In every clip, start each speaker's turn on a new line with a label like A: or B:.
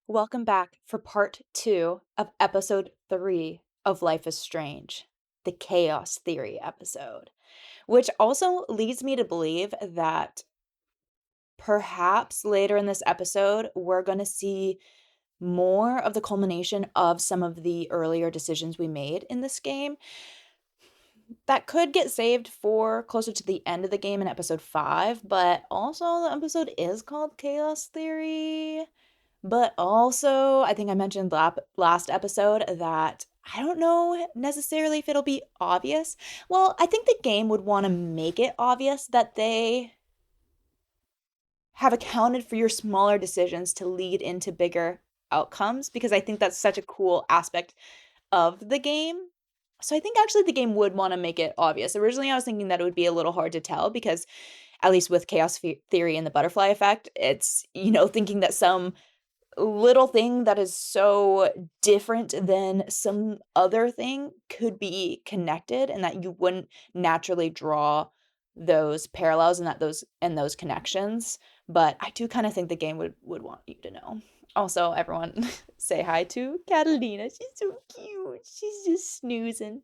A: Welcome back for part 2 of episode 3 of Life is Strange, the Chaos Theory episode, which also leads me to believe that perhaps later in this episode, we're going to see more of the culmination of some of the earlier decisions we made in this game. That could get saved for closer to the end of the game in episode 5, but also the episode is called Chaos Theory. But also, I think I mentioned last episode that I don't know necessarily if it'll be obvious. Well, I think the game would want to make it obvious that they have accounted for your smaller decisions to lead into bigger outcomes because I think that's such a cool aspect of the game. So I think actually the game would want to make it obvious. Originally, I was thinking that it would be a little hard to tell because at least with Theory and the butterfly effect, it's, thinking that some little thing that is so different than some other thing could be connected and that you wouldn't naturally draw those parallels and those connections. But I do kind of think the game would want you to know. Also, everyone say hi to Catalina. She's so cute. She's just snoozing.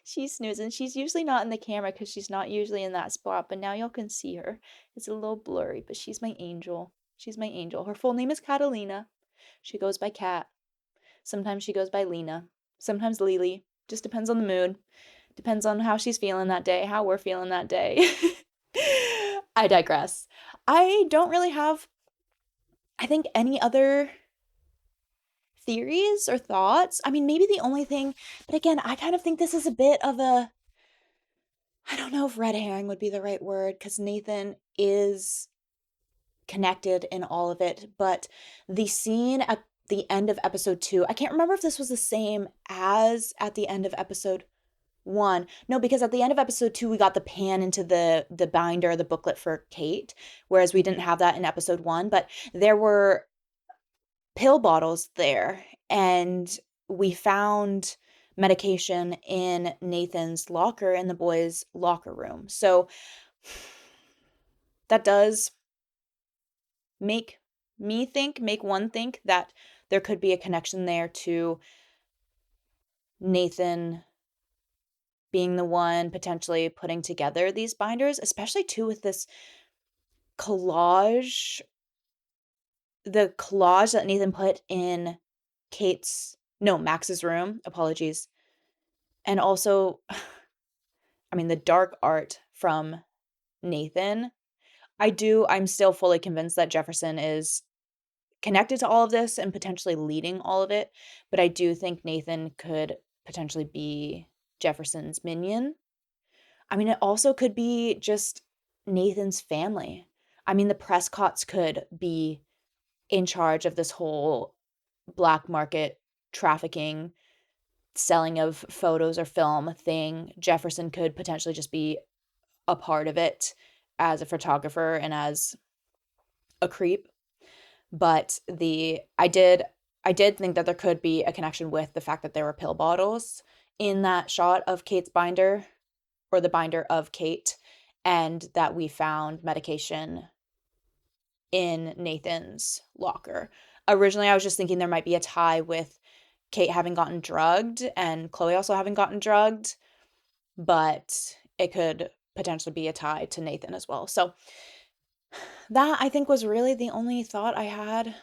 A: She's snoozing. She's usually not in the camera because she's not usually in that spot, but now y'all can see her. It's a little blurry, but she's my angel. She's my angel. Her full name is Catalina. She goes by Cat. Sometimes she goes by Lena. Sometimes Lily. Just depends on the mood. Depends on how she's feeling that day, how we're feeling that day. I digress. I don't really have, I think, any other theories or thoughts. I mean, maybe the only thing, but again, I kind of think this is a bit of a, I don't know if red herring would be the right word, because Nathan is connected in all of it, but the scene at the end of episode 2, I can't remember if this was the same as at the end of episode 1. No, because at the end of episode 2 we got the pan into the binder, the booklet for Kate, whereas we didn't have that in episode 1, but there were pill bottles there and we found medication in Nathan's locker in the boys' locker room. So that does make one think that there could be a connection there to Nathan being the one potentially putting together these binders, especially too with this collage, the collage that Nathan put in Max's room, apologies. And also, I mean, the dark art from Nathan. I'm still fully convinced that Jefferson is connected to all of this and potentially leading all of it, but I do think Nathan could potentially be Jefferson's minion. I mean, it also could be just Nathan's family. I mean, the Prescotts could be in charge of this whole black market trafficking, selling of photos or film thing. Jefferson could potentially just be a part of it as a photographer and as a creep. But I did think that there could be a connection with the fact that there were pill bottles in that shot of Kate's binder or the binder of Kate, and that we found medication in Nathan's locker. Originally, I was just thinking there might be a tie with Kate having gotten drugged and Chloe also having gotten drugged, but it could potentially be a tie to Nathan as well. So that I think was really the only thought I had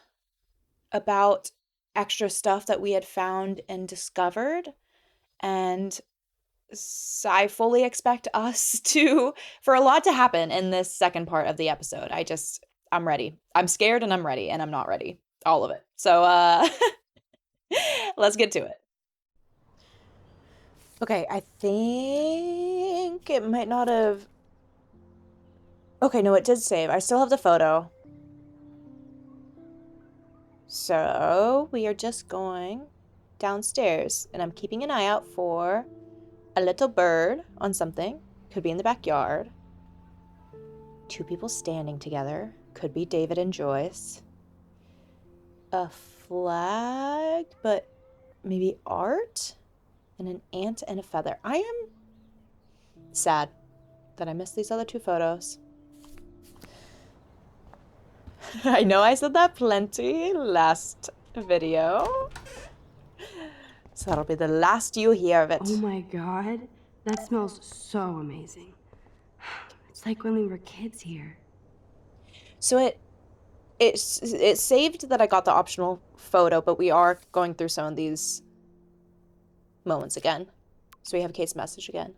A: about extra stuff that we had found and discovered. And I fully expect us to, for a lot to happen in this second part of the episode. I'm ready. I'm scared and I'm ready and I'm not ready. All of it. So, let's get to it. Okay, I think it might not have. Okay, no, it did save. I still have the photo. So, we are just going downstairs, and I'm keeping an eye out for a little bird on something. Could be in the backyard. Two people standing together. Could be David and Joyce. A flag, but maybe art? And an ant and a feather. I am sad that I missed these other two photos. I know I said that plenty last video. So that'll be the last you hear of it.
B: Oh my god, that smells so amazing. It's like when we were kids here.
A: So it saved that I got the optional photo, but we are going through some of these moments again. So we have Kate's message again.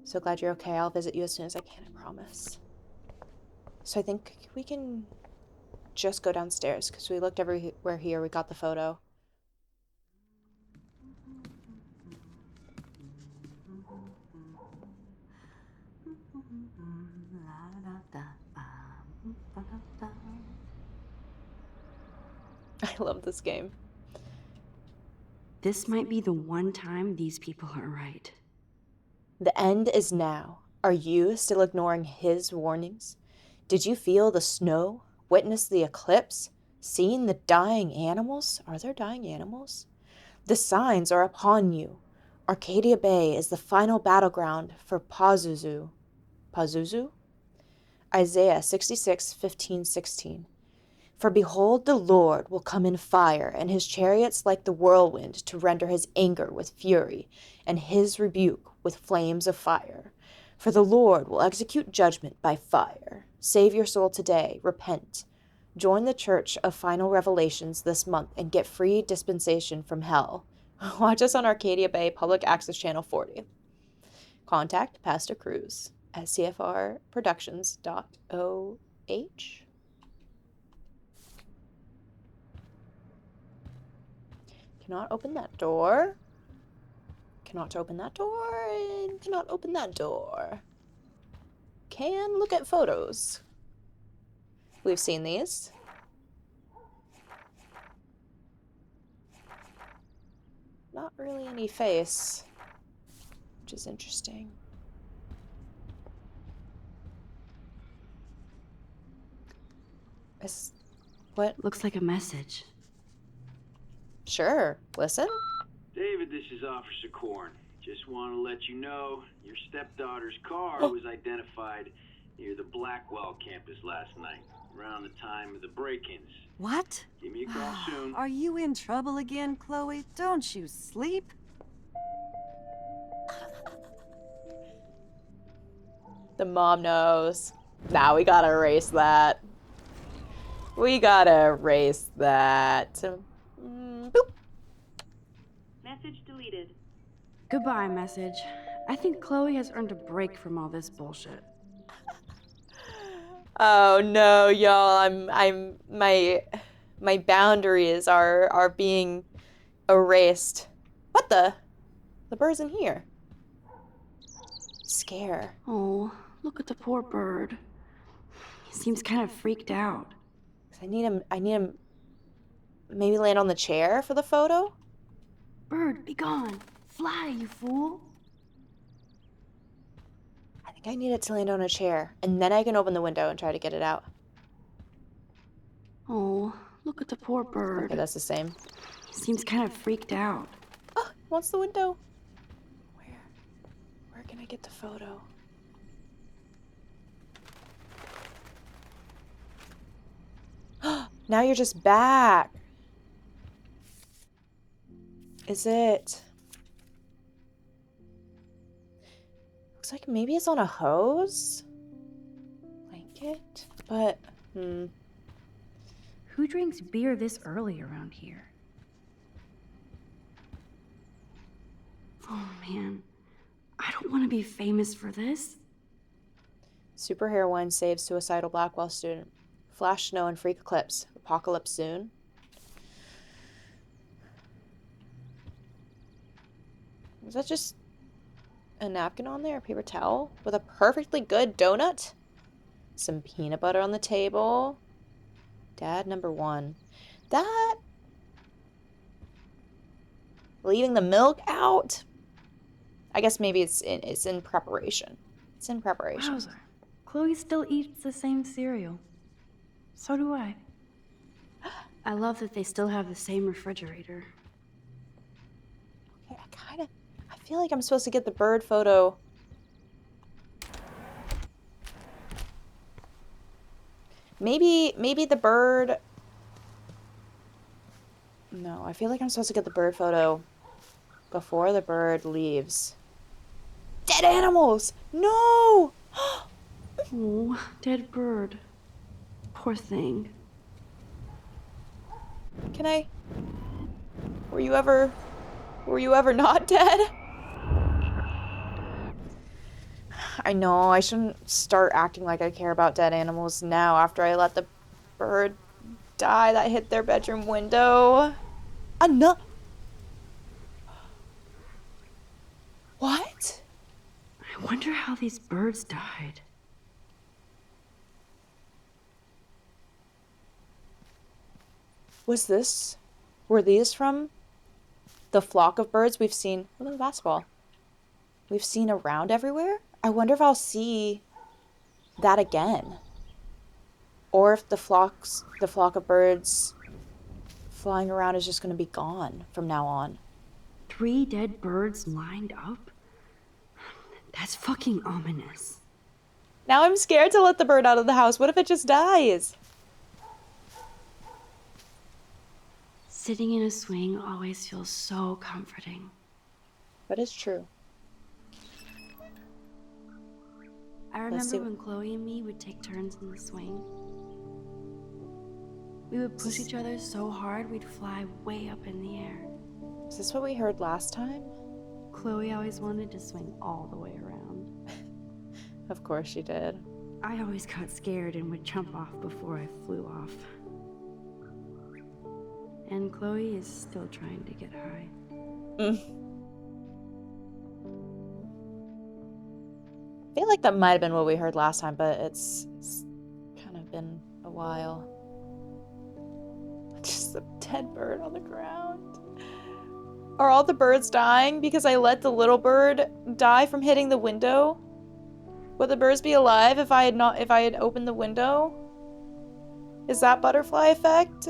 A: So glad you're okay. I'll visit you as soon as I can, I promise. So I think we can just go downstairs because we looked everywhere here. We got the photo. I love this game.
B: This might be the one time these people are right.
A: The end is now. Are you still ignoring his warnings? Did you feel the snow? Witness the eclipse? Seen the dying animals? Are there dying animals? The signs are upon you. Arcadia Bay is the final battleground for Pazuzu. Pazuzu? Isaiah 66:15-16. For behold, the Lord will come in fire, and his chariots like the whirlwind, to render his anger with fury, and his rebuke with flames of fire. For the Lord will execute judgment by fire. Save your soul today. Repent. Join the Church of Final Revelations this month and get free dispensation from hell. Watch us on Arcadia Bay Public Access Channel 40. Contact Pastor Cruz at cfrproductions.oh. Cannot open that door. Cannot open that door. And cannot open that door. Can look at photos. We've seen these. Not really any face, which is interesting. What?
B: Looks like a message.
A: Sure. Listen.
C: David, this is Officer Korn. Just want to let you know your stepdaughter's car was identified near the Blackwell campus last night, around the time of the break-ins.
D: What?
C: Give me a call soon.
D: Are you in trouble again, Chloe? Don't you sleep?
A: The mom knows. Now we gotta erase that. We gotta erase that. Boop.
E: Message deleted.
B: Goodbye, message. I think Chloe has earned a break from all this bullshit.
A: Oh no, y'all! My boundaries are being erased. What the? The bird's in here. Scare.
B: Oh, look at the poor bird. He seems kind of freaked out.
A: I need him. Maybe land on the chair for the photo.
B: Bird, be gone. Fly, you fool.
A: I think I need it to land on a chair, and then I can open the window and try to get it out.
B: Oh, look at the poor bird.
A: Okay, that's the same.
B: He seems kind of freaked out.
A: Oh, he wants the window. Where can I get the photo? Now you're just back. Is it? Looks like maybe it's on a hose? Blanket? But,
B: Who drinks beer this early around here? Oh man, I don't want to be famous for this.
A: Super heroine saves suicidal Blackwell student. Flash snow and freak eclipse. Apocalypse soon. Was that just a napkin on there? A paper towel? With a perfectly good donut? Some peanut butter on the table. Dad number 1. That... Leaving the milk out? I guess maybe it's in preparation. It's in preparation.
B: Wowza. Chloe still eats the same cereal. So do I. I love that they still have the same refrigerator.
A: Okay, I feel like I'm supposed to get the bird photo. Maybe the bird... No, I feel like I'm supposed to get the bird photo before the bird leaves. Dead animals! No!
B: Oh, dead bird. Poor thing.
A: Can I... Were you ever not dead? I know, I shouldn't start acting like I care about dead animals now after I let the bird die that hit their bedroom window. Enough! What?
B: I wonder how these birds died.
A: Were these from the flock of birds we've seen? Look at the basketball. We've seen around everywhere? I wonder if I'll see that again. Or if the flock of birds flying around is just going to be gone from now on.
B: 3 dead birds lined up? That's fucking ominous.
A: Now I'm scared to let the bird out of the house. What if it just dies?
B: Sitting in a swing always feels so comforting.
A: That is true.
B: I remember when Chloe and me would take turns in the swing. We would push each other so hard we'd fly way up in the air.
A: Is this what we heard last time?
B: Chloe always wanted to swing all the way around.
A: Of course she did.
B: I always got scared and would jump off before I flew off. And Chloe is still trying to get high.
A: I feel like that might have been what we heard last time, but it's kind of been a while. Just a dead bird on the ground. Are all the birds dying because I let the little bird die from hitting the window? Would the birds be alive if I had opened the window? Is that butterfly effect?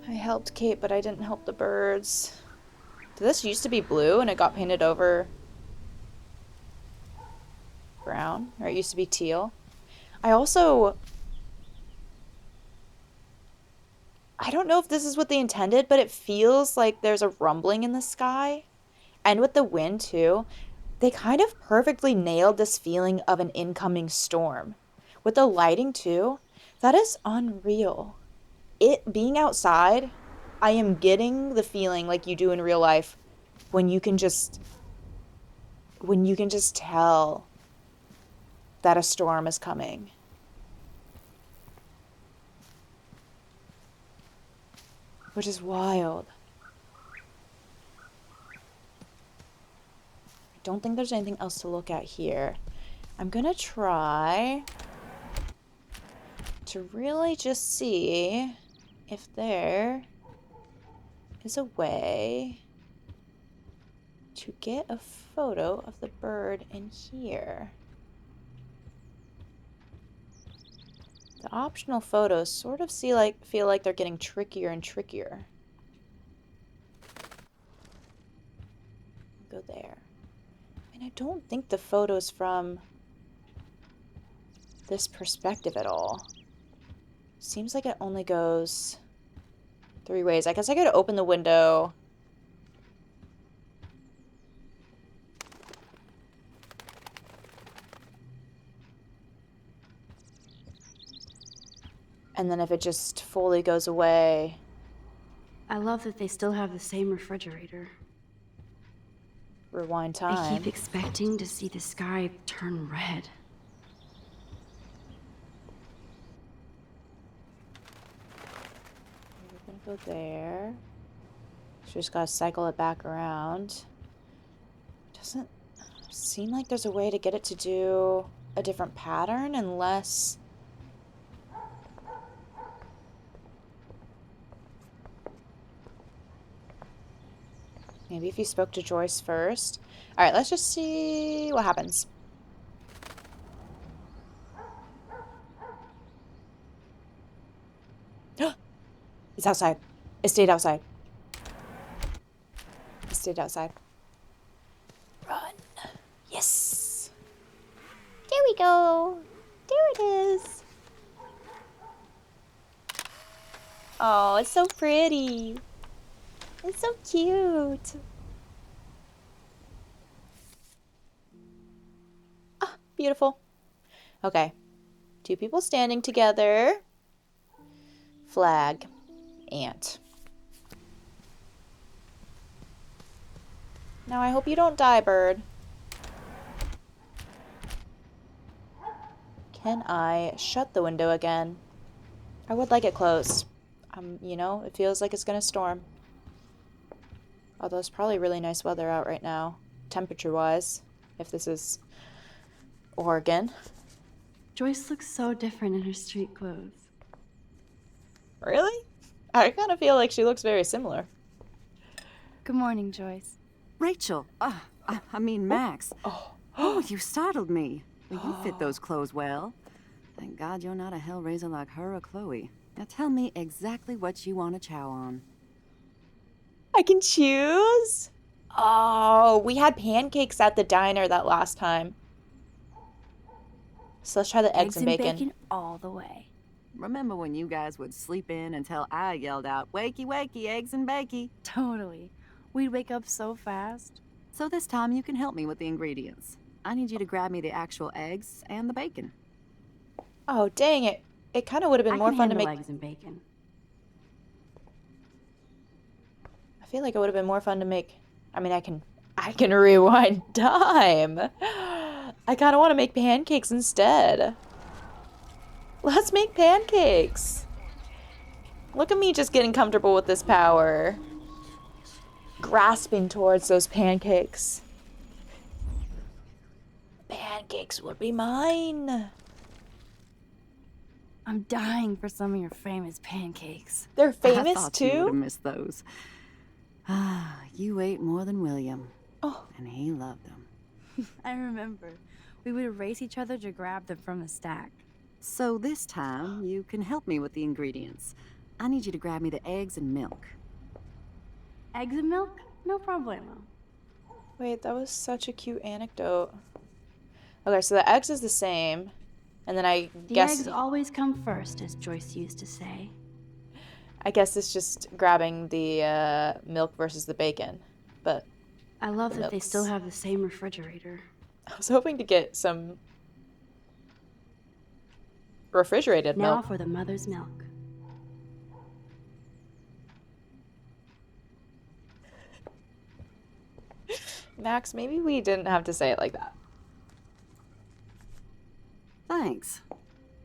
A: I helped Kate, but I didn't help the birds. Did this used to be blue and it got painted over brown? Or it used to be teal? I don't know if this is what they intended, but it feels like there's a rumbling in the sky. And with the wind, too. They kind of perfectly nailed this feeling of an incoming storm. With the lighting, too. That is unreal. It being outside, I am getting the feeling like you do in real life when you can just tell that a storm is coming. Which is wild. I don't think there's anything else to look at here. I'm gonna try to really just see if there is a way to get a photo of the bird in here. The optional photos sort of feel like they're getting trickier and trickier. Go there. And I don't think the photo's from this perspective at all. Seems like it only goes 3 ways. I guess I could open the window. And then if it just fully goes away.
B: I love that they still have the same refrigerator.
A: Rewind
B: I
A: time.
B: keep expecting to see the sky turn red.
A: We're gonna go there. So just gotta cycle it back around. Doesn't seem like there's a way to get it to do a different pattern unless... Maybe if you spoke to Joyce first. Alright, let's just see what happens. It's outside. It stayed outside. stayed outside. Run. Yes. There we go. There it is. Oh, it's so pretty. It's so cute. Ah, beautiful. Okay. 2 people standing together. Flag. Ant. Now I hope you don't die, bird. Can I shut the window again? I would like it closed. You know, it feels like it's gonna storm. Although it's probably really nice weather out right now, temperature-wise, if this is Oregon.
B: Joyce looks so different in her street clothes.
A: Really? I kind of feel like she looks very similar.
B: Good morning, Joyce.
D: Rachel, I mean Max.
A: Oh.
D: Oh, you startled me. Well, you fit those clothes well. Thank God you're not a hellraiser like her or Chloe. Now tell me exactly what you want to chow on.
A: I can choose? Oh, we had pancakes at the diner that last time. So let's try the eggs and bacon.
B: all the way.
D: Remember when you guys would sleep in until I yelled out, "Wakey, wakey, eggs and bakey"?
B: Totally. We'd wake up so fast.
D: So this time you can help me with the ingredients. I need you to grab me the actual eggs and the bacon.
A: Oh, dang it. It kind of would have been more fun to make...
B: eggs and bacon.
A: I feel like it would have been more fun to make... I mean, I can rewind time. I kind of want to make pancakes instead. Let's make pancakes. Look at me just getting comfortable with this power. Grasping towards those pancakes. Pancakes would be mine.
B: I'm dying for some of your famous pancakes.
A: They're
D: I
A: famous
D: thought you would have
A: too?
D: missed those. Ah, you ate more than William,
A: Oh,
D: and he loved them.
B: I remember. We would race each other to grab them from the stack.
D: So this time, you can help me with the ingredients. I need you to grab me the eggs and milk.
B: Eggs and milk? No problemo.
A: wait, that was such a cute anecdote. Okay, so the eggs is the same. And then I
B: The
A: guess
B: eggs always come first, as Joyce used to say.
A: it's just grabbing the milk versus the bacon. But
B: I love
A: The
B: that they still
A: milks.
B: have the same refrigerator.
A: I was hoping to get some refrigerated
B: Now
A: milk.
B: for the mother's milk.
A: Max, maybe we didn't have to say it like that.
D: Thanks.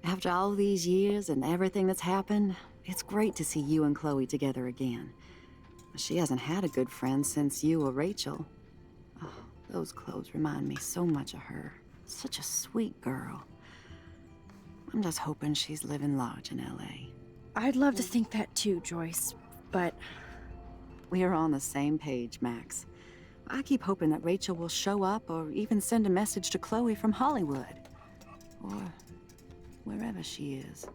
D: After all these years and everything that's happened, it's great to see you and Chloe together again. She hasn't had a good friend since you or Rachel. Oh, those clothes remind me so much of her. Such a sweet girl. I'm just hoping she's living large in LA.
B: I'd love to think that too, Joyce, but
D: We're on the same page, Max. I keep hoping that Rachel will show up or even send a message to Chloe from Hollywood. Or wherever she is.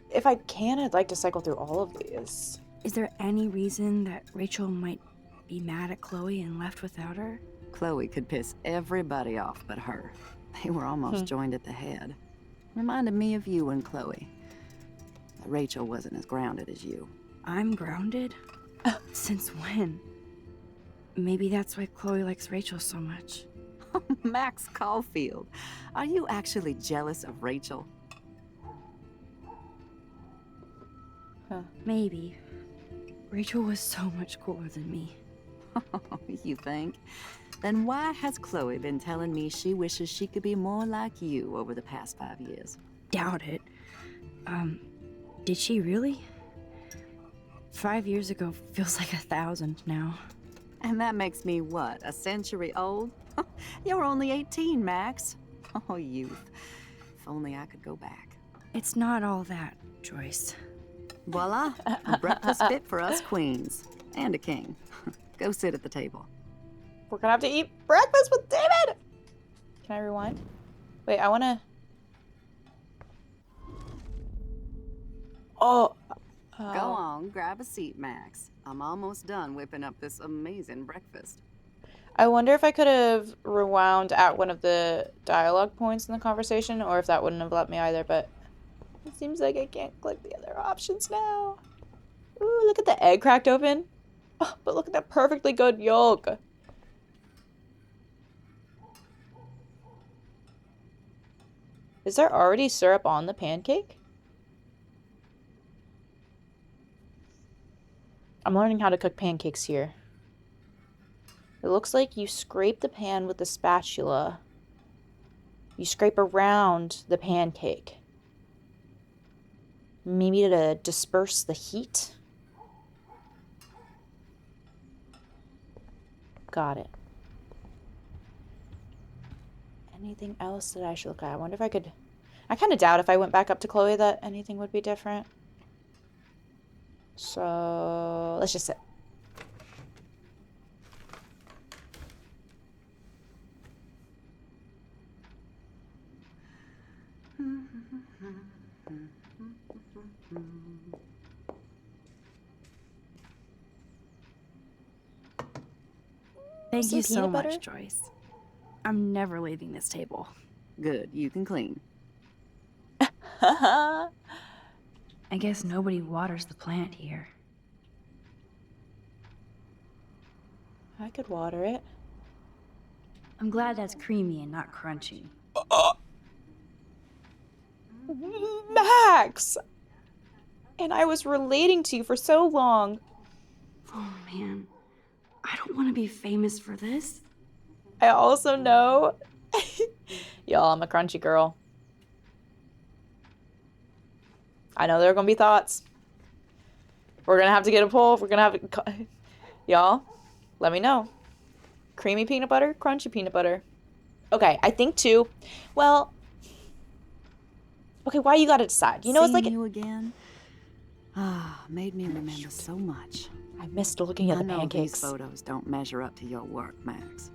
A: If I can, I'd like to cycle through all of these.
B: is there any reason that Rachel might be mad at Chloe and left without her?
D: Chloe could piss everybody off but her. They were almost joined at the head. Reminded me of you and Chloe. But Rachel wasn't as grounded as you.
B: I'm grounded? Since when? Maybe that's why Chloe likes Rachel so much.
D: Max Caulfield, are you actually jealous of Rachel?
B: Maybe. Rachel was so much cooler than me.
D: You think? Then why has Chloe been telling me she wishes she could be more like you over the past 5 years?
B: Doubt it. Did she really? 5 years ago feels like 1,000 now.
D: And that makes me what, a century old? You're only 18, Max. Oh, youth. If only I could go back.
B: It's not all that, Joyce.
D: Voila, a breakfast fit for us queens. And a king. Go sit at the table.
A: We're gonna have to eat breakfast with David! Can I rewind? Wait, I wanna... Oh,
D: Go
A: oh.
D: on, grab a seat, Max. I'm almost done whipping up this amazing breakfast.
A: I wonder if I could have rewound at one of the dialogue points in the conversation, or if that wouldn't have let me either, but it seems like I can't click the other options now. Ooh, look at the egg cracked open. Oh, but look at that perfectly good yolk. Is there already syrup on the pancake? I'm learning how to cook pancakes here. It looks like you scrape the pan with the spatula. You scrape around the pancake. Maybe to disperse the heat? Got it. Anything else that I should look at? I wonder if I could... I kind of doubt if I went back up to Chloe that anything would be different. So, let's just sit.
B: Thank
A: Some
B: you so
A: peanut
B: much,
A: butter?
B: Joyce. I'm never leaving this table.
D: Good, you can clean.
B: I guess nobody waters the plant here.
A: I could water it.
B: I'm glad that's creamy and not crunchy.
A: Max! And I was relating to you for so long.
B: Oh man, I don't want to be famous for this.
A: I also know... Y'all, I'm a crunchy girl. I know there are gonna be thoughts. We're gonna have to get a poll. We're gonna have to... Y'all, let me know. Creamy peanut butter, crunchy peanut butter. Okay, I think too. Well... Okay, why you gotta decide? You know, it's like...
D: Seeing you again? Ah, made me remember so much.
A: I missed looking at
D: I
A: the
D: know
A: pancakes.
D: these photos don't measure up to your work, Max.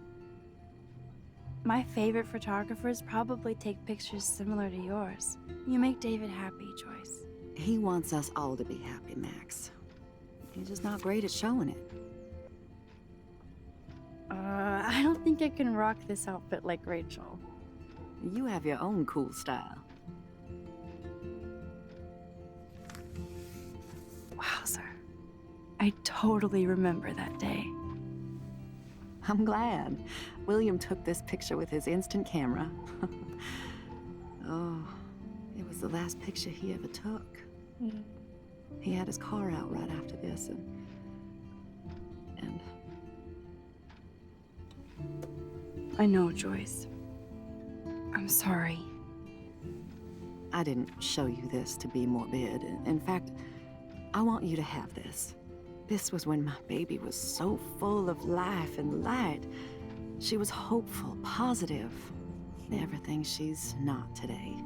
B: My favorite photographers probably take pictures similar to yours. You make David happy, Joyce.
D: He wants us all to be happy, Max. He's just not great at showing it.
B: I don't think I can rock this outfit like Rachel.
D: You have your own cool style.
B: Wowzer. I totally remember that day.
D: I'm glad. William took this picture with his instant camera. Oh, it was the last picture he ever took. He had his car out right after this, and
B: I know, Joyce. I'm sorry.
D: I didn't show you this to be morbid. In fact, I want you to have this. This was when my baby was so full of life and light. She was hopeful, positive, everything she's not today.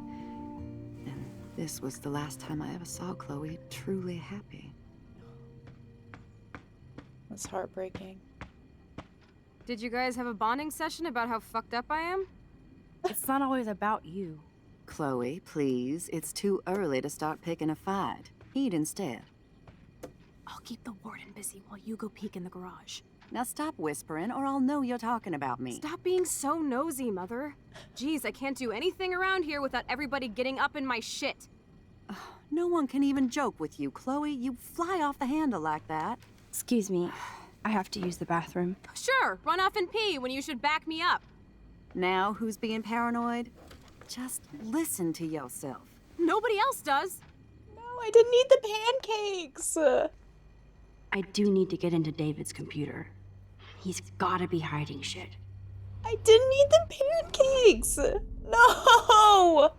D: And this was the last time I ever saw Chloe truly happy.
A: That's heartbreaking.
F: Did you guys have a bonding session about how fucked up I am?
B: It's not always about you.
D: Chloe, please, it's too early to start picking a fight. Eat instead.
F: I'll keep the warden busy while you go peek in the garage.
D: Now stop whispering, or I'll know you're talking about me.
F: Stop being so nosy, Mother. Geez, I can't do anything around here without everybody getting up in my shit.
D: No one can even joke with you, Chloe. You fly off the handle like that.
B: Excuse me. I have to use the bathroom.
F: Sure, run off and pee when you should back me up.
D: Now who's being paranoid? Just listen to yourself.
F: Nobody else does.
A: No, I didn't eat the pancakes.
B: I do need to get into David's computer. He's gotta be hiding shit.
A: I didn't eat the pancakes. No.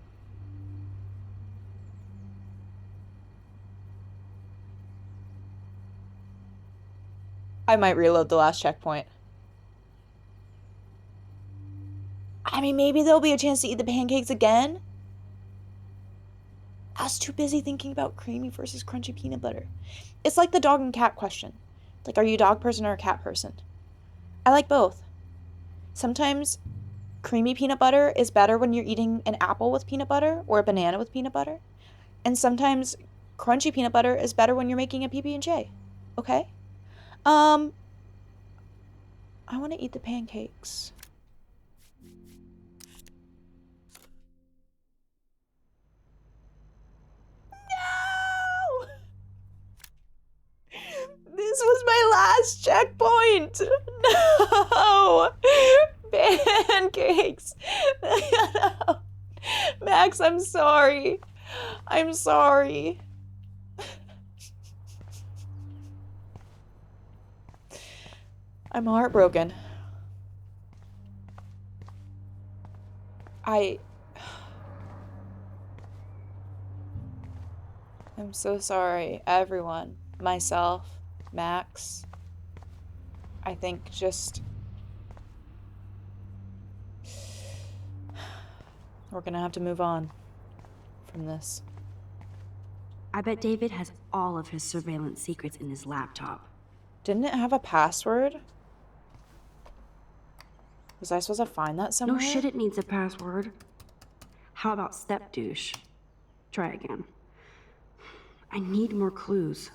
A: I might reload the last checkpoint. I mean, maybe there'll be a chance to eat the pancakes again. I was too busy thinking about creamy versus crunchy peanut butter. It's like the dog and cat question. Like, are you a dog person or a cat person? I like both. Sometimes creamy peanut butter is better when you're eating an apple with peanut butter or a banana with peanut butter. And sometimes crunchy peanut butter is better when you're making a PB&J. Okay? I want to eat the pancakes. No! This was my last checkpoint. No! Pancakes. No. Max, I'm sorry. I'm sorry. I'm heartbroken. I'm so sorry, everyone. Myself, Max. I think just... we're gonna have to move on from this.
B: I bet David has all of his surveillance secrets in his laptop.
A: Didn't it have a password? Was I supposed to find that somewhere?
B: No shit, it needs a password. How about step douche? Try again. I need more clues.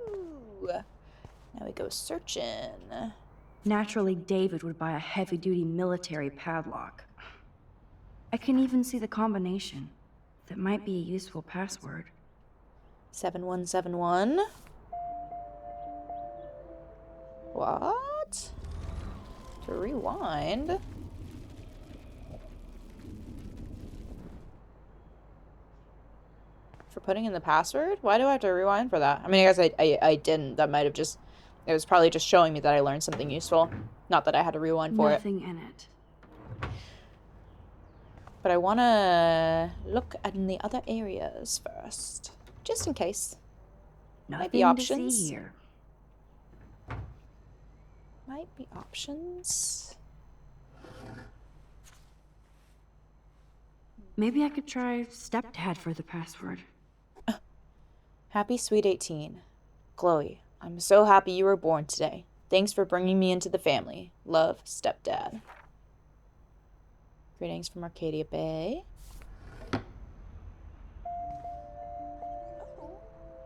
A: Ooh. Now we go searching.
B: Naturally, David would buy a heavy-duty military padlock. I can even see the combination. That might be a useful password.
A: 7171. What? To rewind? For putting in the password? Why do I have to rewind for that? I mean, I guess I didn't. That might have just... it was probably just showing me that I learned something useful. Not that I had to rewind for it.
B: Nothing in it.
A: But I want to look at in the other areas first. Just in case.
B: Nothing
A: Might be options.
B: to see here.
A: Might be options.
B: Maybe I could try stepdad for the password.
A: Happy Sweet 18. Chloe, I'm so happy you were born today. Thanks for bringing me into the family. Love, stepdad. Greetings from Arcadia Bay.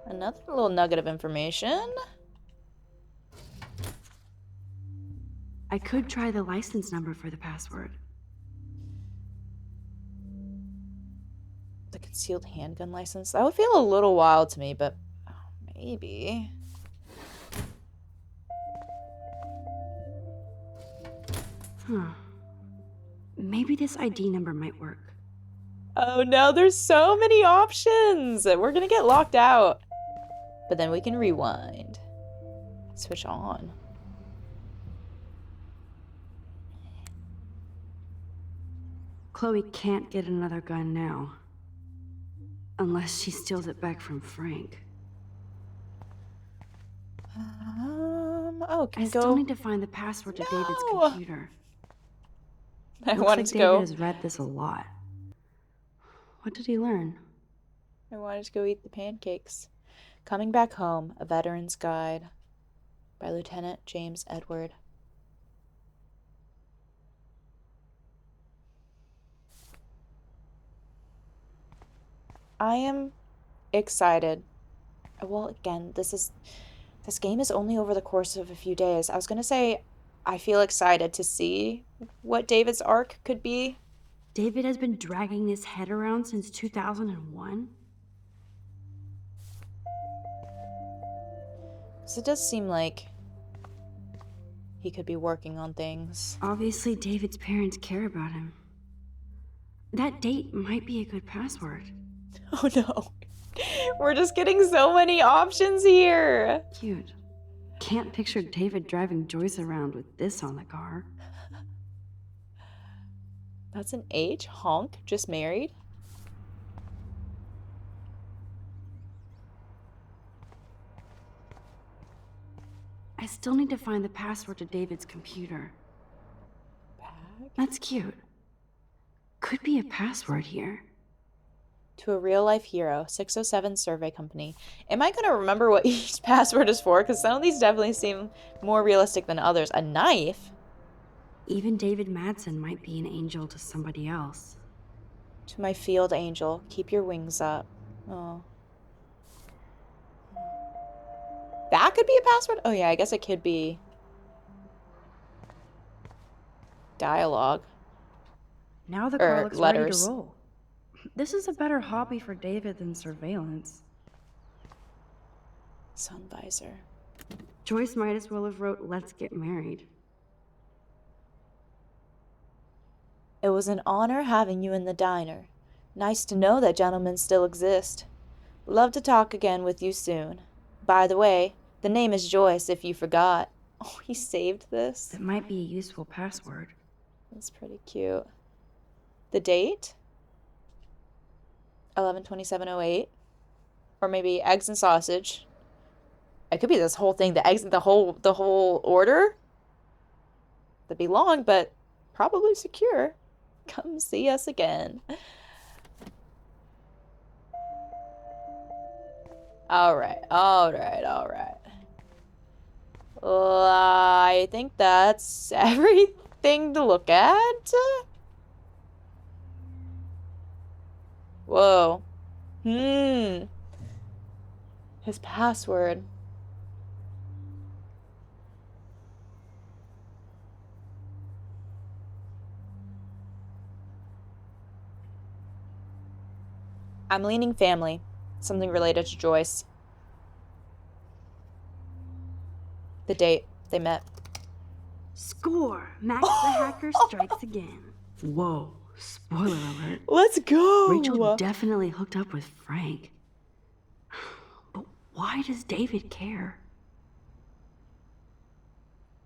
A: Another little nugget of information.
B: I could try the license number for the password.
A: The concealed handgun license. That would feel a little wild to me, but maybe.
B: Huh. Maybe this ID number might work.
A: Oh no, there's so many options. We're gonna get locked out. But then we can rewind. Switch on.
B: Chloe can't get another gun now. Unless she steals it back from Frank.
A: Oh, can
B: I
A: we
B: still
A: go?
B: need to find the password to David's
A: No!
B: computer.
A: I
B: Looks
A: wanted
B: like
A: to
B: David
A: go.
B: has read this a lot. What did he learn?
A: I wanted to go eat the pancakes. Coming Back Home, A Veteran's Guide by Lieutenant James Edward. I am excited. Well, again, this game is only over the course of a few days. I was gonna say I feel excited to see what David's arc could be.
B: David has been dragging his head around since 2001?
A: Because it does seem like he could be working on things.
B: Obviously, David's parents care about him. That date might be a good password.
A: Oh no. We're just getting so many options here.
B: Cute. Can't picture David driving Joyce around with this on the car.
A: That's an H? Honk? Just married?
B: I still need to find the password to David's computer.
A: Bag?
B: That's cute. Could be a password here.
A: To a real life hero, 607 Survey Company. Am I gonna remember what each password is for? Because some of these definitely seem more realistic than others. A knife?
B: Even David Madsen might be an angel to somebody else.
A: To my field angel, keep your wings up. Oh. That could be a password? Oh yeah, I guess it could be dialogue.
B: Now the car
A: Or
B: looks ready to
A: letters.
B: roll. This is a better hobby for David than surveillance.
A: Sun visor.
B: Joyce might as well have wrote, "Let's get married."
A: It was an honor having you in the diner. Nice to know that gentlemen still exist. Love to talk again with you soon. By the way, the name is Joyce if you forgot. Oh, he saved this?
B: That might be a useful password.
A: That's pretty cute. The date? 11/27/08. Or maybe eggs and sausage. It could be this whole thing, the eggs, the whole order. That'd be long, but probably secure. Come see us again. All right. I think that's everything to look at. Whoa. His password. I'm leaning family. Something related to Joyce. The date they met.
B: Score! Max the hacker strikes again. Whoa, spoiler alert.
A: Let's go!
B: Rachel definitely hooked up with Frank. But why does David care?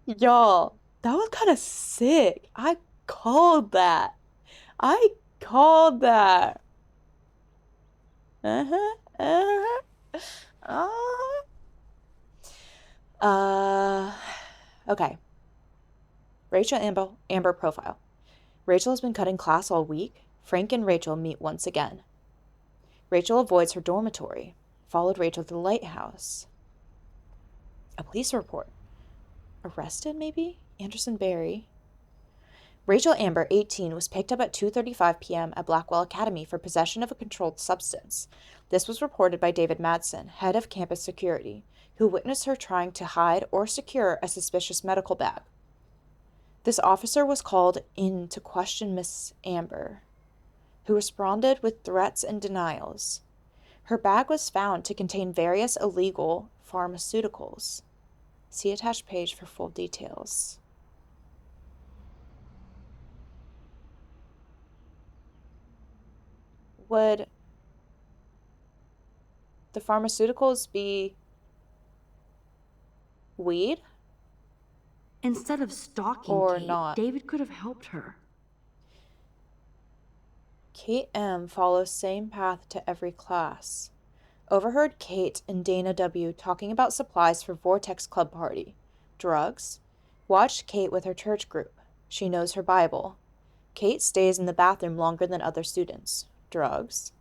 A: Y'all, that was kind of sick. I called that. Okay. Rachel Amber profile. Rachel has been cutting class all week. Frank and Rachel meet once again. Rachel avoids her dormitory. Followed Rachel to the lighthouse. A police report. Arrested, maybe? Anderson Barry. Rachel Amber, 18, was picked up at 2:35 p.m. at Blackwell Academy for possession of a controlled substance. This was reported by David Madsen, head of campus security, who witnessed her trying to hide or secure a suspicious medical bag. This officer was called in to question Miss Amber, who responded with threats and denials. Her bag was found to contain various illegal pharmaceuticals. See attached page for full details. Would the pharmaceuticals be weed?
B: Instead of stalking
A: Or
B: Kate,
A: not.
B: David could have helped her.
A: Kate M. follows same path to every class. Overheard Kate and Dana W. talking about supplies for Vortex Club party. Drugs. Watched Kate with her church group. She knows her Bible. Kate stays in the bathroom longer than other students. Drugs.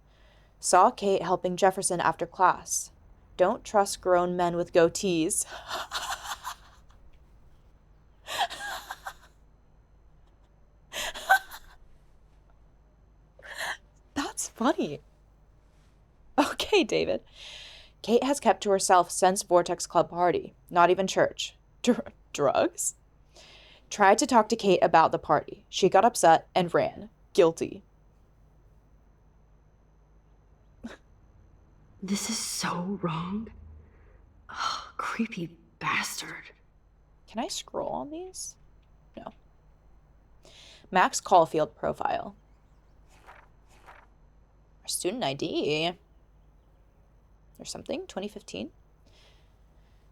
A: Saw Kate helping Jefferson after class. Don't trust grown men with goatees. That's funny. Okay, David. Kate has kept to herself since Vortex Club party. Not even church. Drugs? Tried to talk to Kate about the party. She got upset and ran. Guilty.
B: This is so wrong. Ugh, creepy bastard.
A: Can I scroll on these? No. Max Caulfield profile. Our student ID. Or something, 2015.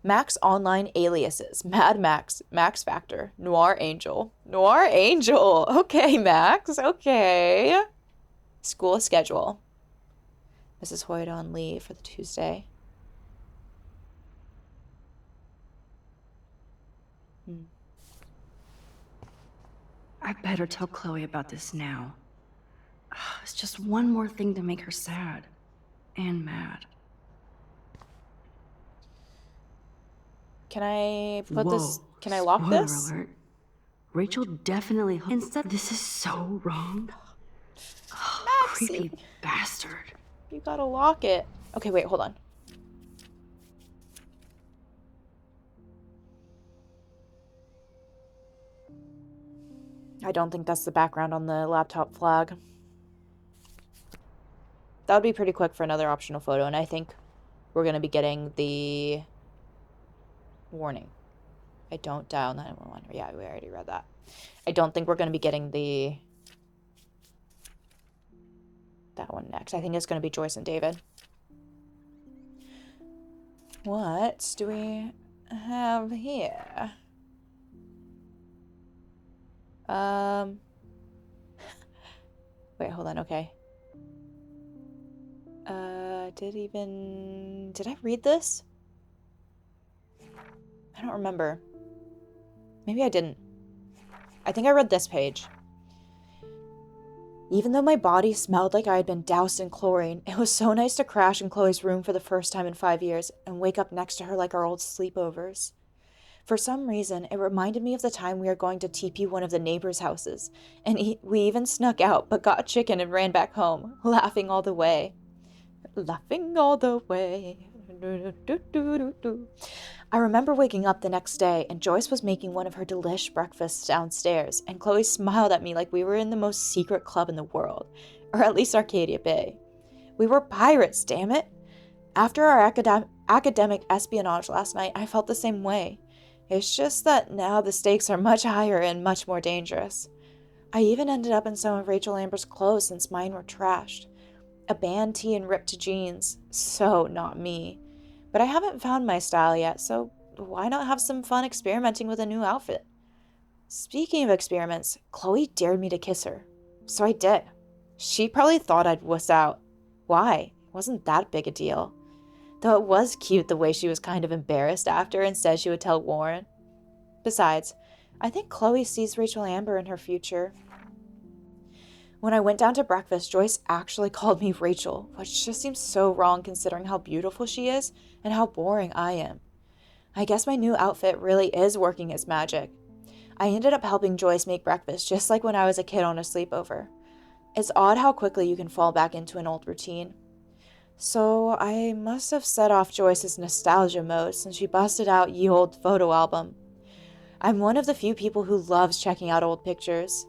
A: Max online aliases. Mad Max, Max Factor, Noir Angel. Noir Angel! Okay, Max, okay. School schedule. Mrs. Hoyt on leave for the Tuesday.
B: I better tell Chloe about this now. Ugh, it's just one more thing to make her sad. And mad.
A: Can I put
B: Whoa,
A: this? Can I lock
B: spoiler
A: this?
B: alert. Rachel definitely instead. This is so wrong.
A: Max,
B: Creepy
A: see.
B: bastard.
A: You gotta lock it. Okay, wait, hold on. I don't think that's the background on the laptop flag. That would be pretty quick for another optional photo, and I think we're gonna be getting the warning. I don't dial 911. Yeah, we already read that. I don't think we're gonna be getting that one next. I think it's gonna be Joyce and David. What do we have here? Wait, hold on, okay. Did I read this? I don't remember. Maybe I didn't. I think I read this page. Even though my body smelled like I had been doused in chlorine, it was so nice to crash in Chloe's room for the first time in 5 years and wake up next to her like our old sleepovers. For some reason, it reminded me of the time we were going to TP one of the neighbors' houses, and we even snuck out but got chicken and ran back home, laughing all the way. Laughing all the way. I remember waking up the next day and Joyce was making one of her delish breakfasts downstairs, and Chloe smiled at me like we were in the most secret club in the world, or at least Arcadia Bay. We were pirates, damn it! After our academic espionage last night, I felt the same way. It's just that now the stakes are much higher and much more dangerous. I even ended up in some of Rachel Amber's clothes since mine were trashed. A band tee and ripped jeans. So not me. But I haven't found my style yet, so why not have some fun experimenting with a new outfit? Speaking of experiments, Chloe dared me to kiss her. So I did. She probably thought I'd wuss out. Why? It wasn't that big a deal. Though it was cute the way she was kind of embarrassed after and said she would tell Warren. Besides, I think Chloe sees Rachel Amber in her future. When I went down to breakfast, Joyce actually called me Rachel, which just seems so wrong considering how beautiful she is and how boring I am. I guess my new outfit really is working its magic. I ended up helping Joyce make breakfast just like when I was a kid on a sleepover. It's odd how quickly you can fall back into an old routine. So I must have set off Joyce's nostalgia mode since she busted out Ye Olde photo album. I'm one of the few people who loves checking out old pictures.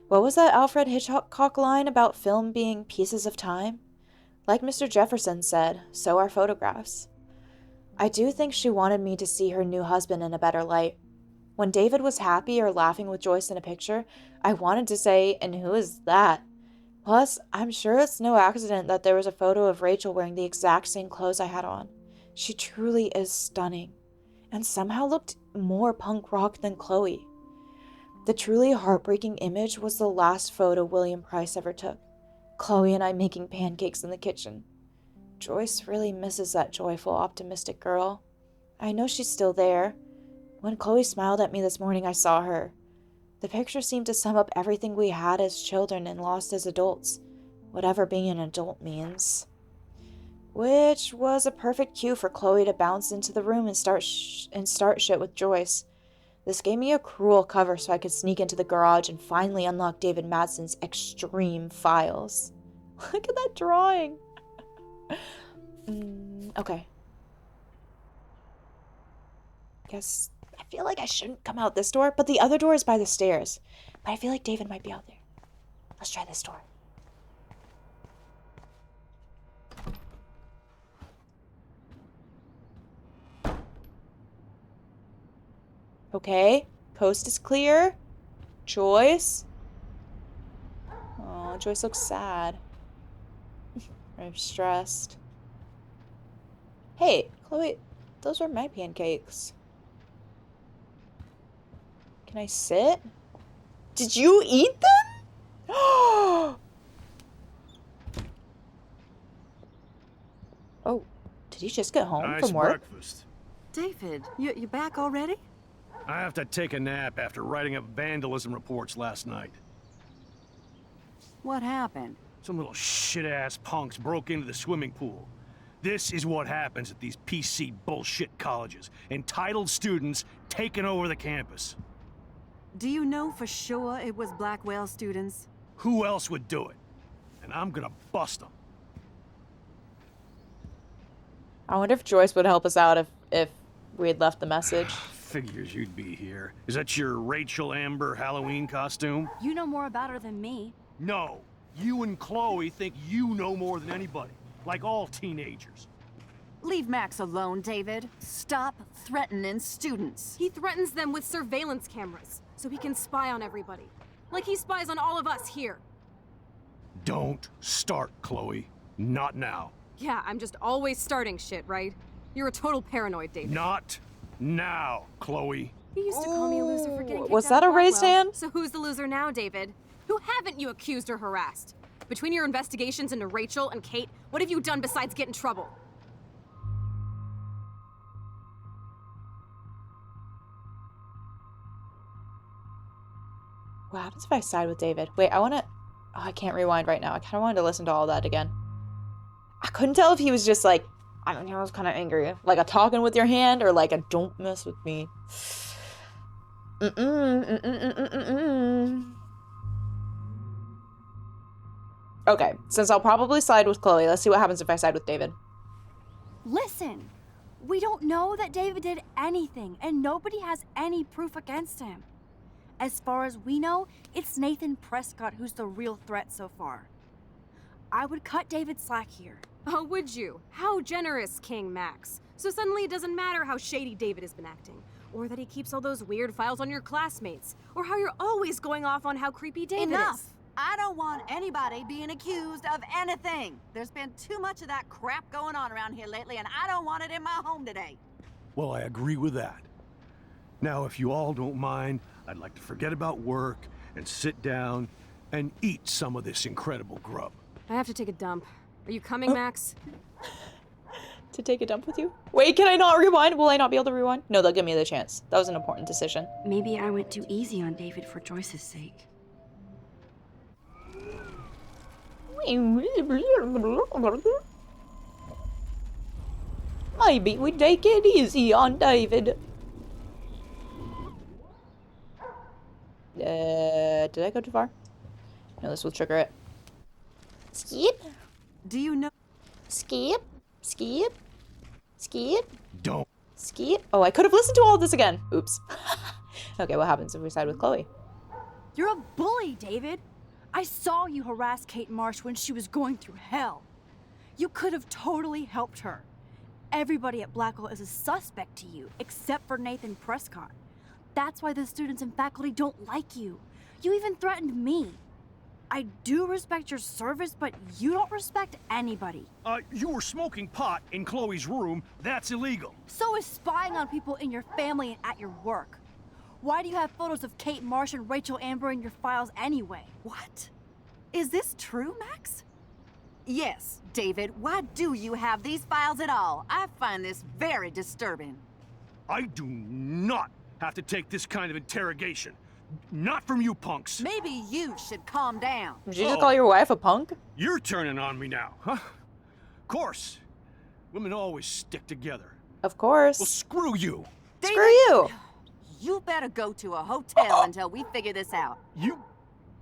A: What was that Alfred Hitchcock line about film being pieces of time? Like Mr. Jefferson said, so are photographs. I do think she wanted me to see her new husband in a better light. When David was happy or laughing with Joyce in a picture, I wanted to say, "And who is that?" Plus, I'm sure it's no accident that there was a photo of Rachel wearing the exact same clothes I had on. She truly is stunning, and somehow looked more punk rock than Chloe. The truly heartbreaking image was the last photo William Price ever took. Chloe and I making pancakes in the kitchen. Joyce really misses that joyful, optimistic girl. I know she's still there. When Chloe smiled at me this morning, I saw her. The picture seemed to sum up everything we had as children and lost as adults, whatever being an adult means. Which was a perfect cue for Chloe to bounce into the room and start shit with Joyce. This gave me a cruel cover so I could sneak into the garage and finally unlock David Madsen's extreme files. Look at that drawing. Okay. Guess I feel like I shouldn't come out this door, but the other door is by the stairs. But I feel like David might be out there. Let's try this door. Okay, coast is clear. Joyce? Oh, Joyce looks sad. I'm stressed. Hey, Chloe, those are my pancakes. Can I sit? Did you eat them? Oh, did he just get home
G: Nice
A: from work?
G: breakfast.
D: David, you back already?
G: I have to take a nap after writing up vandalism reports last night.
D: What happened?
G: Some little shit-ass punks broke into the swimming pool. This is what happens at these PC bullshit colleges. Entitled students taking over the campus.
D: Do you know for sure it was Blackwell students?
G: Who else would do it? and I'm gonna bust them.
A: I wonder if Joyce would help us out if we had left the message.
G: Figures you'd be here. Is that your Rachel Amber Halloween costume?
B: You know more about her than me.
G: No. You and Chloe think you know more than anybody. Like all teenagers.
D: Leave Max alone, David. Stop threatening students.
F: He threatens them with surveillance cameras, so he can spy on everybody. Like he spies on all of us here.
G: Don't start, Chloe. Not now.
F: Yeah, I'm just always starting shit, right? You're a total paranoid, David.
G: Not now, Chloe.
F: You used to call me a loser for getting kicked
A: Was
F: out
A: that
F: of
A: a raised
F: Blackwell.
A: hand?
F: So who's the loser now, David? Who haven't you accused or harassed? Between your investigations into Rachel and Kate, what have you done besides get in trouble?
A: What happens if I side with David? Wait, I want to... Oh, I can't rewind right now. I kind of wanted to listen to all that again. I couldn't tell if he was just like, I don't know, I was kind of angry. Like a talking with your hand or like a don't mess with me. Okay, since I'll probably side with Chloe, let's see what happens if I side with David.
B: Listen, we don't know that David did anything, and nobody has any proof against him. As far as we know, it's Nathan Prescott who's the real threat so far. I would cut David slack here.
F: Oh, would you? How generous, King Max. So suddenly it doesn't matter how shady David has been acting, or that he keeps all those weird files on your classmates, or how you're always going off on how creepy David
D: Enough!
F: is.
D: I don't want anybody being accused of anything. There's been too much of that crap going on around here lately, and I don't want it in my home today.
G: Well, I agree with that. Now, if you all don't mind, I'd like to forget about work and sit down and eat some of this incredible grub.
F: I have to take a dump. Are you coming, Max?
A: To take a dump with you? Wait, can I not rewind? Will I not be able to rewind? No, they'll give me the chance. That was an important decision.
B: Maybe I went too easy on David for Joyce's sake.
A: Maybe we take it easy on David. Did I go too far? No, this will trigger it. Skip,
D: Do you know?
A: skip, skip, skip,
G: Don't.
A: skip. Oh, I could have listened to all of this again. Oops. Okay, what happens if we side with Chloe?
B: You're a bully, David. I saw you harass Kate Marsh when she was going through hell. You could have totally helped her. Everybody at Blackwell is a suspect to you, except for Nathan Prescott. That's why the students and faculty don't like you. You even threatened me. I do respect your service, but you don't respect anybody.
G: You were smoking pot in Chloe's room. That's illegal.
B: So is spying on people in your family and at your work. Why do you have photos of Kate Marsh and Rachel Amber in your files anyway?
D: What? Is this true, Max? Yes, David. Why do you have these files at all? I find this very disturbing.
G: I do not have to take this kind of interrogation. Not from you punks.
D: Maybe you should calm down.
A: Did you just call your wife a punk?
G: You're turning on me now, huh? Of course. Women always stick together.
A: Of course.
G: Well, screw you.
A: Screw you.
D: You better go to a hotel until we figure this out.
G: You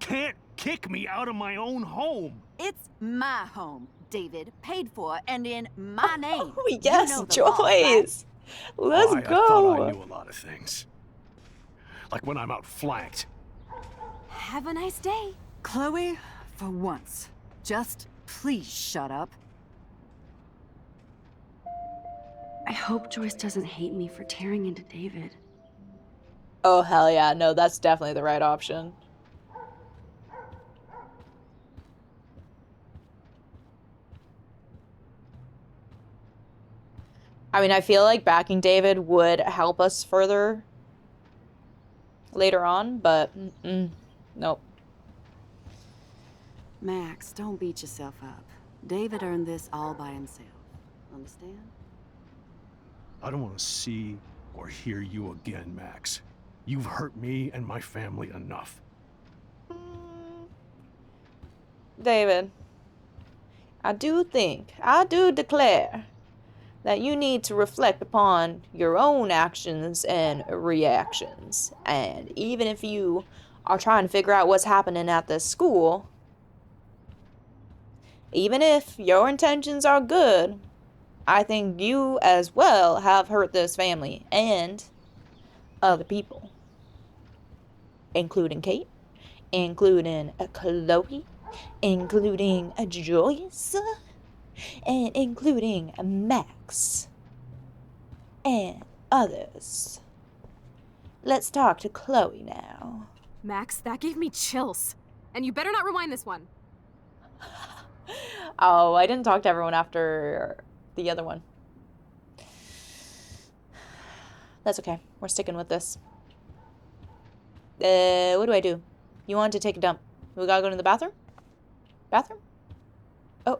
G: can't kick me out of my own home.
D: It's my home, David, paid for and in my name.
A: Oh,
D: You
A: yes,
D: know the law, right?
A: Joyce. Let's
G: I
A: go.
G: thought I knew a lot of things. Like when I'm outflanked.
F: Have a nice day.
D: Chloe, for once, just please shut up.
B: I hope Joyce doesn't hate me for tearing into David.
A: Oh, hell yeah. No, that's definitely the right option. I mean, I feel like backing David would help us further later on, but nope.
D: Max, don't beat yourself up. David earned this all by himself. Understand?
G: I don't want to see or hear you again, Max. You've hurt me and my family enough.
A: David, I do declare that you need to reflect upon your own actions and reactions. And even if you are trying to figure out what's happening at this school, even if your intentions are good, I think you as well have hurt this family and other people, including Kate, including Chloe, including Joyce, and including Max, and others. Let's talk to Chloe now.
F: Max, that gave me chills. And you better not rewind this one.
A: Oh, I didn't talk to everyone after the other one. That's okay. We're sticking with this. What do I do? You want to take a dump. We gotta go to the bathroom? Bathroom? Oh.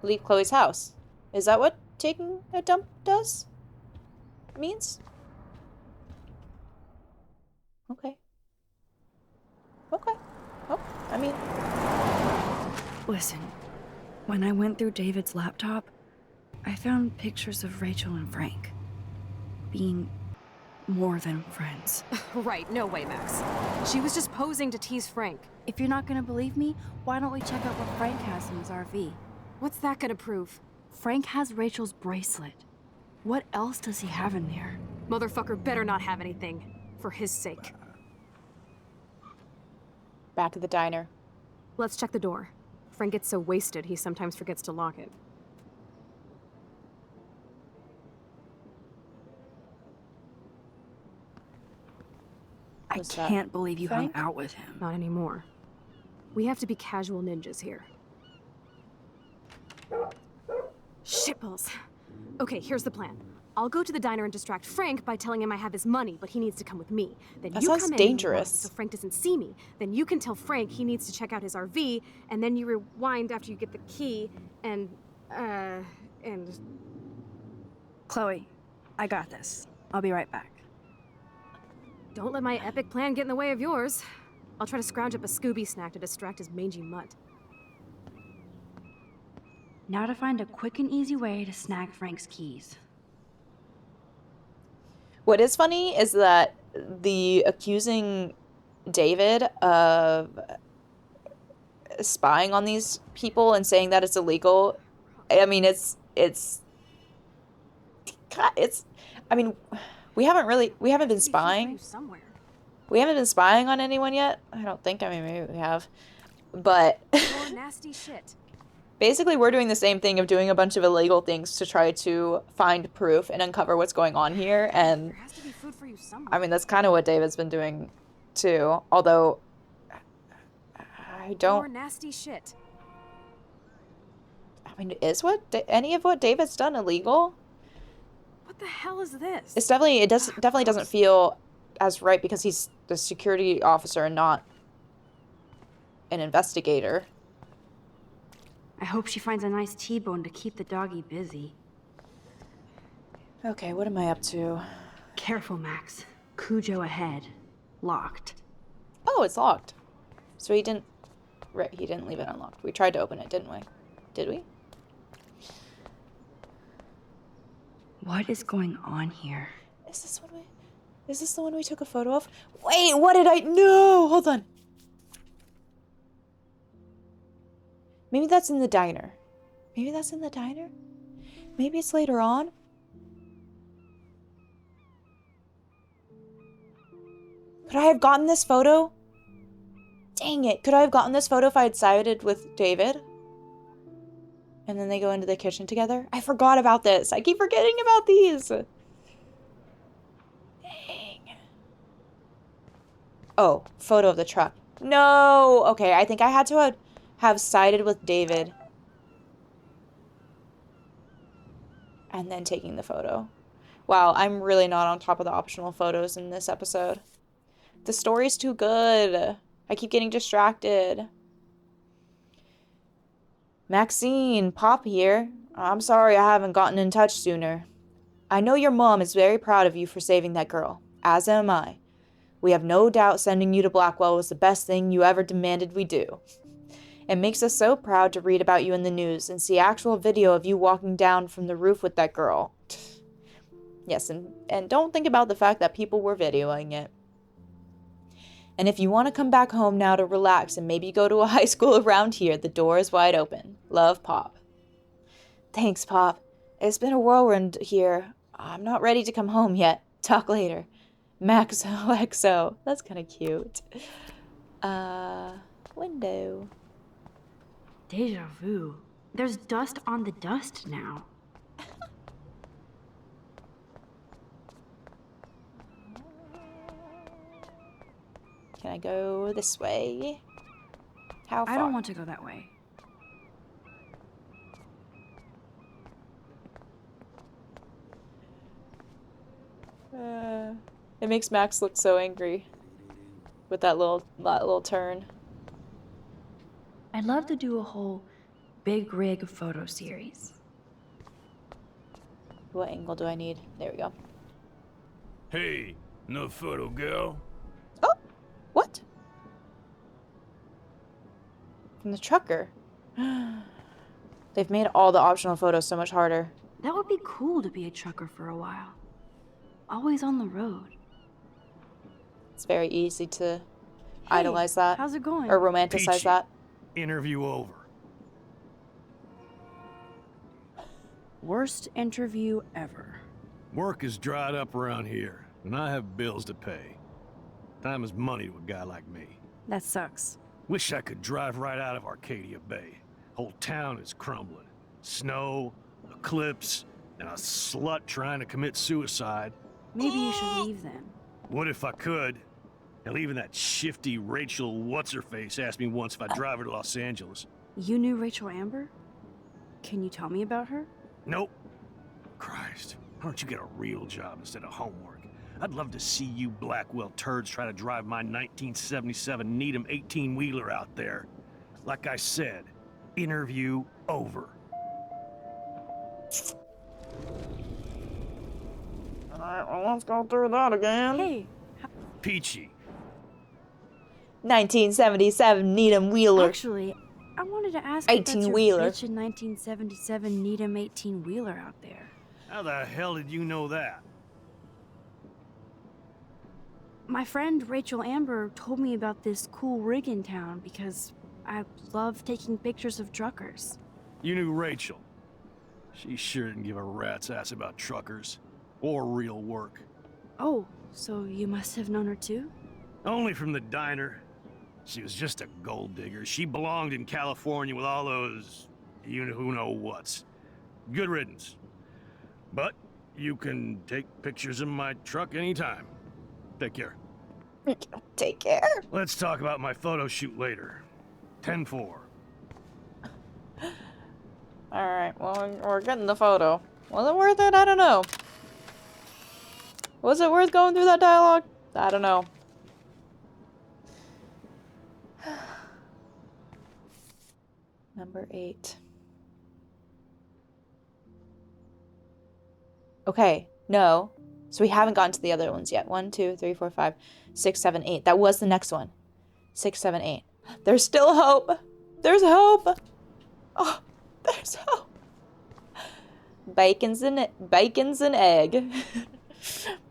A: Leave Chloe's house. Is that what taking a dump does? Means? Okay. Okay. Oh, I mean...
B: Listen, when I went through David's laptop, I found pictures of Rachel and Frank being more than friends.
F: Right, no way, Max. She was just posing to tease Frank.
B: If you're not gonna believe me, why don't we check out what Frank has in his RV?
F: What's that gonna prove?
B: Frank has Rachel's bracelet. What else does he have in there?
F: Motherfucker better not have anything. For his sake.
A: Back at the diner.
F: Let's check the door. Frank gets so wasted, he sometimes forgets to lock it.
B: I
A: What's that?
B: can't believe you
A: Frank?
B: hung out with him.
F: Not anymore. We have to be casual ninjas here. Shitballs. Okay, here's the plan. I'll go to the diner and distract Frank by telling him I have his money, but he needs to come with me. Then
A: That
F: you
A: sounds
F: come in
A: dangerous.
F: so Frank doesn't see me. Then you can tell Frank he needs to check out his RV, and then you rewind after you get the key, and
B: Chloe, I got this. I'll be right back.
F: don't let my epic plan get in the way of yours. I'll try to scrounge up a Scooby snack to distract his mangy mutt.
B: Now to find a quick and easy way to snag Frank's keys.
A: What is funny is that the accusing David of spying on these people and saying that it's illegal, I mean, I mean, we haven't been spying.
F: Somewhere.
A: We haven't been spying on anyone yet. I don't think. I mean, maybe we have. But
F: More nasty shit.
A: basically, we're doing the same thing of doing a bunch of illegal things to try to find proof and uncover what's going on here. And
F: There has to be food for you somewhere.
A: I mean, that's kind of what David's been doing too. Although I
F: More
A: don't.
F: nasty shit.
A: I mean, is any of what David's done illegal?
F: What the hell is this?
A: It's definitely definitely doesn't feel as right because he's the security officer and not an investigator.
B: I hope she finds a nice T-bone to keep the doggy busy.
A: Okay, what am I up to?
B: Careful, Max. Cujo ahead. Locked.
A: Oh, it's locked. So he didn't leave it unlocked. We tried to open it, didn't we? Did we?
B: What is going on here?
A: Is this the one we took a photo of? Wait, what did I... No! Hold on. Maybe that's in the diner. Maybe that's in the diner? Maybe it's later on? Could I have gotten this photo? Dang it. Could I have gotten this photo if I had sided with David? And then they go into the kitchen together? I forgot about this. I keep forgetting about these. Dang. Oh, photo of the truck. No! Okay, I think I had to have sided with David. And then taking the photo. Wow, I'm really not on top of the optional photos in this episode. The story's too good. I keep getting distracted. Maxine, Pop here. I'm sorry I haven't gotten in touch sooner. I know your mom is very proud of you for saving that girl, as am I. We have no doubt sending you to Blackwell was the best thing you ever demanded we do. It makes us so proud to read about you in the news and see actual video of you walking down from the roof with that girl. Yes, and don't think about the fact that people were videoing it. And if you want to come back home now to relax and maybe go to a high school around here, the door is wide open. Love, Pop. Thanks, Pop. It's been a whirlwind here. I'm not ready to come home yet. Talk later. Max OXO. That's kind of cute. Window.
B: Deja vu. There's dust on the dust now.
A: Can I go this way? How far?
B: I don't want to go that way.
A: It makes Max look so angry with that little turn.
B: I'd love to do a whole big rig photo series.
A: What angle do I need? There we go.
G: Hey, no photo girl.
A: Oh, what? From the trucker. They've made all the optional photos so much harder.
B: That would be cool to be a trucker for a while. Always on the road.
A: It's very easy to
B: Hey,
A: idolize that
B: how's it going?
A: or romanticize
G: Peachy.
A: that.
G: Interview over.
B: Worst interview ever.
G: Work is dried up around here, and I have bills to pay. Time is money to a guy like me.
B: That sucks.
G: Wish I could drive right out of Arcadia Bay. Whole town is crumbling. Snow, eclipse, and a slut trying to commit suicide.
B: Maybe you should leave then.
G: What if I could? Hell, even that shifty Rachel What's-Her-Face asked me once if I'd drive her to Los Angeles.
B: You knew Rachel Amber? Can you tell me about her?
G: Nope. Christ, why don't you get a real job instead of homework? I'd love to see you Blackwell turds try to drive my 1977 Needham 18-wheeler out there. Like I said, interview over.
A: Alright, well, let's go through that again.
B: Hey,
G: Peachy.
A: 1977 Needham Wheeler.
B: actually, I wanted to ask if that's your
A: 18-wheeler.
B: bitchin' 1977 Needham 18-wheeler out there.
G: How the hell did you know that?
B: My friend Rachel Amber told me about this cool rig in town because I love taking pictures of truckers.
G: You knew Rachel. She sure didn't give a rat's ass about truckers. Or real work.
B: Oh, so you must have known her too?
G: Only from the diner. She was just a gold digger. She belonged in California with all those you-know-who-know-whats. Good riddance. But you can take pictures of my truck anytime. Take care.
A: Take care.
G: Let's talk about my photo shoot later. 10-4.
A: Alright, well, we're getting the photo. Was it worth it? I don't know. Was it worth going through that dialogue? I don't know. Number 8. Okay, no. So we haven't gotten to the other ones yet. 1, 2, 3, 4, 5, 6, 7, 8. That was the next one. 6, 7, 8. There's still hope. There's hope. Oh, there's hope. Bacon's and egg.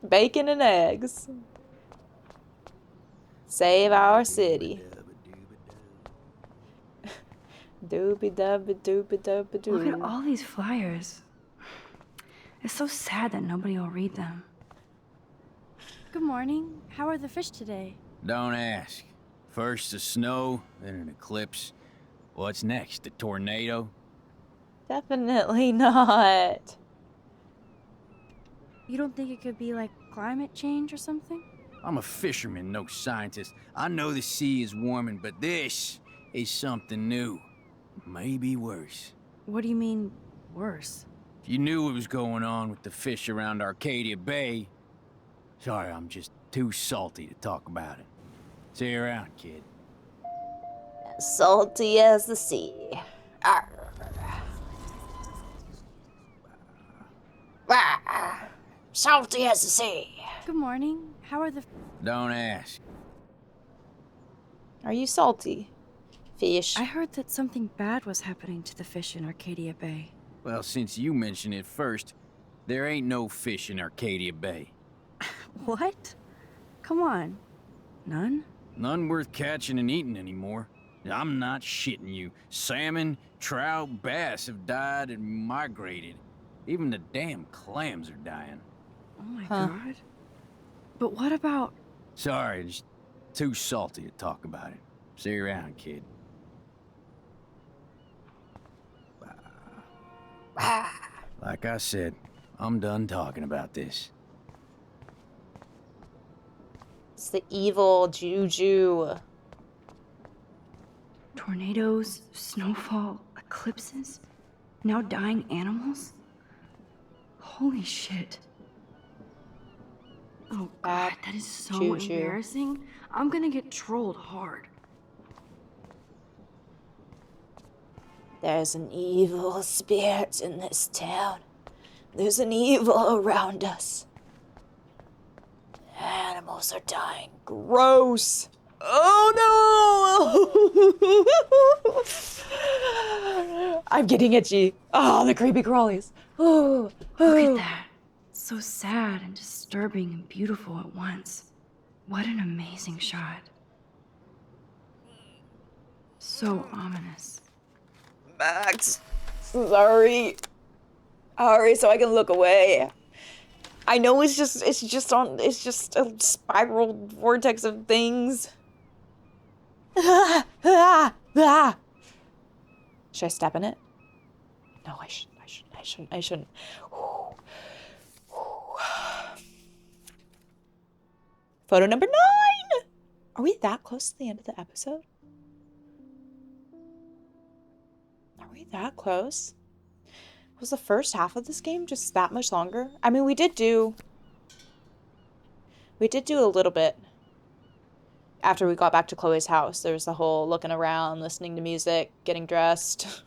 A: Bacon and eggs. Save our city. Doobie dubby doobie dubby doo.
B: Look at all these flyers. It's so sad that nobody will read them. Good morning. How are the fish today?
H: Don't ask. First the snow, then an eclipse. What's next? A tornado?
A: Definitely not.
B: You don't think it could be like climate change or something?
H: I'm a fisherman, no scientist. I know the sea is warming, but this is something new. Maybe worse.
B: What do you mean, worse?
H: If you knew what was going on with the fish around Arcadia Bay... Sorry, I'm just too salty to talk about it. See you around, kid.
A: Salty as the sea. Arr. Arr. Salty as the sea.
B: Good morning. How are the...
H: Don't ask.
A: Are you salty? Fish.
B: I heard that something bad was happening to the fish in Arcadia Bay.
H: Well, since you mentioned it first, there ain't no fish in Arcadia Bay.
B: What? Come on. None?
H: None worth catching and eating anymore. I'm not shitting you. Salmon, trout, bass have died and migrated. Even the damn clams are dying.
B: Oh my
A: Huh.
B: god. But what about...
H: Sorry, just too salty to talk about it. See you around, kid. Like I said, I'm done talking about this.
A: It's the evil juju.
B: tornadoes, snowfall, eclipses, now dying animals? Holy shit. Oh god,
A: Bad
B: that is so
A: juju.
B: embarrassing. I'm gonna get trolled hard.
A: There's an evil spirit in this town. There's an evil around us. Animals are dying. Gross. Oh no! I'm getting itchy. Oh, the creepy crawlies. Oh,
B: Look at that. So sad and disturbing and beautiful at once. What an amazing shot. So ominous.
A: Max, sorry. Hurry so I can look away. I know it's just a spiral vortex of things. Should I step in it? No, I shouldn't. Photo number 9! Are we that close to the end of the episode? Are we that close? Was the first half of this game just that much longer? I mean, we did do a little bit after we got back to Chloe's house. There was the whole looking around, listening to music, getting dressed.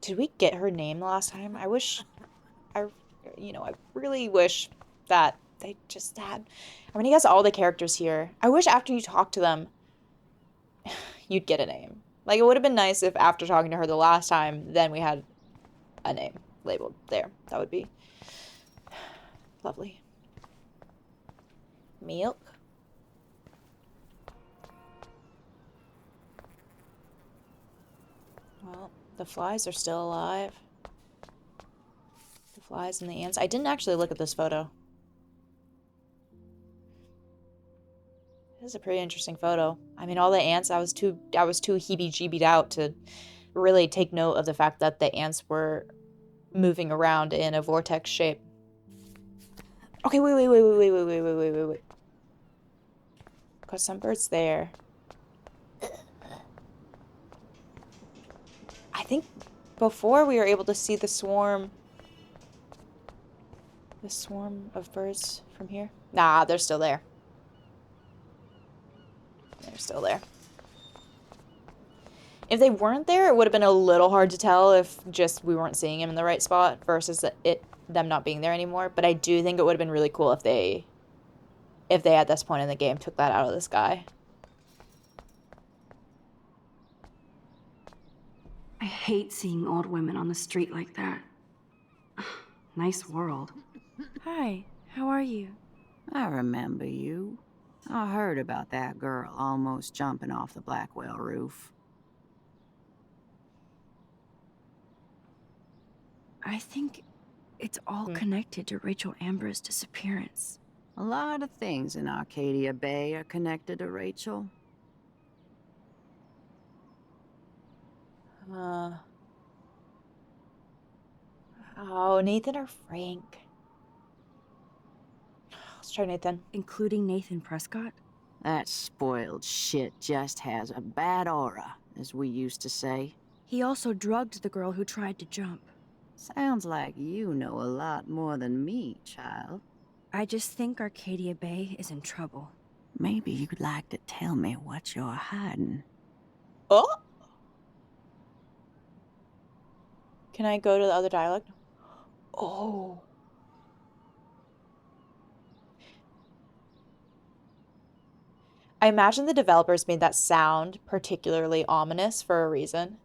A: Did we get her name the last time? I really wish that they just had... I mean, he has all the characters here. I wish after you talk to them, you'd get a name. Like, it would have been nice if after talking to her the last time, then we had a name labeled there. That would be lovely. Milk. Well, the flies are still alive. The flies and the ants. I didn't actually look at this photo. This is a pretty interesting photo. I mean, all the ants, I was too heebie-jeebied out to really take note of the fact that the ants were moving around in a vortex shape. Okay, wait. Got some birds there. I think before we were able to see the swarm of birds from here. Nah, they're still there. They're still there. If they weren't there, it would have been a little hard to tell if just we weren't seeing them in the right spot versus them not being there anymore. But I do think it would have been really cool if they at this point in the game took that out of the sky.
B: I hate seeing old women on the street like that. Nice world. Hi, how are you?
D: I remember you. I heard about that girl almost jumping off the Blackwell roof.
B: I think it's all connected to Rachel Amber's disappearance.
D: A lot of things in Arcadia Bay are connected to Rachel.
A: Oh, Nathan or Frank? Let's try Nathan.
B: Including Nathan Prescott?
D: That spoiled shit just has a bad aura, as we used to say.
B: He also drugged the girl who tried to jump.
D: Sounds like you know a lot more than me, child.
B: I just think Arcadia Bay is in trouble.
D: Maybe you'd like to tell me what you're hiding.
A: Oh! Can I go to the other dialogue? Oh. I imagine the developers made that sound particularly ominous for a reason.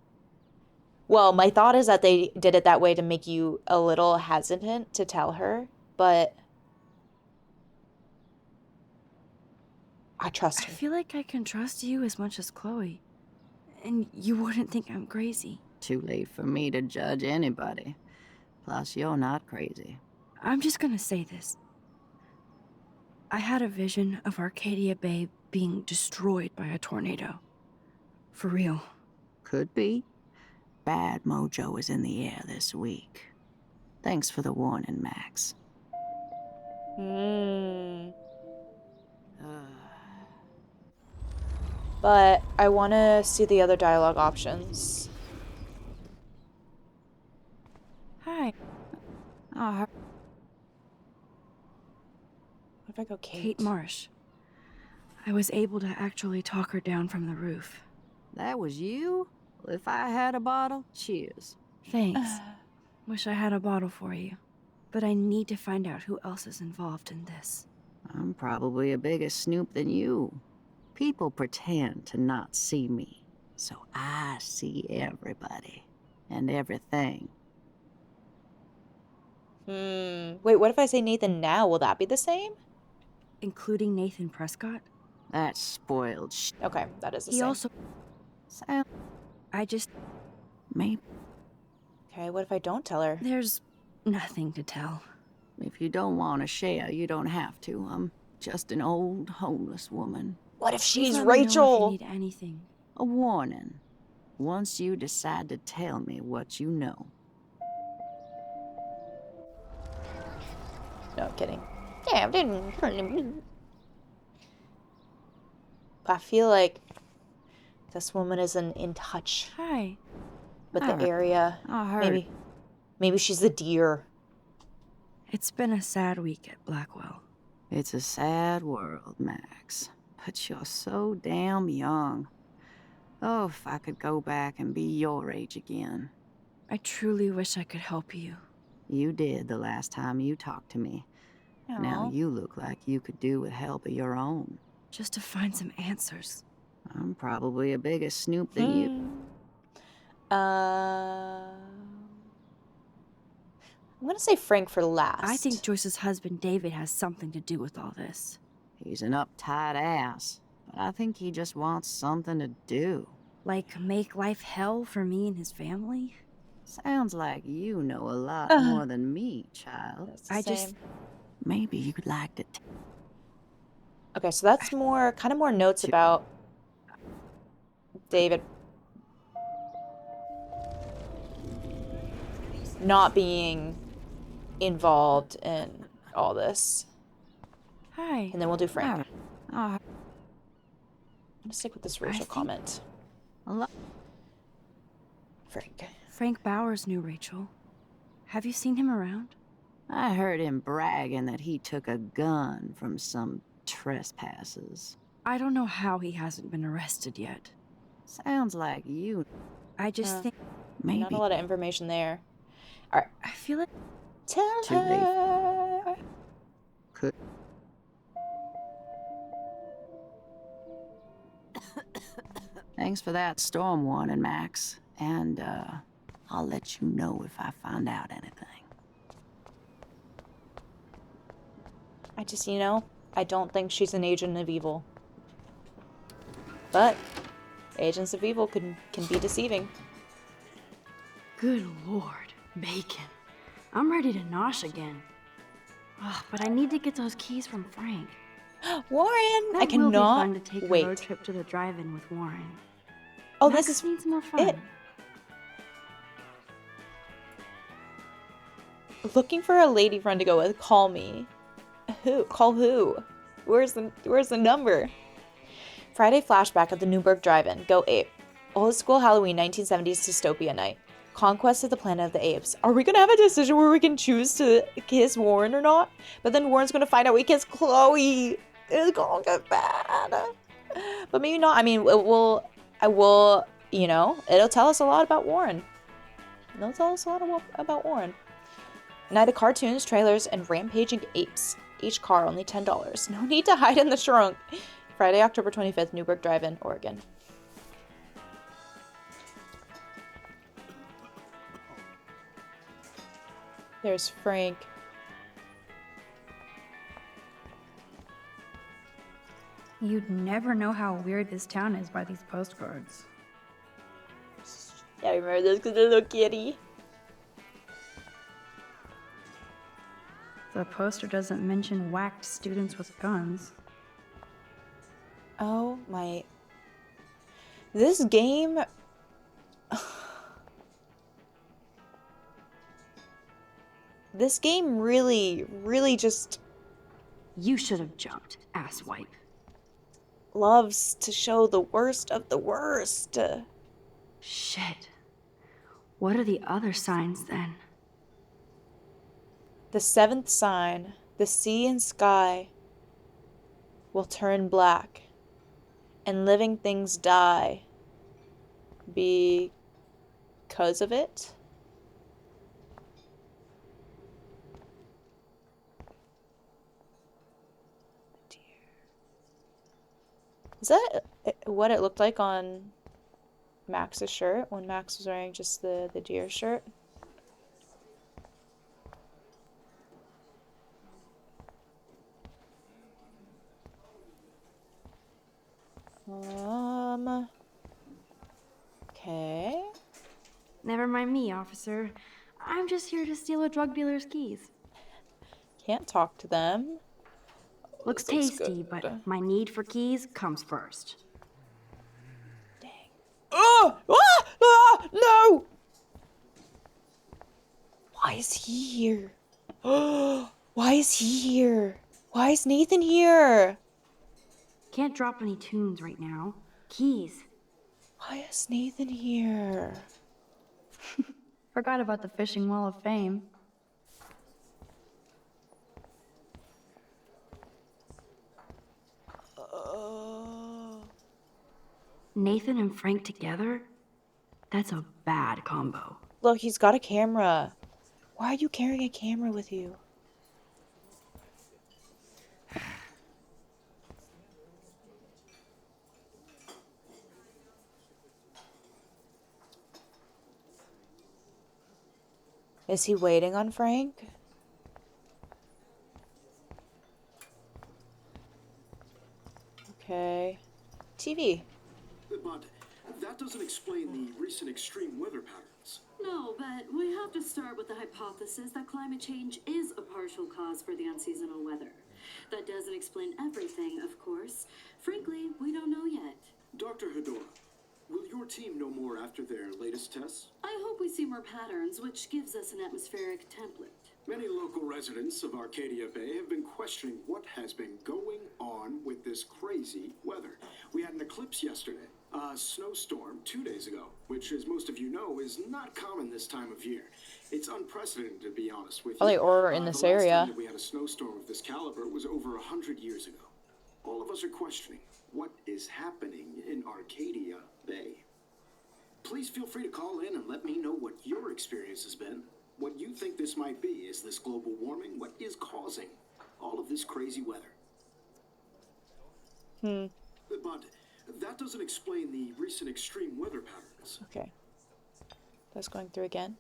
A: Well, my thought is that they did it that way to make you a little hesitant to tell her, but I trust
B: I
A: her.
B: feel like I can trust you as much as Chloe. And you wouldn't think I'm crazy.
D: Too late for me to judge anybody. Plus, you're not crazy.
B: I'm just gonna say this. I had a vision of Arcadia Bay being destroyed by a tornado. For real.
D: Could be. Bad mojo is in the air this week. Thanks for the warning, Max.
A: But I want to see the other dialogue options.
B: Hi,
D: Oh,
A: What if I go Kate?
B: Kate Marsh. I was able to actually talk her down from the roof.
D: that was you? Well, if I had a bottle, cheers.
B: Thanks. Wish I had a bottle for you. But I need to find out who else is involved in this.
D: I'm probably a bigger snoop than you. People pretend to not see me, so I see everybody and everything.
A: Wait, what if I say Nathan now? Will that be the same?
B: Including Nathan Prescott?
D: That spoiled
A: Okay, that is the
B: He
A: same.
B: also...
D: sound.
B: I just...
D: Maybe
A: Okay, what if I don't tell her?
B: There's nothing to tell.
D: if you don't want to share, you don't have to. I'm just an old homeless woman.
A: What if
B: Please
A: she's
B: let me know if
A: Rachel?
B: you need anything.
D: A warning. Once you decide to tell me what you know.
A: No, I'm kidding. Yeah, I didn't. I feel like this woman isn't in touch
B: Hi.
A: with the
D: Alright.
A: area.
D: I heard.
A: Maybe she's the deer.
B: It's been a sad week at Blackwell.
D: It's a sad world, Max. But you're so damn young. Oh, if I could go back and be your age again.
B: I truly wish I could help you.
D: You did the last time you talked to me. Now
A: Aw.
D: you look like you could do with help of your own.
B: Just to find some answers.
D: I'm probably a bigger snoop than you.
A: I'm gonna say Frank for last.
B: I think Joyce's husband David has something to do with all this.
D: He's an uptight ass, but I think he just wants something to do.
B: Like, make life hell for me and his family?
D: Sounds like you know a lot more than me, child.
A: That's the
B: I just-
A: same.
D: Maybe you'd like to
A: Okay, so that's more notes about David not being involved in all this.
B: Hi.
A: And then we'll do Frank. I'm
D: Oh,
A: gonna stick with this racial
B: think-
A: comment.
D: a lot.
A: Frank.
B: Frank Bowers knew Rachel. Have you seen him around?
D: I heard him bragging that he took a gun from some trespassers.
B: I don't know how he hasn't been arrested yet.
D: Sounds like you.
B: I just think...
D: Maybe.
A: Not a lot of information there.
B: I feel like...
A: Tell
D: Too late.
A: her.
D: Could. Thanks for that storm warning, Max. And, I'll let you know if I find out anything.
A: I just, I don't think she's an agent of evil. But agents of evil can be deceiving.
B: Good lord. Bacon. I'm ready to nosh again. Ugh, but I need to get those keys from Frank.
A: Warren!
B: That
A: I cannot
B: will be fun to take
A: wait.
B: a road trip to the drive-in with Warren.
A: Oh,
B: Max
A: this is
B: needs more fun.
A: it. Looking for a lady friend to go with. Call me. Who? Call who? Where's the number? Friday flashback of the Newburgh Drive-In. Go ape. Old school Halloween 1970s dystopia night. Conquest of the Planet of the Apes. Are we gonna have a decision where we can choose to kiss Warren or not? But then Warren's gonna find out we kissed Chloe. It's gonna get bad. But maybe not. I mean, it'll tell us a lot about Warren. It'll tell us a lot about Warren. Night of cartoons, trailers, and rampaging apes. Each car only $10. No need to hide in the trunk. Friday, October 25th, Newburgh Drive-In, Oregon. There's Frank.
I: You'd never know how weird this town is by these postcards.
A: Yeah, I remember this because of the little kitty.
I: The poster doesn't mention whacked students with guns.
A: Oh my. This game. This game really just
B: You should have jumped, asswipe.
A: loves to show the worst of the worst.
B: Shit. What are the other signs then?
A: The seventh sign, the sea and sky, will turn black, and living things die because of it. Dear. Is that what it looked like on Max's shirt when Max was wearing just the deer shirt? Okay.
B: Never mind me, officer. I'm just here to steal a drug dealer's keys.
A: Can't talk to them.
B: Looks
A: This looks
B: tasty,
A: good.
B: but my need for keys comes first.
A: Dang. Oh! Ah! Ah! No! Why is he here? Why is he here? Why is Nathan here?
B: Can't drop any tunes right now. Keys.
A: Why is Nathan here?
I: Forgot about the Fishing Wall of Fame.
B: Nathan and Frank together? That's a bad combo.
A: Look, he's got a camera. Why are you carrying a camera with you? Is he waiting on Frank? Okay. TV.
J: But that doesn't explain the recent extreme weather patterns.
K: No, but we have to start with the hypothesis that climate change is a partial cause for the unseasonal weather. That doesn't explain everything, of course. Frankly, we don't know yet.
J: Dr. Hedora, will your team know more after their latest tests?
K: I hope we see more patterns, which gives us an atmospheric template.
J: Many local residents of Arcadia Bay have been questioning what has been going on with this crazy weather. We had an eclipse yesterday, a snowstorm 2 days ago, which, as most of you know, is not common this time of year. It's unprecedented, to be honest with you.
A: Probably or in this area.
J: The last time that we had a snowstorm of this caliber was over 100 years ago. All of us are questioning what is happening in Arcadia Bay. Please feel free to call in and let me know what your experience has been. What you think this might be. Is this global warming? What is causing all of this crazy weather? But that doesn't explain the recent extreme weather patterns.
A: Okay. That's going through again.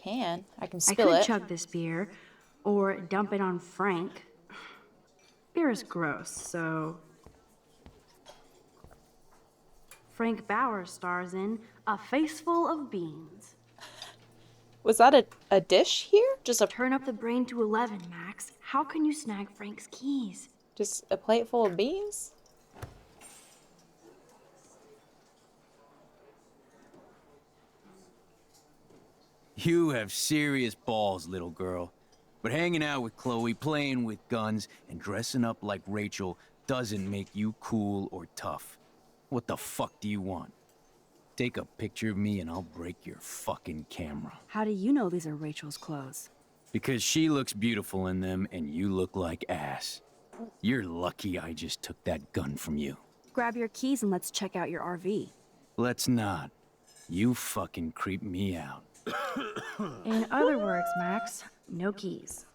A: I can
B: I
A: spill
B: could
A: it.
B: chug this beer, or dump it on Frank. Beer is gross, so... Frank Bauer stars in A Face Full of Beans.
A: Was that a dish here? Just
B: Turn up the brain to 11, Max. How can you snag Frank's keys?
A: a plate full of beans?
H: You have serious balls, little girl. But hanging out with Chloe, playing with guns, and dressing up like Rachel doesn't make you cool or tough. What the fuck do you want? Take a picture of me and I'll break your fucking camera.
B: How do you know these are Rachel's clothes?
H: Because she looks beautiful in them and you look like ass. You're lucky I just took that gun from you.
B: Grab your keys and let's check out your RV.
H: Let's not. You fucking creep me out.
I: In other words, Max, no keys.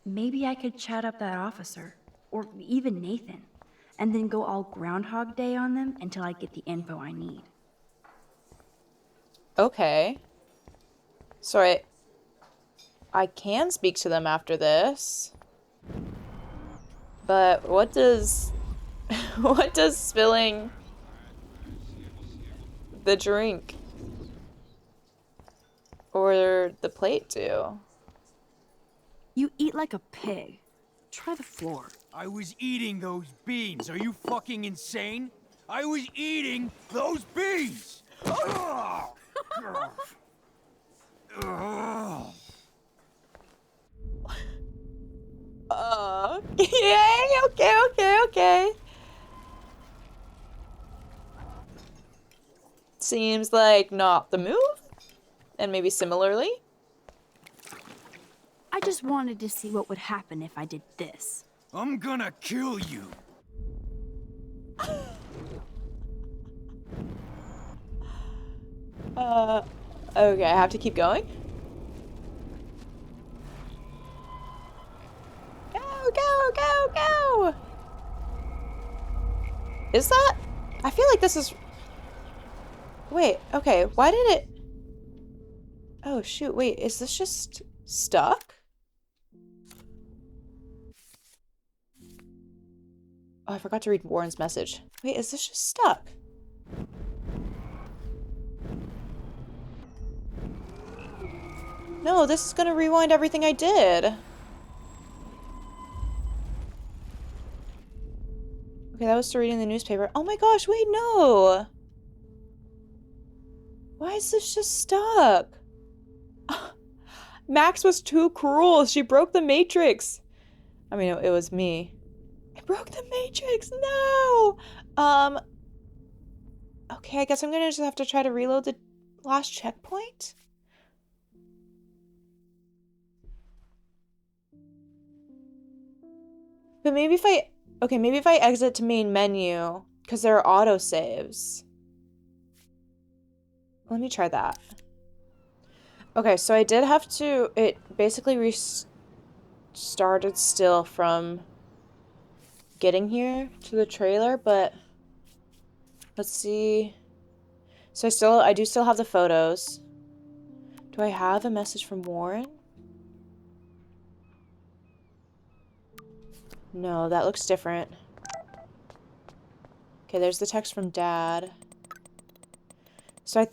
I: Maybe I could chat up that officer, or even Nathan, and then go all Groundhog Day on them until I get the info I need.
A: Okay. So I can speak to them after this. But what does What does spilling the drink or the plate do?
B: You eat like a pig. Try the floor.
H: I was eating those beans. Are you fucking insane? I was eating those beans! Ugh. Ugh.
A: Okay. Seems like not the move. And maybe similarly.
B: I just wanted to see what would happen if I did this.
H: I'm gonna kill you.
A: Okay, I have to keep going. Go! Is that? I feel like this is... Wait, okay, why did it... Oh shoot, wait, is this just stuck? Oh, I forgot to read Warren's message. Wait, is this just stuck? No, this is gonna rewind everything I did. Okay, that was to reading the newspaper. Oh my gosh, wait, no! Why is this just stuck? Max was too cruel. She broke the Matrix. I mean, it was me. I broke the Matrix. No! Okay, I guess I'm gonna just have to try to reload the last checkpoint. But maybe if I... Okay, maybe if I exit to main menu, because there are autosaves. Let me try that. Okay, so I did have to... It basically restarted still from getting here to the trailer, but... Let's see... So I do still have the photos. Do I have a message from Warren? No, that looks different. Okay, there's the text from Dad. So I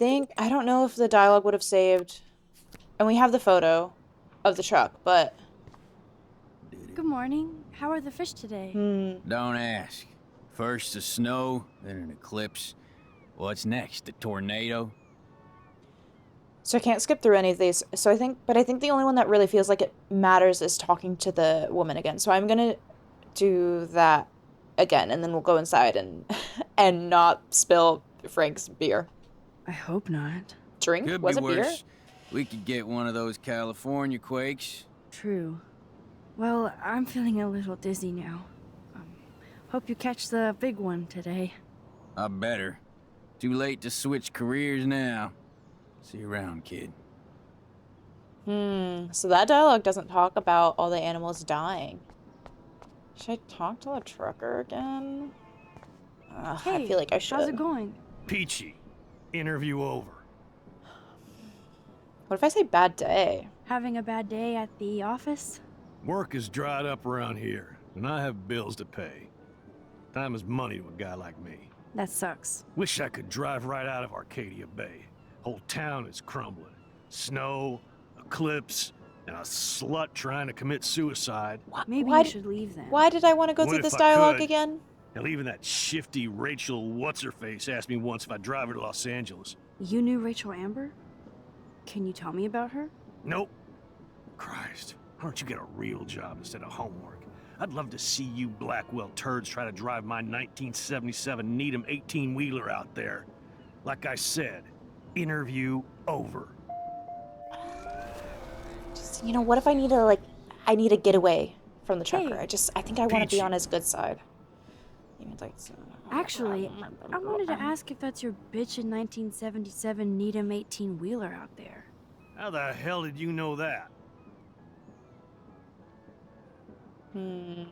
A: don't know if the dialogue would have saved. And we have the photo of the truck, but...
B: Good morning. How are the fish today?
H: Don't ask. First the snow, then an eclipse. What's next? A tornado?
A: So I can't skip through any of these. So I think the only one that really feels like it matters is talking to the woman again. So I'm gonna do that again, and then we'll go inside and and not spill Frank's beer.
I: I hope not.
A: Drink?
H: Could
A: Was
H: be
A: it beer?
H: worse. We could get one of those California quakes.
I: True. Well, I'm feeling a little dizzy now. Hope you catch the big one today.
H: I better. Too late to switch careers now. See you around, kid.
A: So that dialogue doesn't talk about all the animals dying. Should I talk to the trucker again?
B: Hey,
A: I feel like I should.
B: how's it going?
G: Peachy. Interview over.
A: What if I say bad day?
B: Having a bad day at the office?
G: Work is dried up around here, and I have bills to pay. Time is money to a guy like me.
B: That sucks.
G: Wish I could drive right out of Arcadia Bay. Whole town is crumbling. Snow, eclipse, and a slut trying to commit suicide.
B: Maybe you should leave then.
A: Why did I want to go
G: What
A: through
G: if
A: this
G: I
A: dialogue
G: could?
A: again?
G: Hell, even that shifty Rachel What's-Her-Face asked me once if I'd drive her to Los Angeles.
B: You knew Rachel Amber? Can you tell me about her?
G: Nope. Christ, why don't you get a real job instead of homework? I'd love to see you Blackwell turds try to drive my 1977 Needham 18-wheeler out there. Like I said, interview over.
A: Just, what if I need to, I need a getaway from the trucker?
B: Hey.
A: I think I want to be
G: Peachy.
A: on his good side.
B: Actually, I wanted to ask if that's your bitchin' 1977 Needham 18-wheeler out there.
G: How the hell did you know that?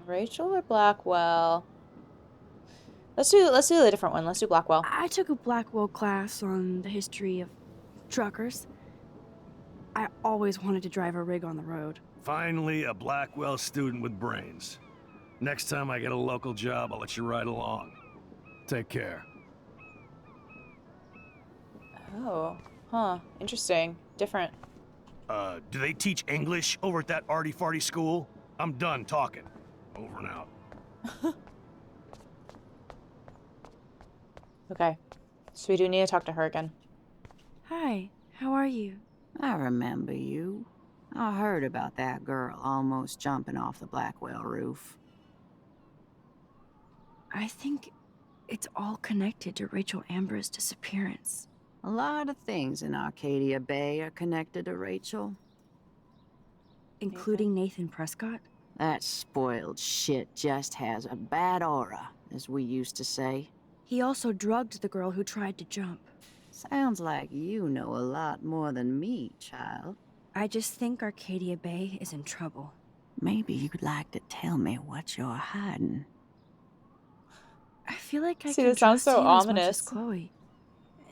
A: Rachel or Blackwell? Let's do the different one. Let's do Blackwell.
B: I took a Blackwell class on the history of truckers. I always wanted to drive a rig on the road.
G: Finally, a Blackwell student with brains. Next time I get a local job, I'll let you ride along. Take care.
A: Oh, huh. Interesting. Different.
G: Do they teach English over at that arty-farty school? I'm done talking. Over and out.
A: Okay. So we do need to talk to her again.
I: Hi, how are you?
D: I remember you. I heard about that girl almost jumping off the Blackwell roof.
I: I think it's all connected to Rachel Amber's disappearance.
D: A lot of things in Arcadia Bay are connected to Rachel.
I: Including Nathan Prescott?
D: That spoiled shit just has a bad aura, as we used to say.
I: He also drugged the girl who tried to jump.
D: Sounds like you know a lot more than me, child.
I: I just think Arcadia Bay is in trouble.
D: Maybe you'd like to tell me what you're hiding.
I: I feel like I
A: See,
I: can
A: this sounds
I: trust
A: so
I: you as much
A: ominous.
I: as Chloe.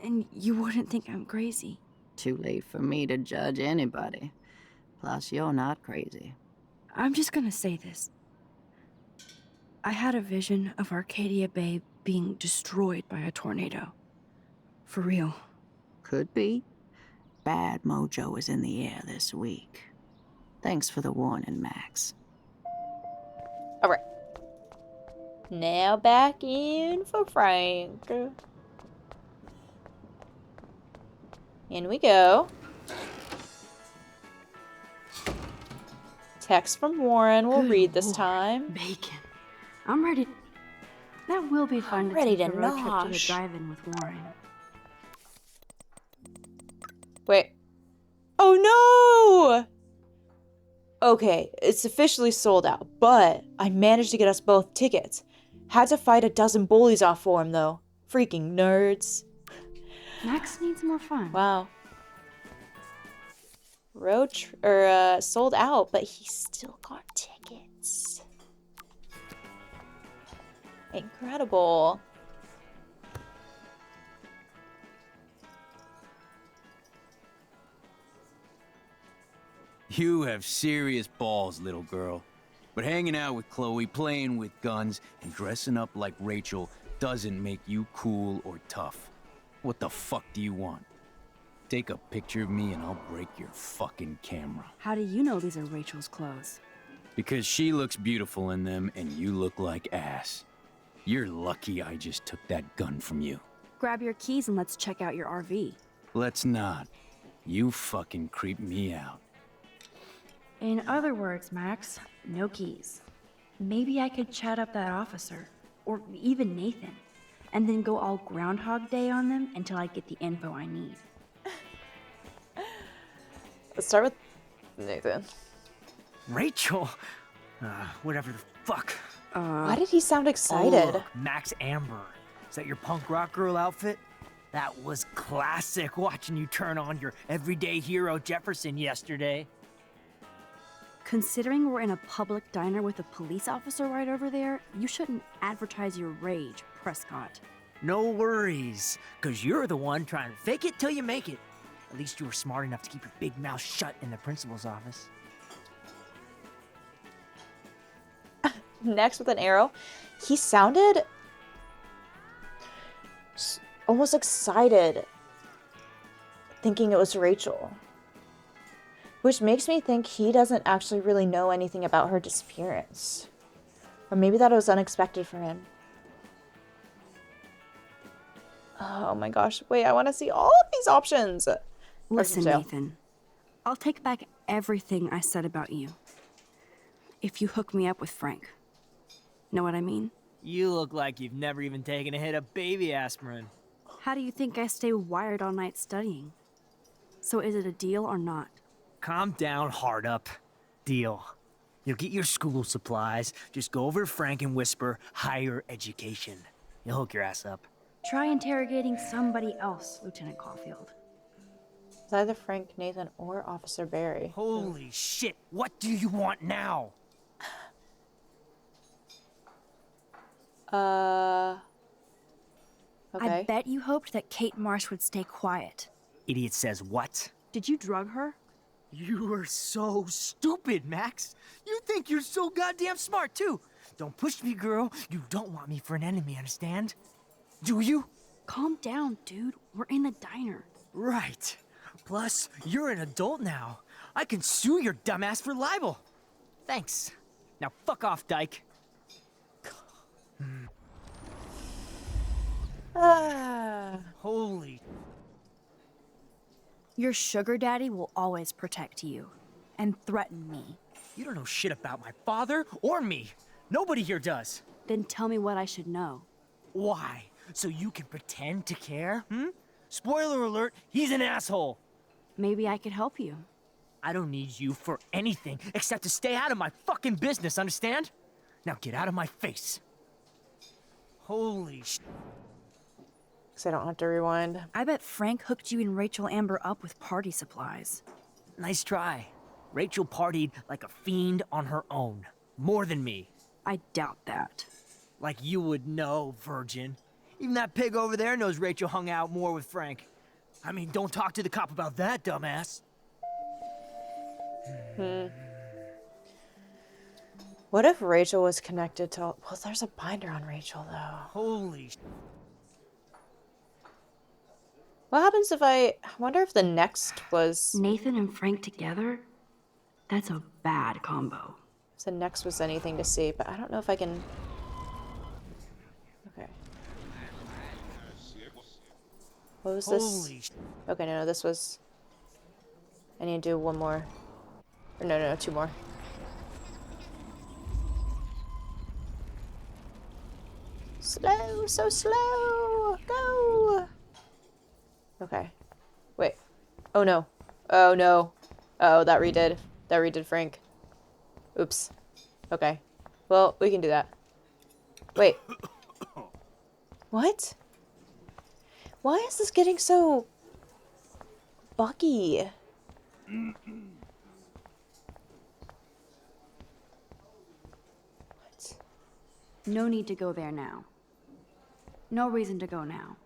I: And you wouldn't think I'm crazy.
D: Too late for me to judge anybody. Plus, you're not crazy.
I: I'm just gonna say this. I had a vision of Arcadia Bay being destroyed by a tornado. For real.
D: Could be. Bad mojo is in the air this week. Thanks for the warning, Max.
A: All right. Now back in for Frank. In we go. Text from Warren. We'll
I: Good
A: read this
I: Lord.
A: time.
I: Bacon. I'm ready. That will be fun to
A: Ready
I: take
A: to
I: a road trip to the
A: nosh.
I: drive-in with Warren.
A: Wait. Oh no! Okay, it's officially sold out, but I managed to get us both tickets. Had to fight a dozen bullies off for him though. Freaking nerds.
I: Max needs more fun.
A: Wow. Sold out, but he still got tickets. Incredible.
H: You have serious balls, little girl. But hanging out with Chloe, playing with guns, and dressing up like Rachel doesn't make you cool or tough. What the fuck do you want? Take a picture of me and I'll break your fucking camera.
I: How do you know these are Rachel's clothes?
H: Because she looks beautiful in them and you look like ass. You're lucky I just took that gun from you.
I: Grab your keys and let's check out your RV.
H: Let's not. You fucking creep me out.
I: In other words, Max, no keys. Maybe I could chat up that officer, or even Nathan, and then go all Groundhog Day on them until I get the info I need.
A: Let's start with Nathan.
L: Rachel? Whatever the fuck.
A: Why did he sound excited?
L: Oh, Max Amber. Is that your punk rock girl outfit? That was classic watching you turn on your everyday hero Jefferson yesterday.
I: Considering we're in a public diner with a police officer right over there, you shouldn't advertise your rage, Prescott.
L: No worries, because you're the one trying to fake it till you make it. At least you were smart enough to keep your big mouth shut in the principal's office.
A: Next with an arrow. He sounded almost excited, thinking it was Rachel. Which makes me think he doesn't actually really know anything about her disappearance. Or maybe that was unexpected for him. Oh my gosh. Wait, I want to see all of these options.
I: Listen,
A: jail.
I: Nathan. I'll take back everything I said about you. If you hook me up with Frank. Know what I mean?
L: You look like you've never even taken a hit of baby aspirin.
I: How do you think I stay wired all night studying? So is it a deal or not?
L: Calm down, hard up. Deal. You'll get your school supplies. Just go over to Frank and whisper higher education. You'll hook your ass up.
I: Try interrogating somebody else, Lieutenant Caulfield.
A: It's either Frank, Nathan, or Officer Barry.
L: Holy shit, what do you want now?
A: Okay.
I: I bet you hoped that Kate Marsh would stay quiet.
L: Idiot says what?
I: Did you drug her?
L: You are so stupid, Max. You think you're so goddamn smart, too. don't push me, girl. You don't want me for an enemy, understand? Do you?
B: Calm down, dude. We're in the diner.
L: Right. Plus, you're an adult now. I can sue your dumbass for libel. Thanks. Now fuck off, dyke. Holy.
B: Your sugar daddy will always protect you and threaten me.
L: You don't know shit about my father or me. Nobody here does.
B: Then tell me what I should know.
L: Why? So you can pretend to care? Spoiler alert, he's an asshole.
B: Maybe I could help you.
L: I don't need you for anything except to stay out of my fucking business, understand? Now get out of my face. Holy sh...
A: So I don't have to rewind.
B: I bet Frank hooked you and Rachel Amber up with party supplies.
L: Nice try. Rachel partied like a fiend on her own. More than me.
B: I doubt that.
L: Like you would know, virgin. Even that pig over there knows Rachel hung out more with Frank. I mean, don't talk to the cop about that, dumbass.
A: What if Rachel was connected to... Well, there's a binder on Rachel, though.
L: Holy...
A: What happens if I wonder if the next was...
I: Nathan and Frank together? That's a bad combo.
A: If the next was anything to see, but I don't know if I can... Okay. What was this? Okay, no, this was... I need to do one more. Or no, two more. Slow, so slow! Go! Okay. Wait. Oh no. Oh no. Oh, that redid. That redid Frank. Oops. Okay. Well, we can do that. Wait. What? Why is this getting so... buggy? What?
I: No need to go there now. No reason to go now.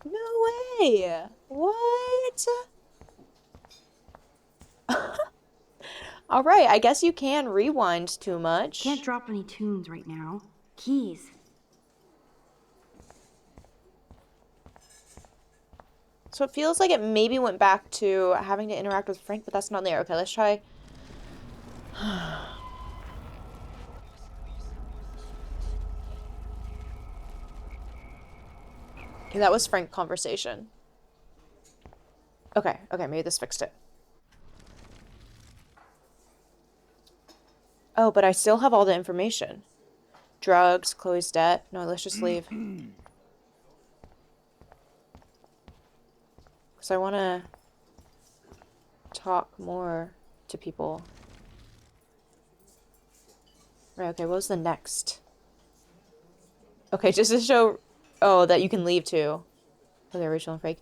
A: No way! What? Alright, I guess you can rewind too much.
I: Can't drop any tunes right now. Keys.
A: So it feels like it maybe went back to having to interact with Frank, but that's not there. Okay, let's try. Okay, that was Frank conversation. Okay, maybe this fixed it. Oh, but I still have all the information. Drugs, Chloe's debt. No, let's just leave. Because I want to talk more to people. Right, okay, what was the next? Okay, just to show... Oh, that you can leave too. Okay, Rachel and Frank.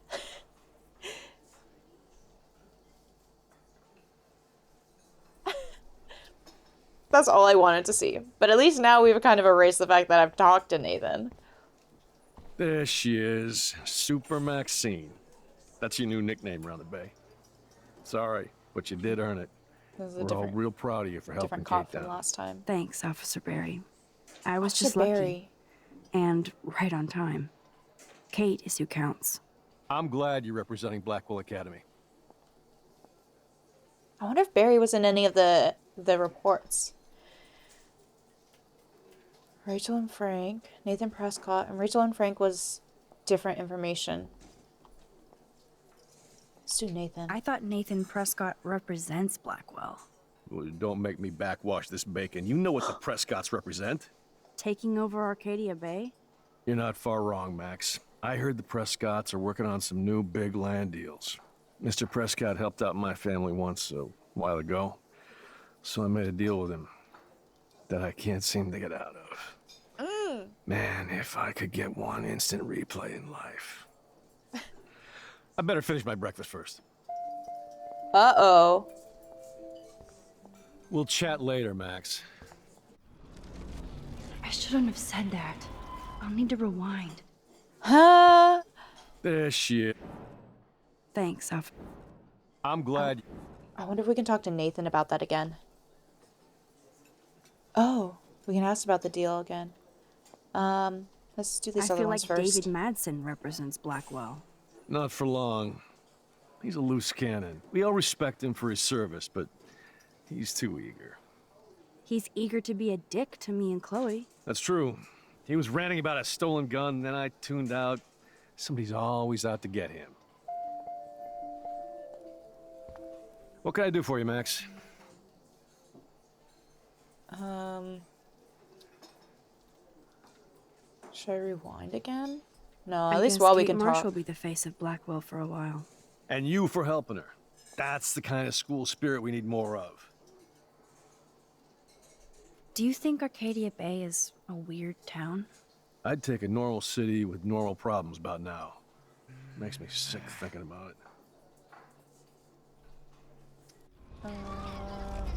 A: That's all I wanted to see. But at least now we've kind of erased the fact that I've talked to Nathan.
G: There she is, Super Maxine. That's your new nickname around the bay. Sorry, but you did earn it. We're all real proud of you for helping
A: Different
G: Kate
A: cop
G: down.
A: from last time.
I: Thanks, Officer Barry. I was
A: Officer
I: just lucky.
A: Barry.
I: And right on time. Kate is who counts.
G: I'm glad you're representing Blackwell Academy.
A: I wonder if Barry was in any of the reports. Rachel and Frank, Nathan Prescott, and Rachel and Frank was different information. Let's do Nathan.
B: I thought Nathan Prescott represents Blackwell.
G: Well, don't make me backwash this bacon. You know what the Prescotts represent.
B: Taking over Arcadia Bay?
G: You're not far wrong, Max. I heard the Prescotts are working on some new big land deals. Mr. Prescott helped out my family once a while ago, so I made a deal with him that I can't seem to get out of. Man, if I could get one instant replay in life. I better finish my breakfast first.
A: Uh-oh.
G: We'll chat later, Max.
I: I shouldn't have said that. I'll need to rewind.
G: There she is.
I: Thanks, Officer.
G: I'm glad.
A: I wonder if we can talk to Nathan about that again. Oh, we can ask about the deal again. Let's do these
B: I
A: other
B: feel
A: ones
B: like
A: first.
B: David Madsen represents Blackwell.
G: Not for long. He's a loose cannon. We all respect him for his service, but he's too eager.
B: He's eager to be a dick to me and Chloe.
G: That's true. He was ranting about a stolen gun, then I tuned out. Somebody's always out to get him. What can I do for you, Max?
A: Should I rewind again? No, at
B: I
A: least
B: guess
A: while we
B: Kate
A: can
B: Marsh
A: talk.
B: will be the face of Blackwell for a while.
G: And you for helping her. That's the kind of school spirit we need more of.
I: Do you think Arcadia Bay is a weird town?
G: I'd take a normal city with normal problems about now. Makes me sick thinking about it.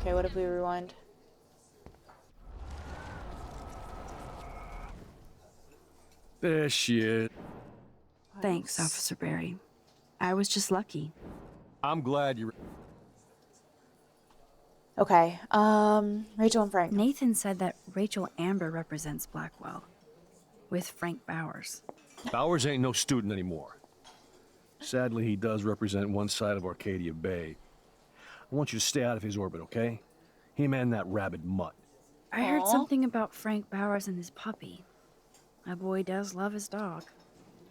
A: Okay, what if we rewind?
G: There she is.
B: Thanks, Officer Barry. I was just lucky.
G: I'm glad you...
A: Okay, Rachel and Frank.
I: Nathan said that Rachel Amber represents Blackwell, with Frank Bowers.
G: Bowers ain't no student anymore. Sadly, he does represent one side of Arcadia Bay. I want you to stay out of his orbit, okay? Him and that rabid mutt.
I: I heard something about Frank Bowers and his puppy. My boy does love his dog.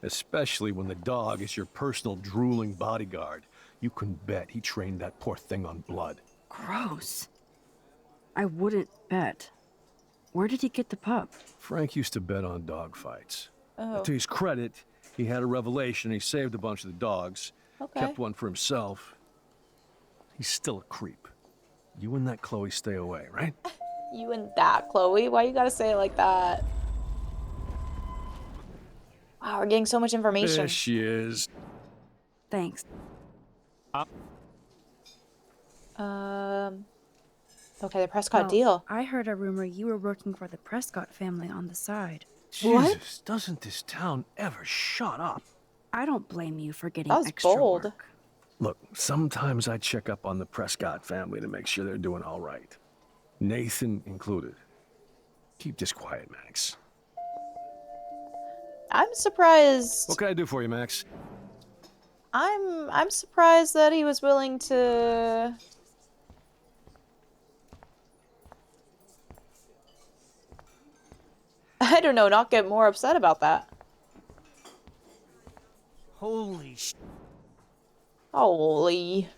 G: Especially when the dog is your personal drooling bodyguard. You can bet he trained that poor thing on blood.
B: Gross. I wouldn't bet. Where did he get the pup?
G: Frank used to bet on dog fights.
A: Oh.
G: To his credit, he had a revelation. He saved a bunch of the dogs,
A: Okay.
G: kept one for himself. He's still a creep. You and that Chloe stay away, right?
A: You and that, Chloe? Why you gotta say it like that? Wow, we're getting so much information.
G: There she is.
B: Thanks.
A: Okay, the Prescott
I: Well,
A: deal.
I: I heard a rumor you were working for the Prescott family on the side.
G: Jesus, doesn't this town ever shut up?
B: I don't blame you for getting
A: That was
B: extra
A: bold.
B: work.
G: Look, sometimes I check up on the Prescott family to make sure they're doing all right. Nathan included. Keep this quiet, Max.
A: I'm surprised.
G: What can I do for you, Max?
A: I'm surprised that he was willing to. I don't know, not get more upset about that.
L: Holy sh...
A: Holy.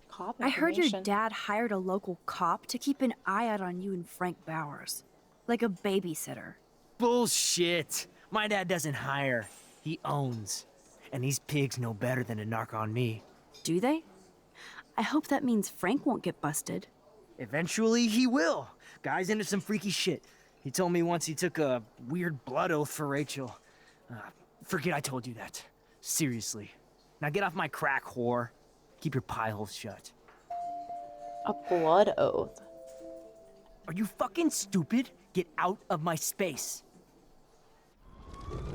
A: Cop
B: I heard your
A: information.
B: dad hired a local cop to keep an eye out on you and Frank Bowers. Like a babysitter.
L: Bullshit. My dad doesn't hire. He owns. And these pigs know better than to narc on me.
B: Do they? I hope that means Frank won't get busted.
L: Eventually, he will. Guy's into some freaky shit. He told me once he took a weird blood oath for Rachel. Forget I told you that. Seriously. Now get off my crack, whore. Keep your pie holes shut.
A: A blood oath.
L: Are you fucking stupid? Get out of my space.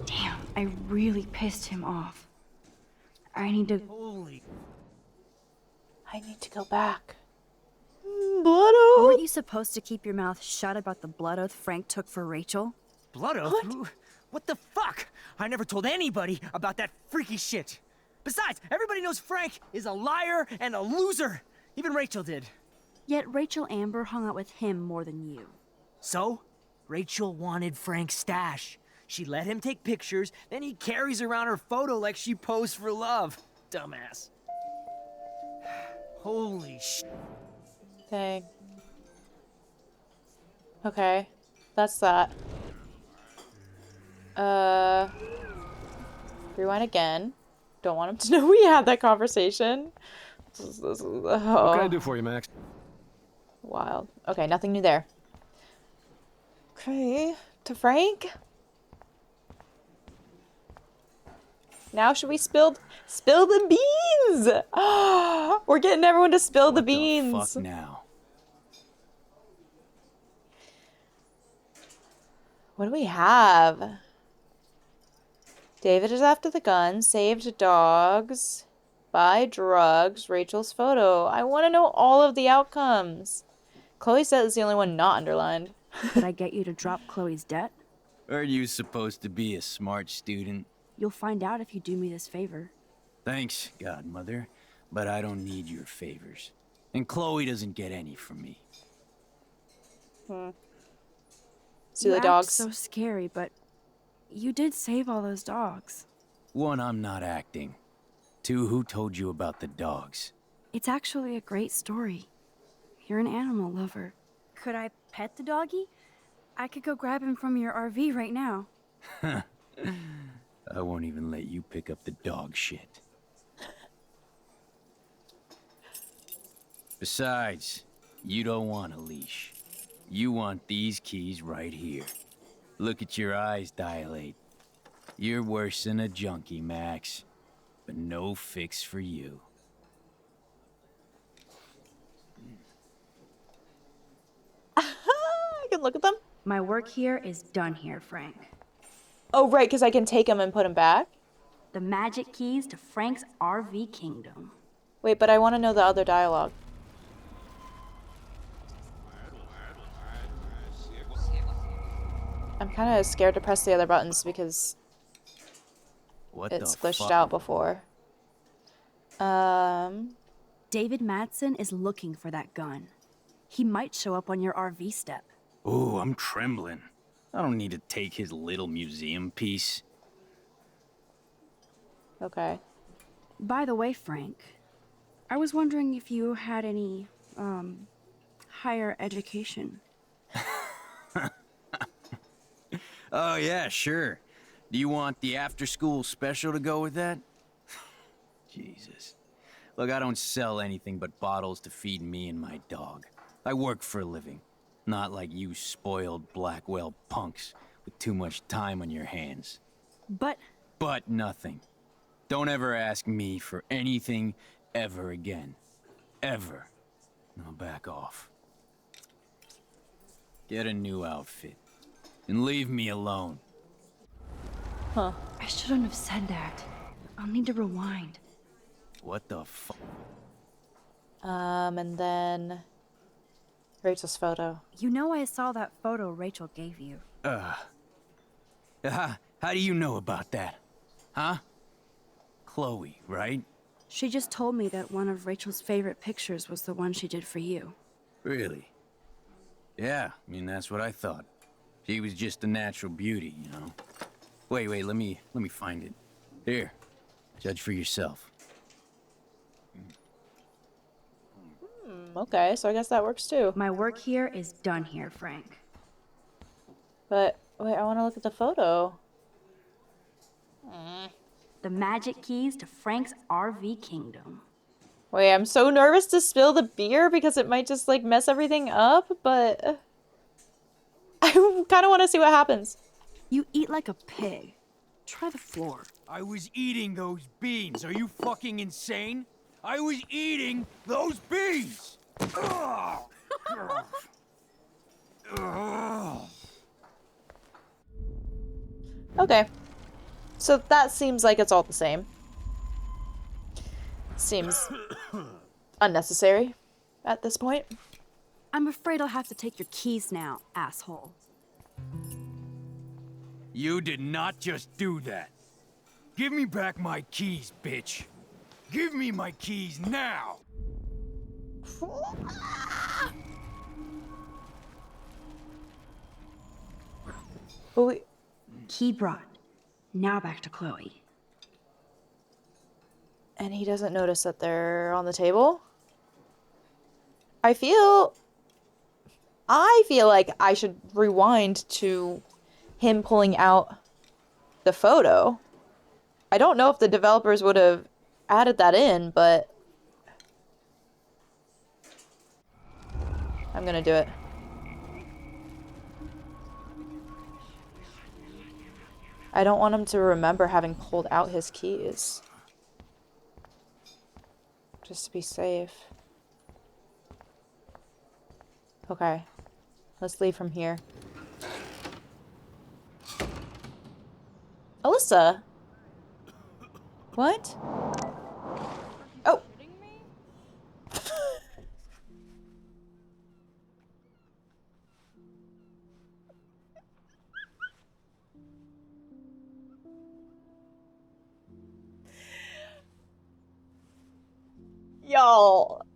I: Damn, I really pissed him off. I need to...
L: Holy...
A: I need to go back. Blood oath.
B: Weren't you supposed to keep your mouth shut about the blood oath Frank took for Rachel?
L: Blood oath? What the fuck? I never told anybody about that freaky shit. Besides, everybody knows Frank is a liar and a loser. Even Rachel did.
B: Yet Rachel Amber hung out with him more than you.
L: So, Rachel wanted Frank's stash. She let him take pictures, then he carries around her photo like she posed for love. Dumbass. Holy sh...
A: Dang. Okay. That's that. Rewind again. Don't want him to know we had that conversation.
G: What can I do for you, Max?
A: Wild. Okay, nothing new there. Okay, to Frank. Now should we spill the beans? We're getting everyone to spill the beans.
H: Fuck now.
A: What do we have? David is after the gun, saved dogs. Buy drugs. Rachel's photo. I want to know all of the outcomes. Chloe said it's the only one not underlined.
I: Could I get you to drop Chloe's debt?
H: Are you supposed to be a smart student?
I: You'll find out if you do me this favor.
H: Thanks, Godmother, but I don't need your favors. And Chloe doesn't get any from me.
A: See
I: You
A: the
I: act
A: dogs.
I: so scary, but you did save all those dogs.
H: One, I'm not acting. Two, who told you about the dogs?
I: It's actually a great story. You're an animal lover. Could I pet the doggy? I could go grab him from your RV right now.
H: I won't even let you pick up the dog shit. Besides, you don't want a leash. You want these keys right here. Look at your eyes dilate. You're worse than a junkie, Max. But no fix for you.
A: I can look at them.
I: My work here is done here, Frank.
A: Oh, right, because I can take them and put them back.
I: The magic keys to Frank's RV kingdom.
A: Wait, but I want to know the other dialogue. I'm kind of scared to press the other buttons because
H: What
A: it's
H: the
A: glitched
H: fuck?
A: out before.
I: David Madsen is looking for that gun. He might show up on your RV step.
H: Ooh, I'm trembling. I don't need to take his little museum piece.
A: Okay.
I: By the way, Frank, I was wondering if you had any, higher education.
H: Oh, yeah, sure. Do you want the after-school special to go with that? Jesus. Look, I don't sell anything but bottles to feed me and my dog. I work for a living. Not like you spoiled Blackwell punks with too much time on your hands.
I: But
H: Nothing. Don't ever ask me for anything ever again. Ever. Now back off. Get a new outfit. And leave me alone.
A: Huh.
I: I shouldn't have said that. I'll need to rewind.
H: What the fuck?
A: And then Rachel's photo.
I: You know I saw that photo Rachel gave you.
H: How do you know about that? Huh? Chloe, right?
I: She just told me that one of Rachel's favorite pictures was the one she did for you.
H: Really? Yeah, I mean, that's what I thought. She was just a natural beauty, you know? Wait, let me find it. Here, judge for yourself.
A: Okay, so I guess that works too.
I: My work here is done here, Frank.
A: But, wait, I want to look at the photo.
I: The magic keys to Frank's RV kingdom.
A: Wait, I'm so nervous to spill the beer because it might just, like, mess everything up, but I kind of want to see what happens.
I: You eat like a pig. Try the floor.
H: I was eating those beans. Are you fucking insane? I was eating those beans!
A: Okay. So that seems like it's all the same. Seems unnecessary at this point.
I: I'm afraid I'll have to take your keys now, asshole.
H: You did not just do that. Give me back my keys, bitch. Give me my keys now!
A: But we...
I: Key brought. Now back to Chloe.
A: And he doesn't notice that they're on the table? I feel like I should rewind to him pulling out the photo. I don't know if the developers would have added that in, but I'm gonna do it. I don't want him to remember having pulled out his keys. Just to be safe. Okay. Let's leave from here. Alyssa! What? Y'all.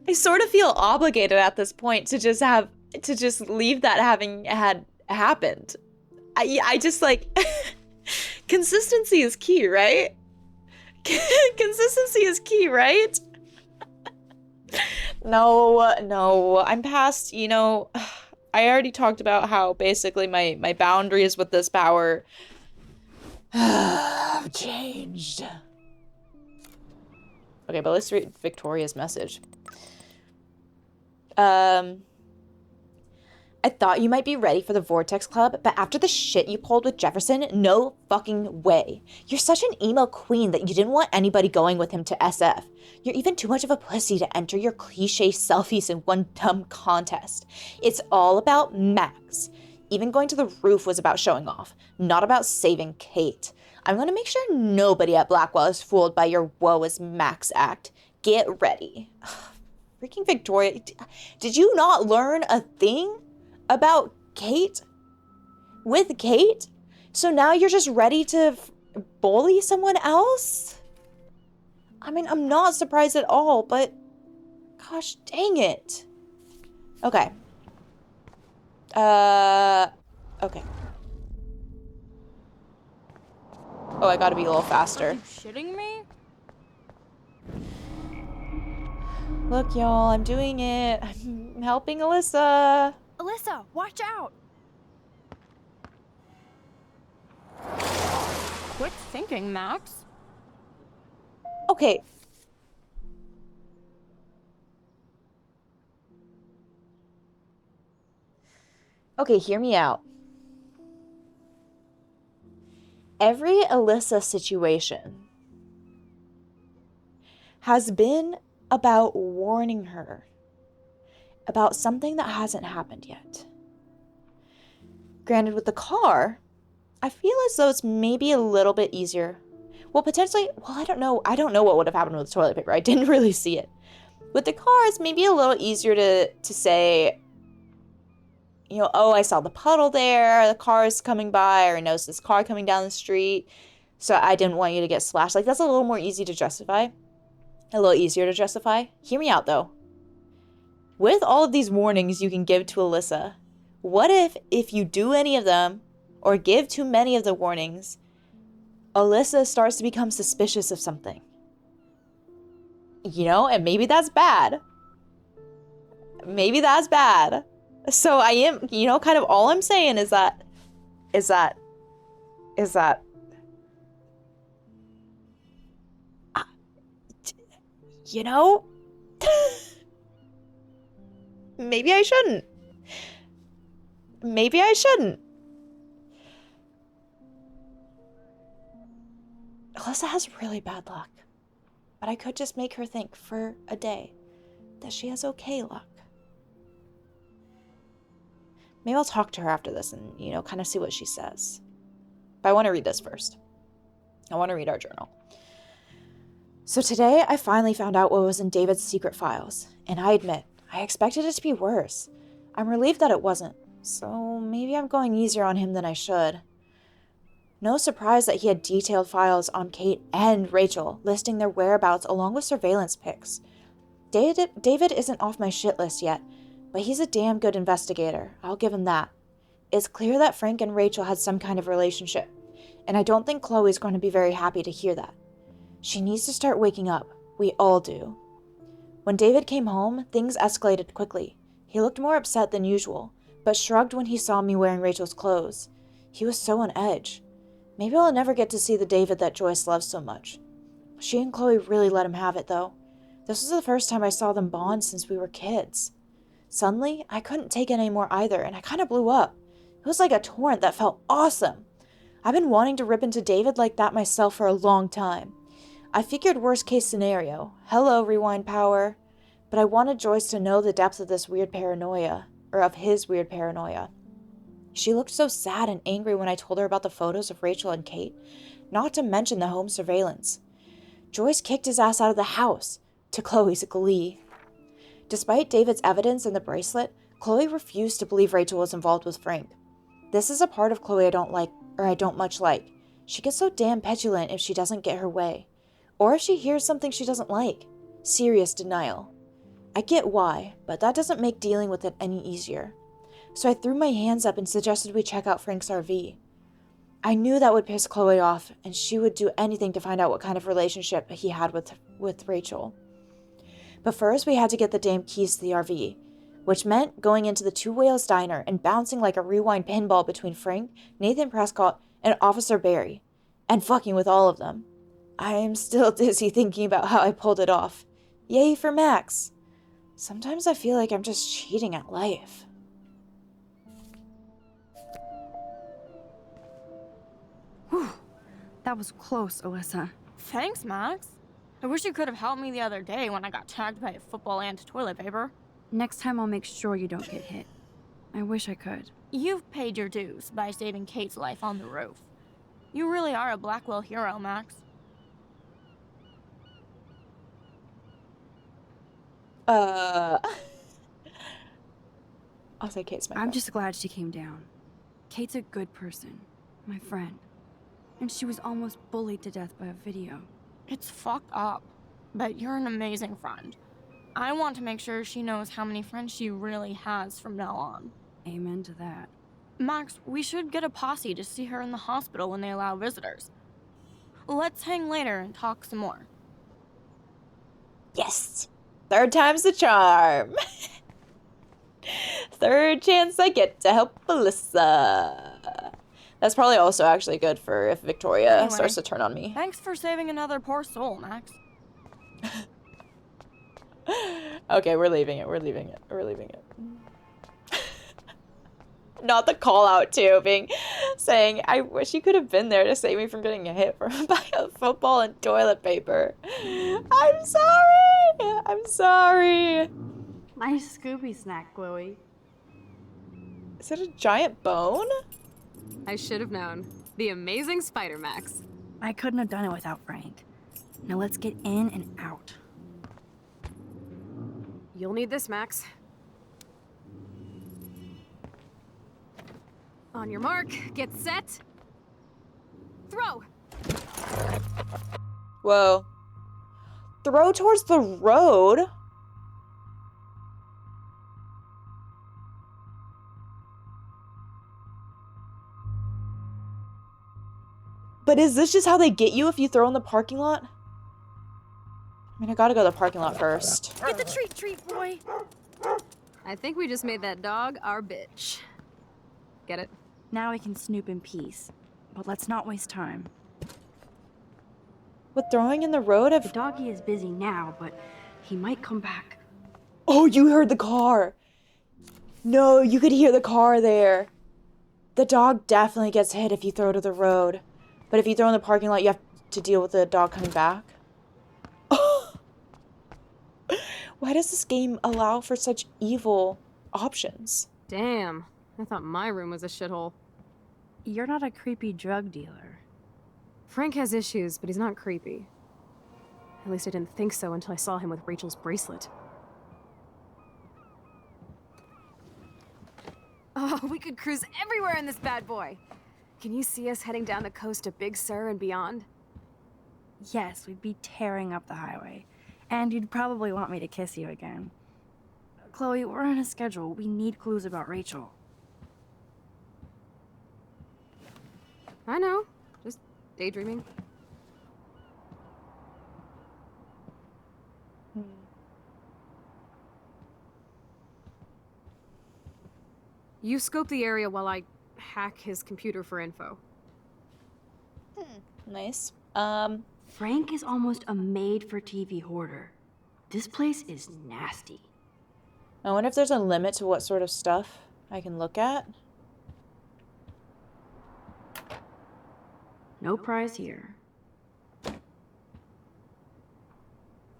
A: I sort of feel obligated at this point to just leave that having had happened. I just like consistency is key, right? Consistency is key, right? No, I'm past, you know, I already talked about how basically my boundaries with this power have changed. Okay, but let's read Victoria's message. I thought you might be ready for the Vortex Club, but after the shit you pulled with Jefferson, no fucking way. You're such an emo queen that you didn't want anybody going with him to SF. You're even too much of a pussy to enter your cliche selfies in one dumb contest. It's all about Max. Even going to the roof was about showing off, not about saving Kate. I'm gonna make sure nobody at Blackwell is fooled by your woe is Max act. Get ready. Freaking Victoria, did you not learn a thing about Kate? With Kate? So now you're just ready to bully someone else? I mean, I'm not surprised at all, but gosh dang it. Okay. Okay. Oh, I gotta be a little faster.
B: Are you shitting me?
A: Look, y'all, I'm doing it. I'm helping Alyssa.
B: Alyssa, watch out! Quick thinking, Max.
A: Okay. Okay, hear me out. Every Alyssa situation has been about warning her about something that hasn't happened yet. Granted, with the car, I feel as though it's maybe a little bit easier. Well, potentially, well, I don't know what would have happened with the toilet paper. I didn't really see it. With the car, it's maybe a little easier to say, you know, oh, I saw the puddle there, the car is coming by, or I noticed this car coming down the street, so I didn't want you to get splashed. Like, that's a little more easy to justify. A little easier to justify. Hear me out, though. With all of these warnings you can give to Alyssa, what if you do any of them, or give too many of the warnings, Alyssa starts to become suspicious of something? You know, and maybe that's bad. Maybe that's bad. So I am, you know, kind of all I'm saying is that, you know, maybe I shouldn't. Maybe I shouldn't. Alyssa has really bad luck, but I could just make her think for a day that she has okay luck. Maybe I'll talk to her after this and, you know, kind of see what she says. But I want to read this first. I want to read our journal. So today, I finally found out what was in David's secret files. And I admit, I expected it to be worse. I'm relieved that it wasn't. So maybe I'm going easier on him than I should. No surprise that he had detailed files on Kate and Rachel, listing their whereabouts along with surveillance pics. David isn't off my shit list yet, but he's a damn good investigator. I'll give him that. It's clear that Frank and Rachel had some kind of relationship, and I don't think Chloe's going to be very happy to hear that. She needs to start waking up. We all do. When David came home, things escalated quickly. He looked more upset than usual, but shrugged when he saw me wearing Rachel's clothes. He was so on edge. Maybe I'll never get to see the David that Joyce loves so much. She and Chloe really let him have it, though. This was the first time I saw them bond since we were kids. Suddenly, I couldn't take it anymore either, and I kind of blew up. It was like a torrent that felt awesome. I've been wanting to rip into David like that myself for a long time. I figured worst case scenario. Hello, rewind power. But I wanted Joyce to know the depth of this weird paranoia, or of his weird paranoia. She looked so sad and angry when I told her about the photos of Rachel and Kate, not to mention the home surveillance. Joyce kicked his ass out of the house, to Chloe's glee. Despite David's evidence and the bracelet, Chloe refused to believe Rachel was involved with Frank. This is a part of Chloe I don't much like. She gets so damn petulant if she doesn't get her way, or if she hears something she doesn't like. Serious denial. I get why, but that doesn't make dealing with it any easier. So I threw my hands up and suggested we check out Frank's RV. I knew that would piss Chloe off, and she would do anything to find out what kind of relationship he had with Rachel. But first, we had to get the damn keys to the RV, which meant going into the Two Whales diner and bouncing like a rewind pinball between Frank, Nathan Prescott, and Officer Barry, and fucking with all of them. I am still dizzy thinking about how I pulled it off. Yay for Max. Sometimes I feel like I'm just cheating at life.
B: Whew. That was close, Alyssa.
M: Thanks, Max. I wish you could have helped me the other day when I got tagged by a football and toilet paper.
B: Next time I'll make sure you don't get hit. I wish I could.
M: You've paid your dues by saving Kate's life on the roof. You really are a Blackwell hero, Max.
A: I'll say Kate's my friend.
B: I'm just glad she came down. Kate's a good person. My friend. And she was almost bullied to death by a video.
M: It's fucked up, but you're an amazing friend. I want to make sure she knows how many friends she really has from now on.
B: Amen to that.
M: Max, we should get a posse to see her in the hospital when they allow visitors. Let's hang later and talk some more.
A: Yes! Third time's the charm. Third chance I get to help Alyssa. That's probably also actually good for if Victoria
M: Anyway,
A: starts to turn on me.
M: Thanks for saving another poor soul, Max.
A: Okay, we're leaving it. We're leaving it. We're leaving it. Not the call out too, saying, I wish you could have been there to save me from getting hit by a football and toilet paper. I'm sorry. I'm sorry.
I: Nice Scooby snack, Chloe.
A: Is it a giant bone?
F: I should have known. The amazing Spider Max.
B: I couldn't have done it without Frank. Now let's get in and out.
F: You'll need this, Max. On your mark, get set. Throw!
A: Whoa. Throw towards the road? But is this just how they get you if you throw in the parking lot? I mean, I gotta go to the parking lot first.
B: Get the treat, boy.
F: I think we just made that dog our bitch. Get it?
B: Now we can snoop in peace. But let's not waste time.
A: With throwing in the road?
B: The doggy is busy now, but he might come back.
A: Oh, you heard the car. No, you could hear the car there. The dog definitely gets hit if you throw to the road. But if you throw in the parking lot, you have to deal with the dog coming back. Why does this game allow for such evil options?
F: Damn, I thought my room was a shithole.
B: You're not a creepy drug dealer.
F: Frank has issues, but he's not creepy. At least I didn't think so until I saw him with Rachel's bracelet. Oh, we could cruise everywhere in this bad boy. Can you see us heading down the coast to Big Sur and beyond?
B: Yes, we'd be tearing up the highway. And you'd probably want me to kiss you again. Chloe, we're on a schedule. We need clues about Rachel.
F: I know. Just daydreaming. You scope the area while I hack his computer for info.
A: Nice.
I: Frank is almost a made-for-TV hoarder. This place is nasty.
A: I wonder if there's a limit to what sort of stuff I can look at.
I: No prize here.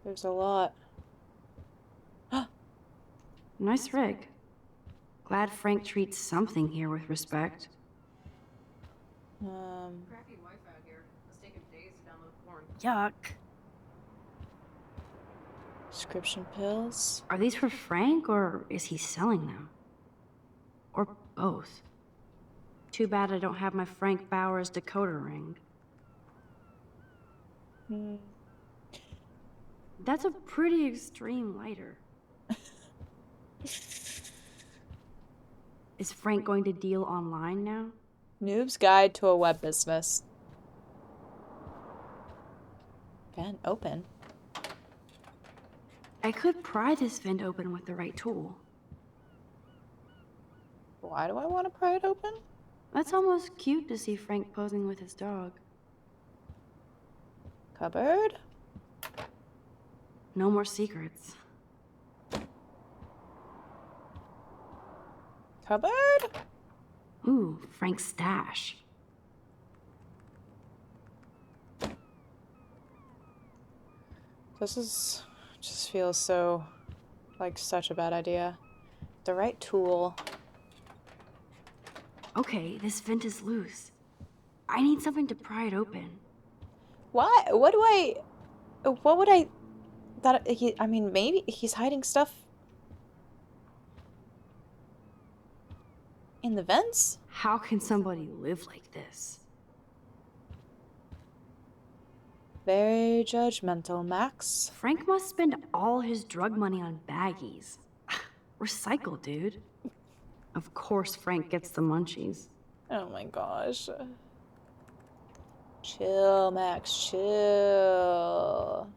A: There's a lot.
I: Nice rig. Glad Frank treats something here with respect.
F: Crappy Wi-Fi out here. Must take him days to download porn.
B: Yuck.
A: Prescription pills.
I: Are these for Frank, or is he selling them? Or both? Too bad I don't have my Frank Bowers decoder ring.
A: Hmm.
I: That's a pretty extreme lighter. Is Frank going to deal online now?
A: Noob's Guide to a Web Business. Vent open.
I: I could pry this vent open with the right tool.
A: Why do I want to pry it open?
I: That's almost cute to see Frank posing with his dog.
A: Cupboard?
I: No more secrets.
A: Cupboard?
I: Ooh, Frank's stash.
A: This just feels so like such a bad idea. The right tool.
I: Okay, this vent is loose. I need something to pry it open.
A: Why? What would I... I mean, maybe he's hiding stuff in the vents?
I: How can somebody live like this?
A: Very judgmental, Max.
I: Frank must spend all his drug money on baggies. Recycle, dude. Of course Frank gets the munchies.
A: Oh my gosh. Chill, Max, chill.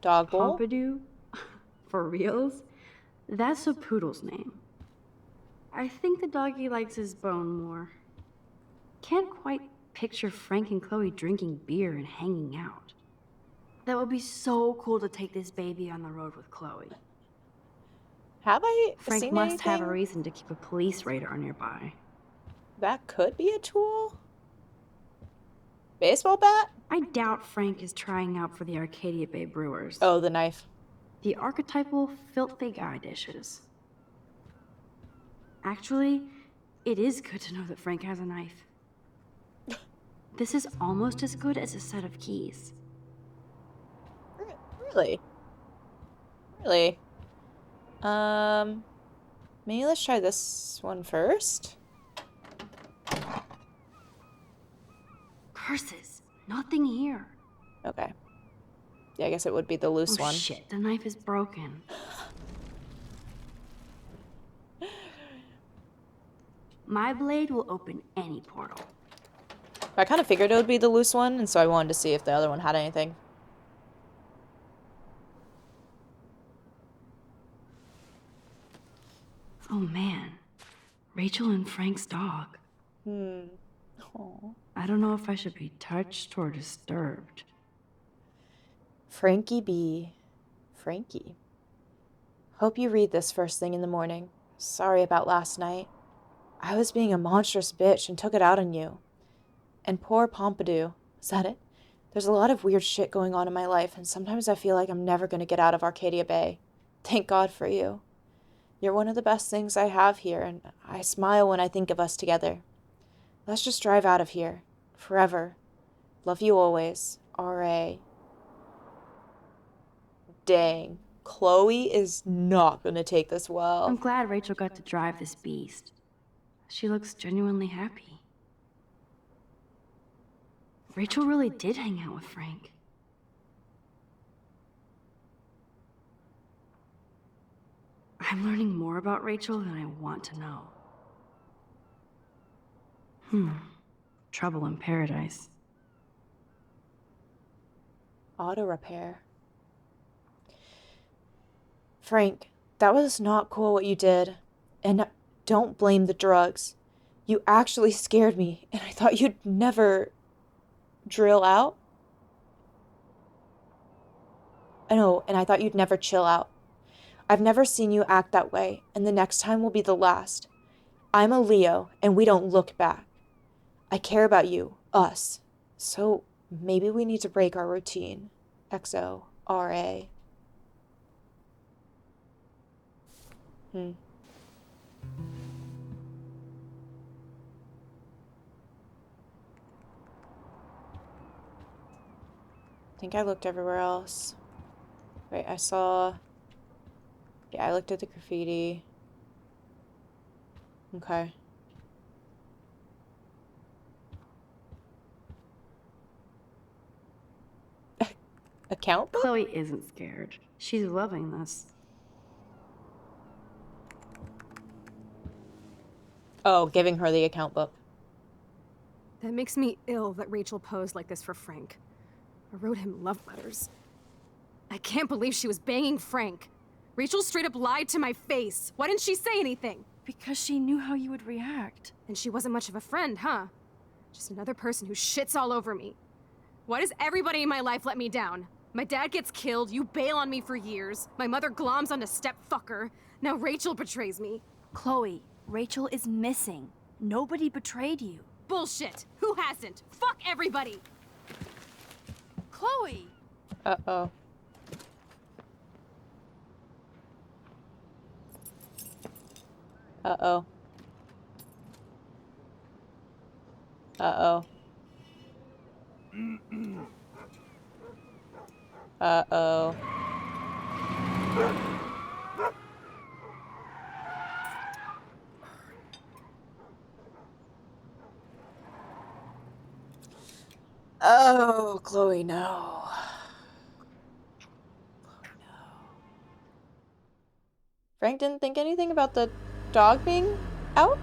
A: Dog bowl?
I: Pompidou? For reals? That's a poodle's name. I think the doggy likes his bone more. Can't quite picture Frank and Chloe drinking beer and hanging out. That would be so cool to take this baby on the road with Chloe.
A: Have I
I: Frank
A: seen
I: must have a
A: anything?
I: reason to keep a police radar nearby.
A: That could be a tool? Baseball bat?
I: I doubt Frank is trying out for the Arcadia Bay Brewers.
A: Oh, the knife.
I: The archetypal filthy guy dishes. Actually, it is good to know that Frank has a knife. This is almost as good as a set of keys.
A: Really? Really? Maybe let's try this one first.
I: Curses! Nothing here.
A: Okay. Yeah, I guess it would be the loose
I: Oh
A: one.
I: shit, the knife is broken. My blade will open any portal.
A: I kind of figured it would be the loose one, and so I wanted to see if the other one had anything.
I: Oh man. Rachel and Frank's dog.
A: Aww.
I: I don't know if I should be touched or disturbed.
A: Frankie B. Frankie. Hope you read this first thing in the morning. Sorry about last night. I was being a monstrous bitch and took it out on you. And poor Pompidou. Is that it? There's a lot of weird shit going on in my life, and sometimes I feel like I'm never going to get out of Arcadia Bay. Thank God for you. You're one of the best things I have here, and I smile when I think of us together. Let's just drive out of here. Forever. Love you always. R.A. Dang. Chloe is not going to take this well.
I: I'm glad Rachel got to drive this beast. She looks genuinely happy. Rachel really did hang out with Frank. I'm learning more about Rachel than I want to know. Trouble in paradise.
A: Auto repair. Frank, that was not cool what you did. And don't blame the drugs. You actually scared me, and I thought you'd never drill out. I know, and I thought you'd never chill out. I've never seen you act that way, and the next time will be the last. I'm a Leo, and we don't look back. I care about you, us. So maybe we need to break our routine. XO, RA. I think I looked everywhere else. Wait, I saw... Yeah, I looked at the graffiti. Okay. account book?
I: Chloe isn't scared. She's loving this.
A: Oh, giving her the account book.
F: That makes me ill that Rachel posed like this for Frank. Or wrote him love letters. I can't believe she was banging Frank. Rachel straight up lied to my face. Why didn't she say anything?
B: Because she knew how you would react.
F: And she wasn't much of a friend, huh? Just another person who shits all over me. Why does everybody in my life let me down? My dad gets killed, you bail on me for years, my mother gloms onto stepfucker, now Rachel betrays me.
B: Chloe, Rachel is missing. Nobody betrayed you.
F: Bullshit! Who hasn't? Fuck everybody!
B: Chloe!
A: Uh-oh. Uh-oh. Uh-oh. Uh-oh. Oh, Chloe, no. Frank didn't think anything about the dog being out?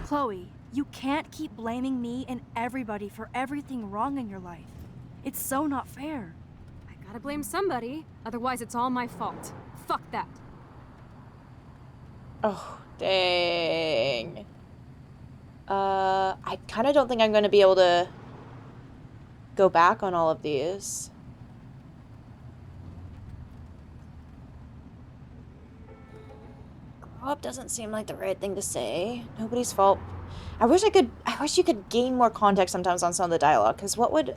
B: Chloe, you can't keep blaming me and everybody for everything wrong in your life. It's so not fair.
F: I gotta blame somebody, otherwise it's all my fault. Fuck that.
A: Oh, dang. I kind of don't think I'm going to be able to go back on all of these. Grow up doesn't seem like the right thing to say. Nobody's fault. I wish you could gain more context sometimes on some of the dialogue, because what would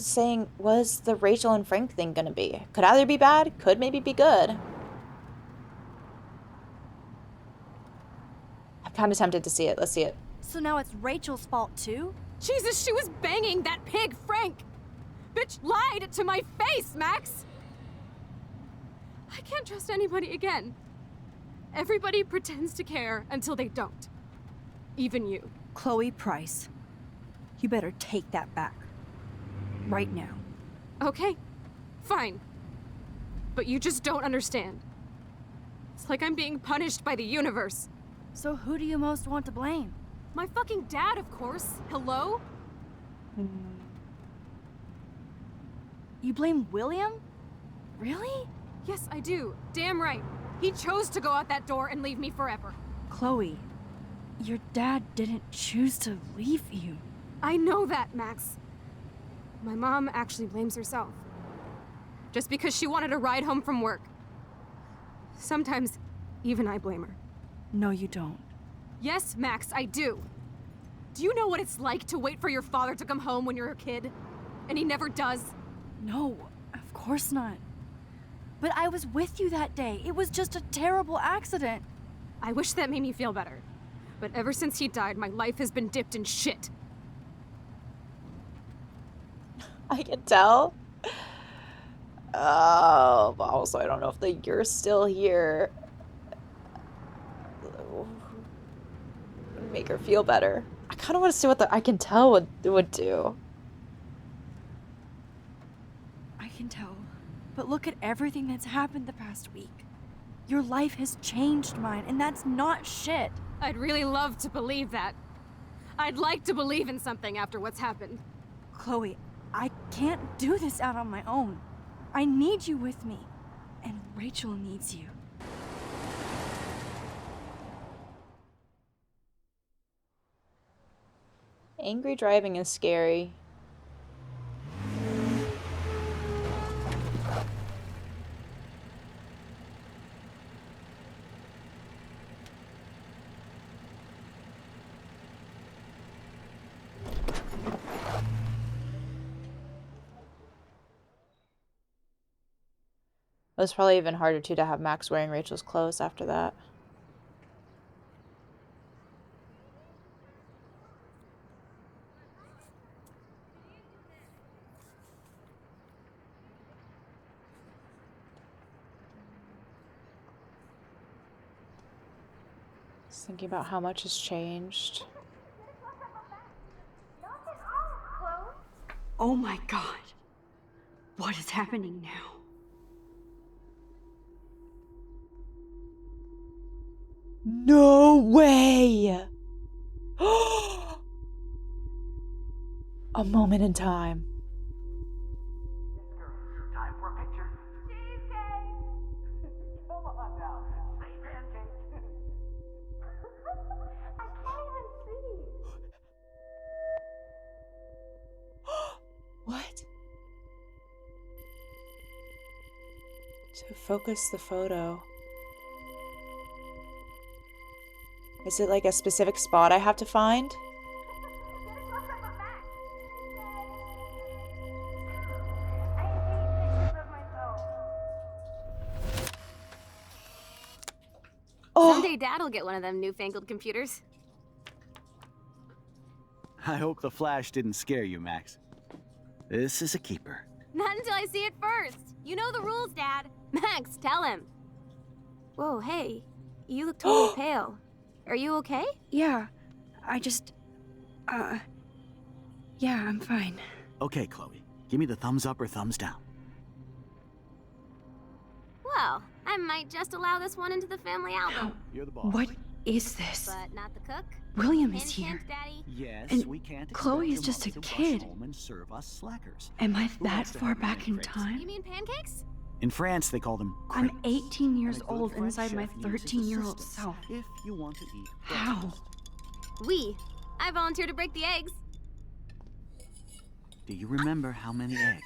A: saying, was the Rachel and Frank thing gonna be? Could either be bad, could maybe be good. I'm kind of tempted to see it. Let's see it.
B: So now it's Rachel's fault too?
F: Jesus, she was banging that pig, Frank! Bitch lied to my face, Max! I can't trust anybody again. Everybody pretends to care until they don't. Even you.
B: Chloe Price, you better take that back. Right now.
F: Okay, fine. But you just don't understand. It's like I'm being punished by the universe.
B: So who do you most want to blame?
F: My fucking dad, of course. Hello?
B: You blame William? Really?
F: Yes, I do. Damn right. He chose to go out that door and leave me forever.
B: Chloe, your dad didn't choose to leave you.
F: I know that, Max. My mom actually blames herself. Just because she wanted a ride home from work. Sometimes, even I blame her.
B: No, you don't.
F: Yes, Max, I do. Do you know what it's like to wait for your father to come home when you're a kid? And he never does?
B: No, of course not. But I was with you that day. It was just a terrible accident.
F: I wish that made me feel better. But ever since he died, my life has been dipped in shit.
A: I can tell. Oh, but also I don't know if the "you're still here" would make her feel better. I kind of want to see what the "I can tell" would do.
B: I can tell. But look at everything that's happened the past week. Your life has changed mine, and that's not shit.
F: I'd really love to believe that. I'd like to believe in something after what's happened.
B: Chloe, I can't do this out on my own. I need you with me. And Rachel needs you.
A: Angry driving is scary. It was probably even harder too to have Max wearing Rachel's clothes after that. Just thinking about how much has changed.
I: Oh my god. What is happening now?
A: No way! A moment in time.
N: Time for a picture. Cheesecake! Come on now. Say pancake. I can't even see.
A: What? To focus the photo. Is it like a specific spot I have to find?
F: Someday Dad'll get one of them newfangled computers.
O: I hope the flash didn't scare you, Max. This is a keeper.
F: Not until I see it first. You know the rules, Dad. Max, tell him. Whoa, hey. You look totally pale. Are you okay?
I: Yeah, I just... yeah, I'm fine.
O: Okay, Chloe. Give me the thumbs up or thumbs down.
F: Well, I might just allow this one into the family album.
O: You're the boss.
I: What is this?
F: But not the cook.
I: William is
F: Hint,
I: here.
F: hint, Daddy.
O: Yes,
I: And
O: we can't expect
I: Chloe is
O: your
I: just a
O: mother to rush
I: kid.
O: home and serve us slackers.
I: Am I
O: Who
I: that
O: wants to
I: far
O: have
I: back in
O: pancakes?
I: time?
F: You mean pancakes?
O: In France, they call them
I: I'm
O: crepes.
I: 18 years
O: And a good
I: old
O: French
I: inside my
O: chef uses
I: 13-year-old
O: assistance
I: self.
O: If you want to eat
I: How?
O: breakfast.
F: I volunteer to break the eggs.
O: Do you remember how many eggs?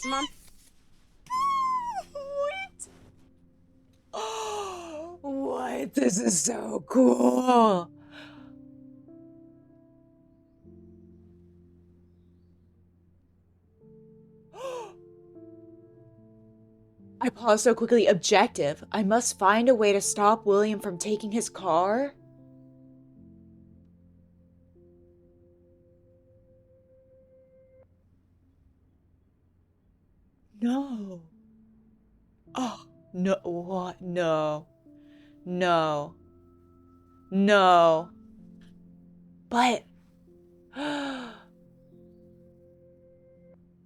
F: Mom.
A: What? This is so cool. I paused so quickly. Objective. I must find a way to stop William from taking his car. No. Oh, no. What? No. No. No. But.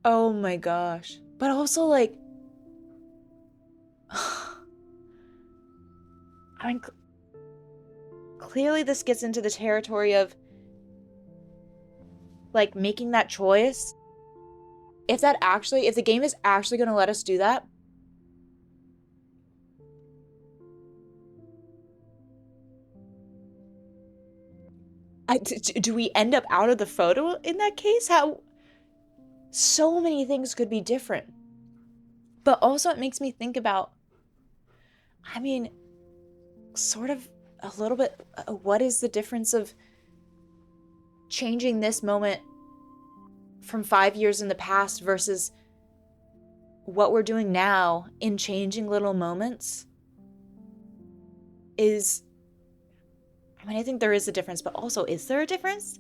A: Oh my gosh. But also, like. I mean, clearly this gets into the territory of, like, making that choice. If the game is actually going to let us do that, do we end up out of the photo in that case? How so many things could be different. But also it makes me think about, I mean, sort of a little bit, what is the difference of changing this moment from 5 years in the past versus what we're doing now in changing little moments? I think there is a difference, but also, is there a difference?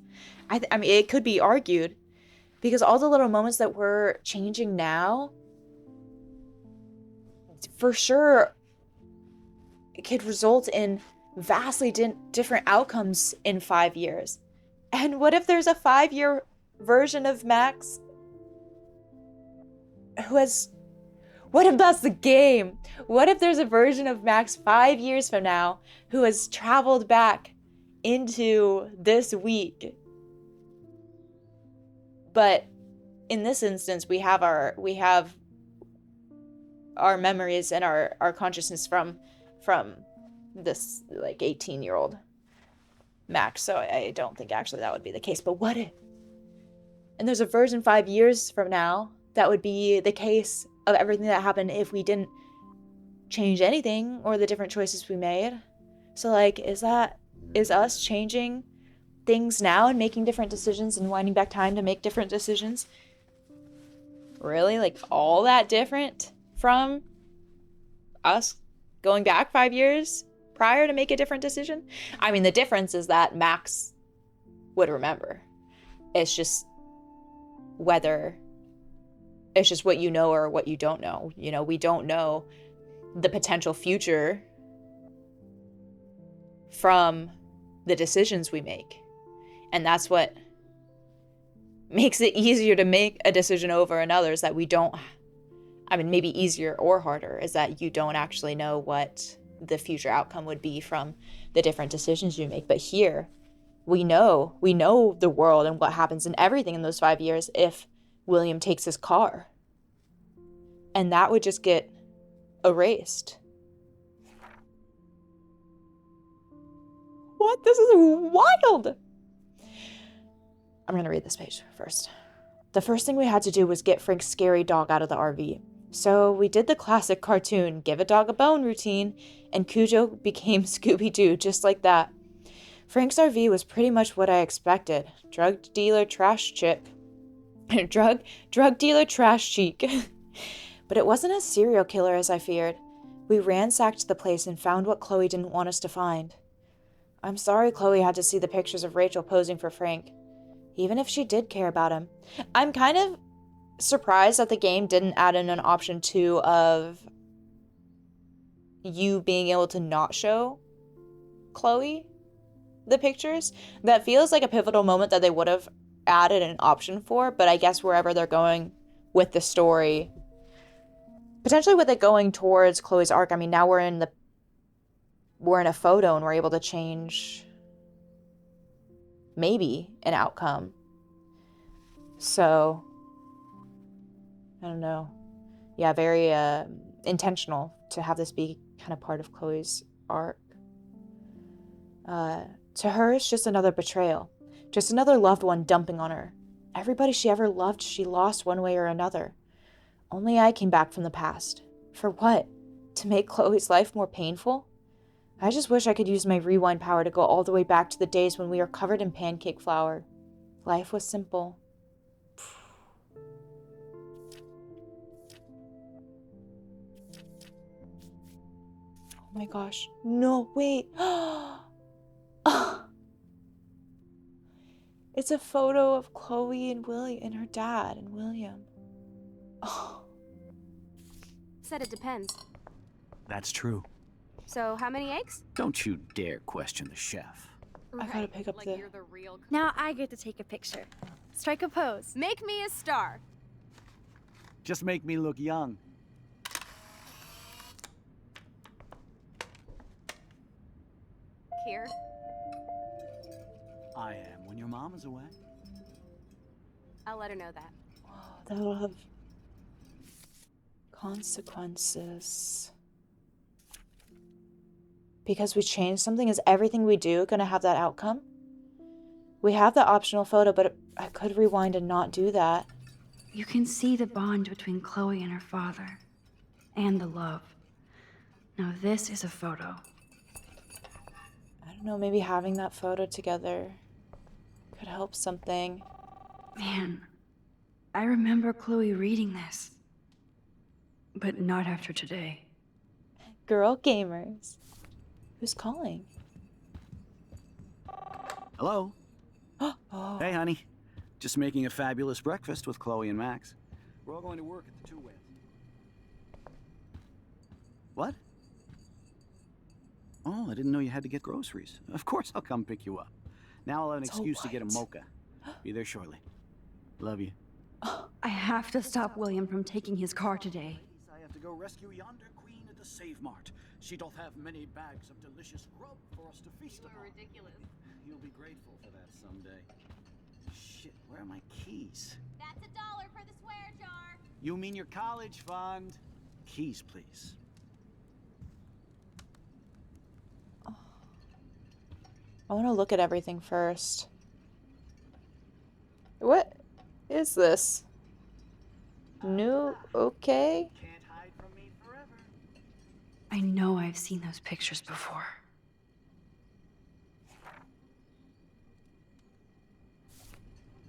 A: I mean, it could be argued, because all the little moments that we're changing now, for sure, it could result in vastly different outcomes in 5 years. And what if there's a 5-year version of Max what if that's the game? What if there's a version of Max 5 years from now who has traveled back into this week? But in this instance, we have our memories and our consciousness from this, like, 18-year-old Max. So I don't think actually that would be the case. But what if? And there's a version 5 years from now that would be the case of everything that happened if we didn't change anything or the different choices we made. So, like, is us changing things now and making different decisions and winding back time to make different decisions really, like, all that different from us going back 5 years prior to make a different decision? I mean, the difference is that Max would remember. It's just what you know or what you don't know. You know, we don't know the potential future from the decisions we make. And that's what makes it easier to make a decision over another is that we don't, I mean, maybe easier or harder, is that you don't actually know what the future outcome would be from the different decisions you make. But here, we know the world and what happens and everything in those 5 years if William takes his car. And that would just get erased. What? This is wild! I'm gonna read this page first. The first thing we had to do was get Frank's scary dog out of the RV. So we did the classic cartoon, give a dog a bone routine, and Cujo became Scooby-Doo just like that. Frank's RV was pretty much what I expected. Drug dealer trash chip. drug dealer trash cheek. But it wasn't as serial killer as I feared. We ransacked the place and found what Chloe didn't want us to find. I'm sorry Chloe had to see the pictures of Rachel posing for Frank. Even if she did care about him. I'm kind of surprised that the game didn't add in an option 2 of you being able to not show Chloe the pictures. That feels like a pivotal moment that they would have added an option for, but I guess wherever they're going with the story, potentially with it going towards Chloe's arc. I mean, now we're in a photo and we're able to change maybe an outcome. So I don't know. Yeah, very intentional to have this be kind of part of Chloe's arc. To her, it's just another betrayal. Just another loved one dumping on her. Everybody she ever loved, she lost one way or another. Only I came back from the past. For what? To make Chloe's life more painful? I just wish I could use my rewind power to go all the way back to the days when we were covered in pancake flour. Life was simple. Oh my gosh. No, wait. It's a photo of Chloe and William and her dad and William. Oh.
F: Said it depends.
O: That's true.
F: So, how many eggs?
O: Don't you dare question the chef.
A: I gotta pick up the...
F: You're the real...
B: Now I get to take a picture. Strike a pose.
F: Make me a star.
O: Just make me look young.
F: Here.
O: I am when your mom is away.
F: I'll let her know that.
A: That'll have consequences. Because we changed something, is everything we do gonna have that outcome? We have the optional photo, but I could rewind and not do that.
I: You can see the bond between Chloe and her father, and the love. Now this is a photo.
A: I don't know, maybe having that photo together could help something.
I: Man, I remember Chloe reading this. But not after today.
A: Girl gamers. Who's calling?
O: Hello?
A: Oh.
O: Hey, honey. Just making a fabulous breakfast with Chloe and Max. We're all going to work at the Two Whales. What? Oh, I didn't know you had to get groceries. Of course I'll come pick you up. Now I'll have an excuse to get a mocha. Be there shortly. Love you.
I: I have to stop William from taking his car today.
O: I have to go rescue yonder queen at the Save Mart. She doth have many bags of delicious grub for us to feast upon.
F: Ridiculous.
O: You'll be grateful for that someday. Shit, where are my keys?
F: That's $1 for the swear jar.
O: You mean your college fund? Keys, please.
A: I want to look at everything first. What is this? New, okay.
I: I know I've seen those pictures before.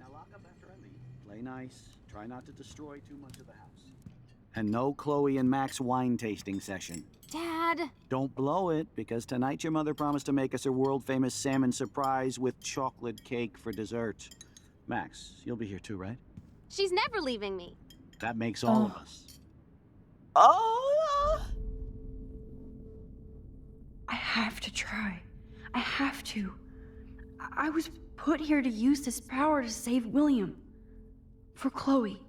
O: Now lock up after I leave. Play nice. Try not to destroy too much of the house. And no Chloe and Max wine tasting session.
F: Dad!
O: Don't blow it, because tonight your mother promised to make us a world-famous salmon surprise with chocolate cake for dessert. Max, you'll be here too, right?
F: She's never leaving me.
O: That makes all of us.
A: Oh!
I: I have to try. I have to. I was put here to use this power to save William. For Chloe.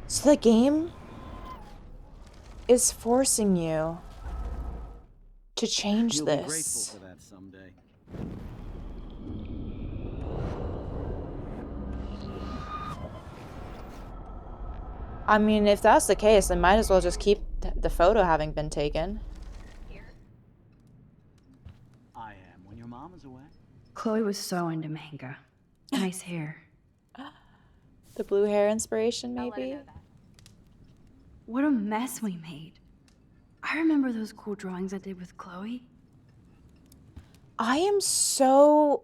A: So the game is forcing you to change
O: You'll be grateful
A: this.
O: for that someday.
A: I mean, if that's the case, then might as well just keep the photo having been taken.
O: I am when your mom is away.
I: Chloe was so into manga. Nice hair.
A: The blue hair inspiration, maybe?
I: What a mess we made. I remember those cool drawings I did with Chloe.
A: I am so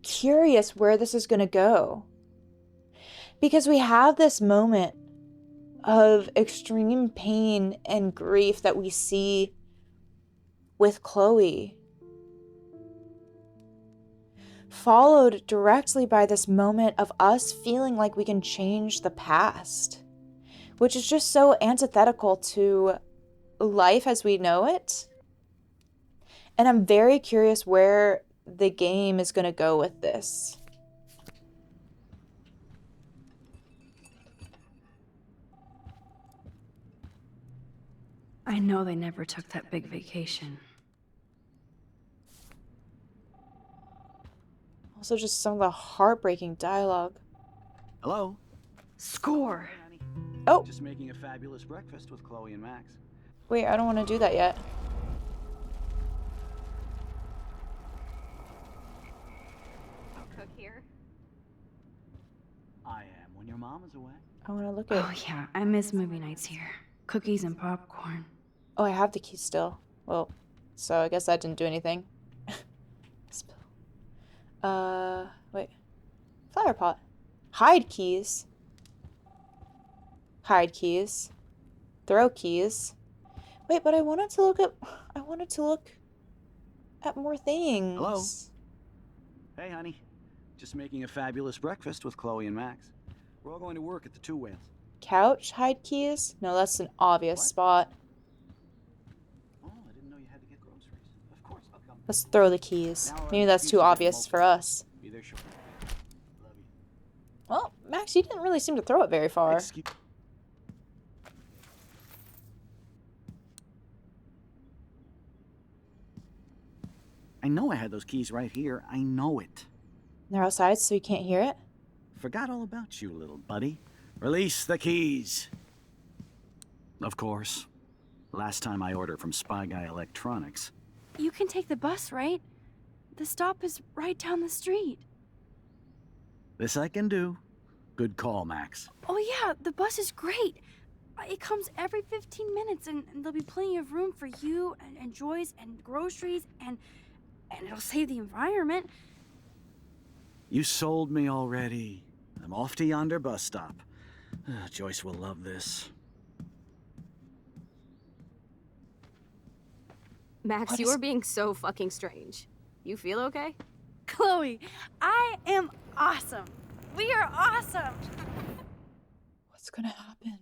A: curious where this is going to go. Because we have this moment of extreme pain and grief that we see with Chloe, followed directly by this moment of us feeling like we can change the past, which is just so antithetical to life as we know it. And I'm very curious where the game is going to go with this.
I: I know they never took that big vacation.
A: Also, just some of the heartbreaking dialogue.
O: Hello?
I: Score!
A: Oh!
O: Just making a fabulous breakfast with Chloe and Max.
A: Wait, I don't want to do that yet.
F: Cook here.
O: I am when your mom is away.
A: I want to look at...
I: Oh yeah, I miss movie nights here. Cookies and popcorn.
A: Oh, I have the key still. Well, so I guess that didn't do anything. Spill. Wait. Flower pot. Hide keys. Hide keys. Throw keys. Wait, but I wanted to look at more things.
O: Hello? Hey, honey. Just making a fabulous breakfast with Chloe and Max. We're all going to work at the Two Whales.
A: Couch, hide keys? No, that's an obvious spot.
O: Oh, I didn't know you had to get groceries. Of course, I'll come.
A: Let's throw the keys. Maybe that's too obvious for us.
O: Be there shortly. Love you.
A: Well, Max, you didn't really seem to throw it very far.
O: I know I had those keys right here. I know it.
A: They're outside, so you can't hear it?
O: Forgot all about you, little buddy. Release the keys. Of course. Last time I ordered from Spy Guy Electronics.
I: You can take the bus, right? The stop is right down the street.
O: This I can do. Good call, Max.
I: Oh yeah, the bus is great. It comes every 15 minutes and there'll be plenty of room for you and Joyce and groceries and it'll save the environment.
O: You sold me already. I'm off to yonder bus stop. Joyce will love this.
F: Max, you are being so fucking strange. You feel okay?
B: Chloe, I am awesome. We are awesome.
A: What's gonna happen?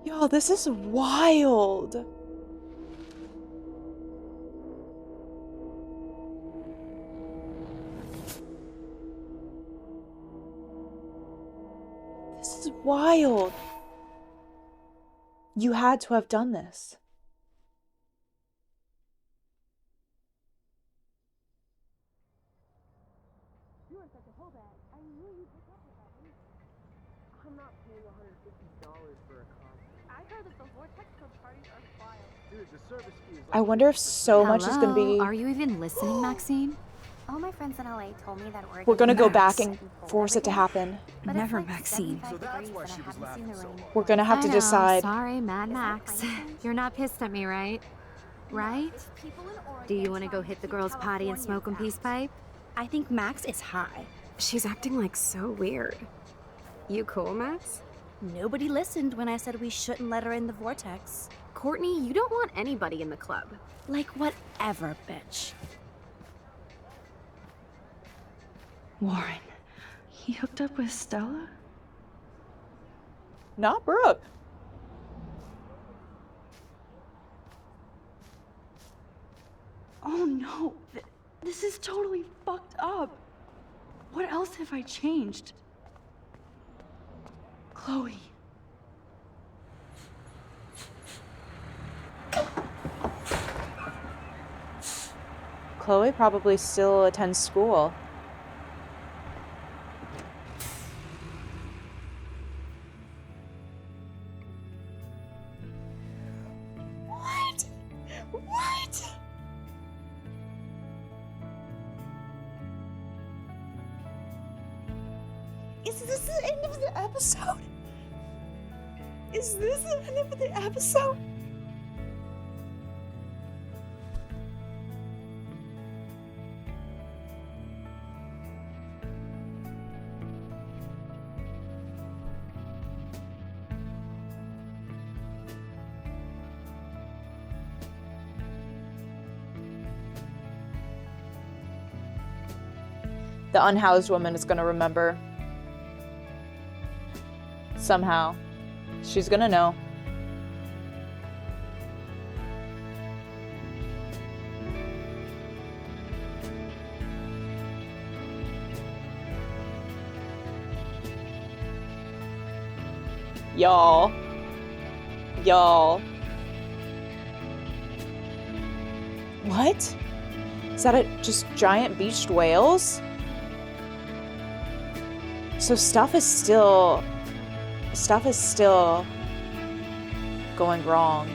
A: Yo, this is wild. This is wild. You had to have done this.
N: I'm not paying $150 for a concert.
B: I heard that the Vortex Club parties are wild.
N: Dude, the service fee is
A: I wonder if so much is gonna be.
P: Are you even listening, Maxine? All my friends in LA told me that
A: We're gonna go back and force it to happen.
P: Never, Maxine.
N: So that's why she was laughing so hard.
A: We're gonna have to
P: I know,
A: decide.
P: Sorry, Mad Max. You're not pissed at me, right? Right? Do you want to go hit the girls' potty and smoke a peace pipe?
I: I think Max is high.
F: She's acting like so weird. You cool, Max?
B: Nobody listened when I said we shouldn't let her in the vortex.
P: Courtney, you don't want anybody in the club.
B: Like whatever, bitch.
I: Warren, he hooked up with Stella?
A: Not Brooke.
I: Oh no, this is totally fucked up. What else have I changed? Chloe.
A: Chloe probably still attends school. What? What? Is this the end of the episode? Is this the end of the episode? The unhoused woman is gonna remember. Somehow. She's gonna know. Y'all. What? Is that just giant beached whales? So stuff is still going wrong.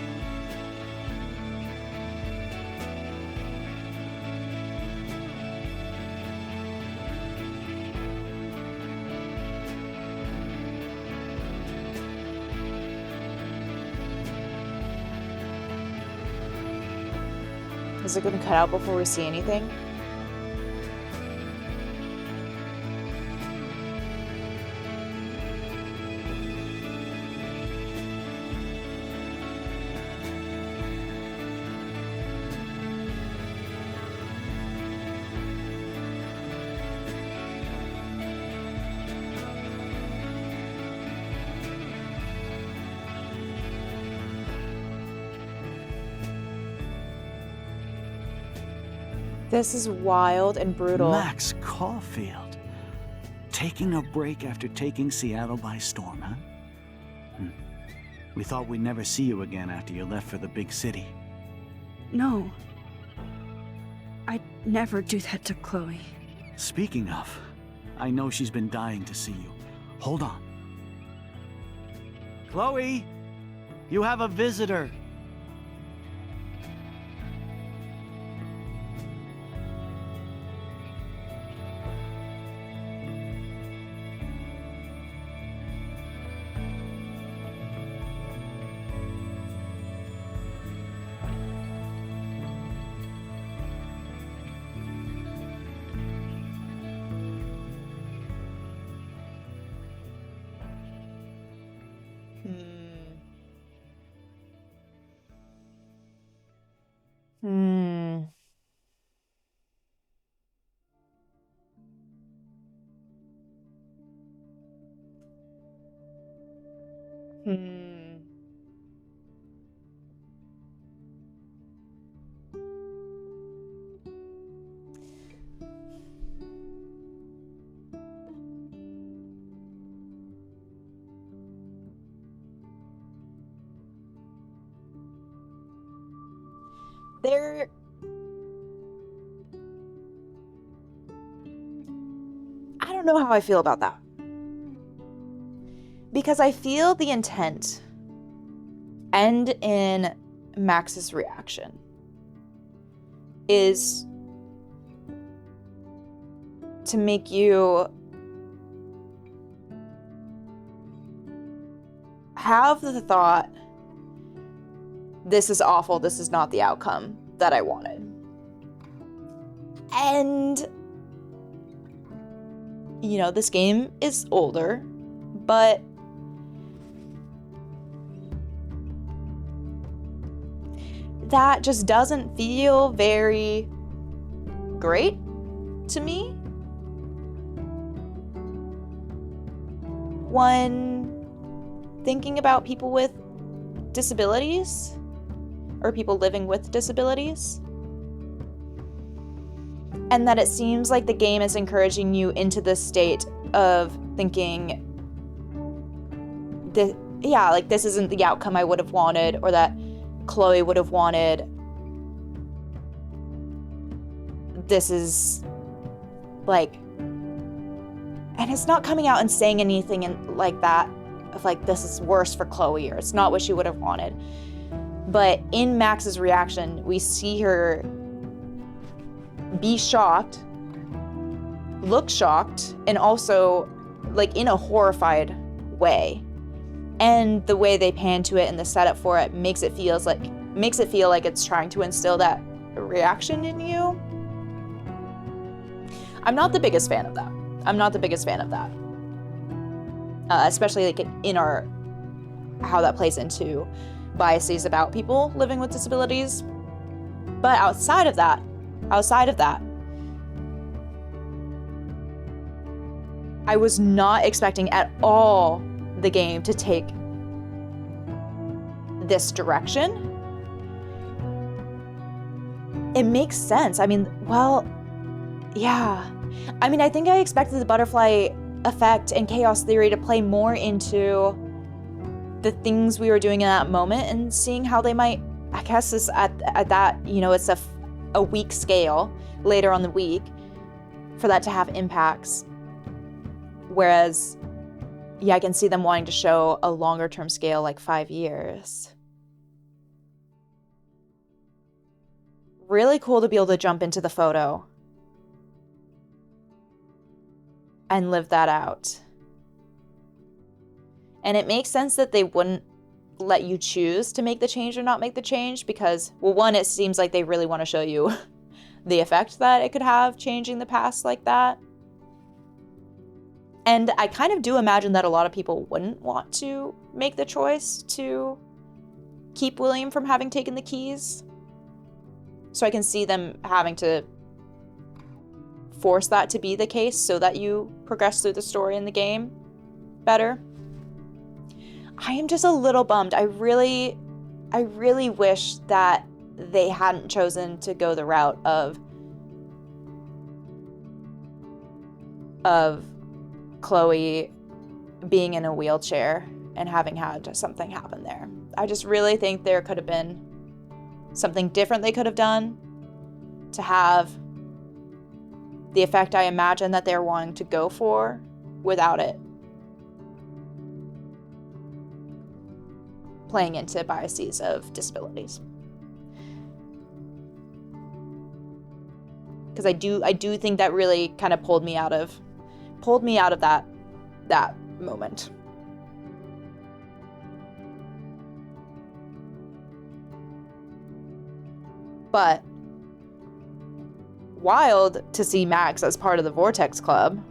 A: Is it gonna cut out before we see anything? This is wild and brutal.
O: Max Caulfield. Taking a break after taking Seattle by storm, huh? We thought we'd never see you again after you left for the big city.
I: No. I'd never do that to Chloe.
O: Speaking of, I know she's been dying to see you. Hold on. Chloe! You have a visitor! I don't know how I feel about that. Because I feel the intent end in Max's reaction is to make you have the thought, this is awful, this is not the outcome that I wanted. And, you know, this game is older, but
A: that just doesn't feel very great to me. When thinking about people with disabilities, or people living with disabilities, and that it seems like the game is encouraging you into this state of thinking that, yeah, like this isn't the outcome I would have wanted, or that Chloe would have wanted. This is like, and it's not coming out and saying anything like that of like, this is worse for Chloe, or it's not what she would have wanted. But in Max's reaction, we see her be shocked, look shocked, and also like in a horrified way. And the way they pan to it and the setup for it makes it feel like it's trying to instill that reaction in you. I'm not the biggest fan of that. Especially like in how that plays into biases about people living with disabilities. But outside of that, I was not expecting at all the game to take this direction. It makes sense. I mean, well, yeah. I mean, I think I expected the butterfly effect and chaos theory to play more into the things we were doing in that moment and seeing how they might, I guess is at that, you know, it's a week scale later on the week for that to have impacts. Whereas, yeah, I can see them wanting to show a longer term scale, like 5 years. Really cool to be able to jump into the photo and live that out. And it makes sense that they wouldn't let you choose to make the change or not make the change because, well, one, it seems like they really want to show you the effect that it could have changing the past like that. And I kind of do imagine that a lot of people wouldn't want to make the choice to keep William from having taken the keys. So I can see them having to force that to be the case so that you progress through the story in the game better. I am just a little bummed. I really wish that they hadn't chosen to go the route of Chloe being in a wheelchair and having had something happen there. I just really think there could have been something different they could have done to have the effect I imagine that they're wanting to go for without it playing into biases of disabilities. Because I do think that really kind of pulled me out of that moment. But wild to see Max as part of the Vortex Club.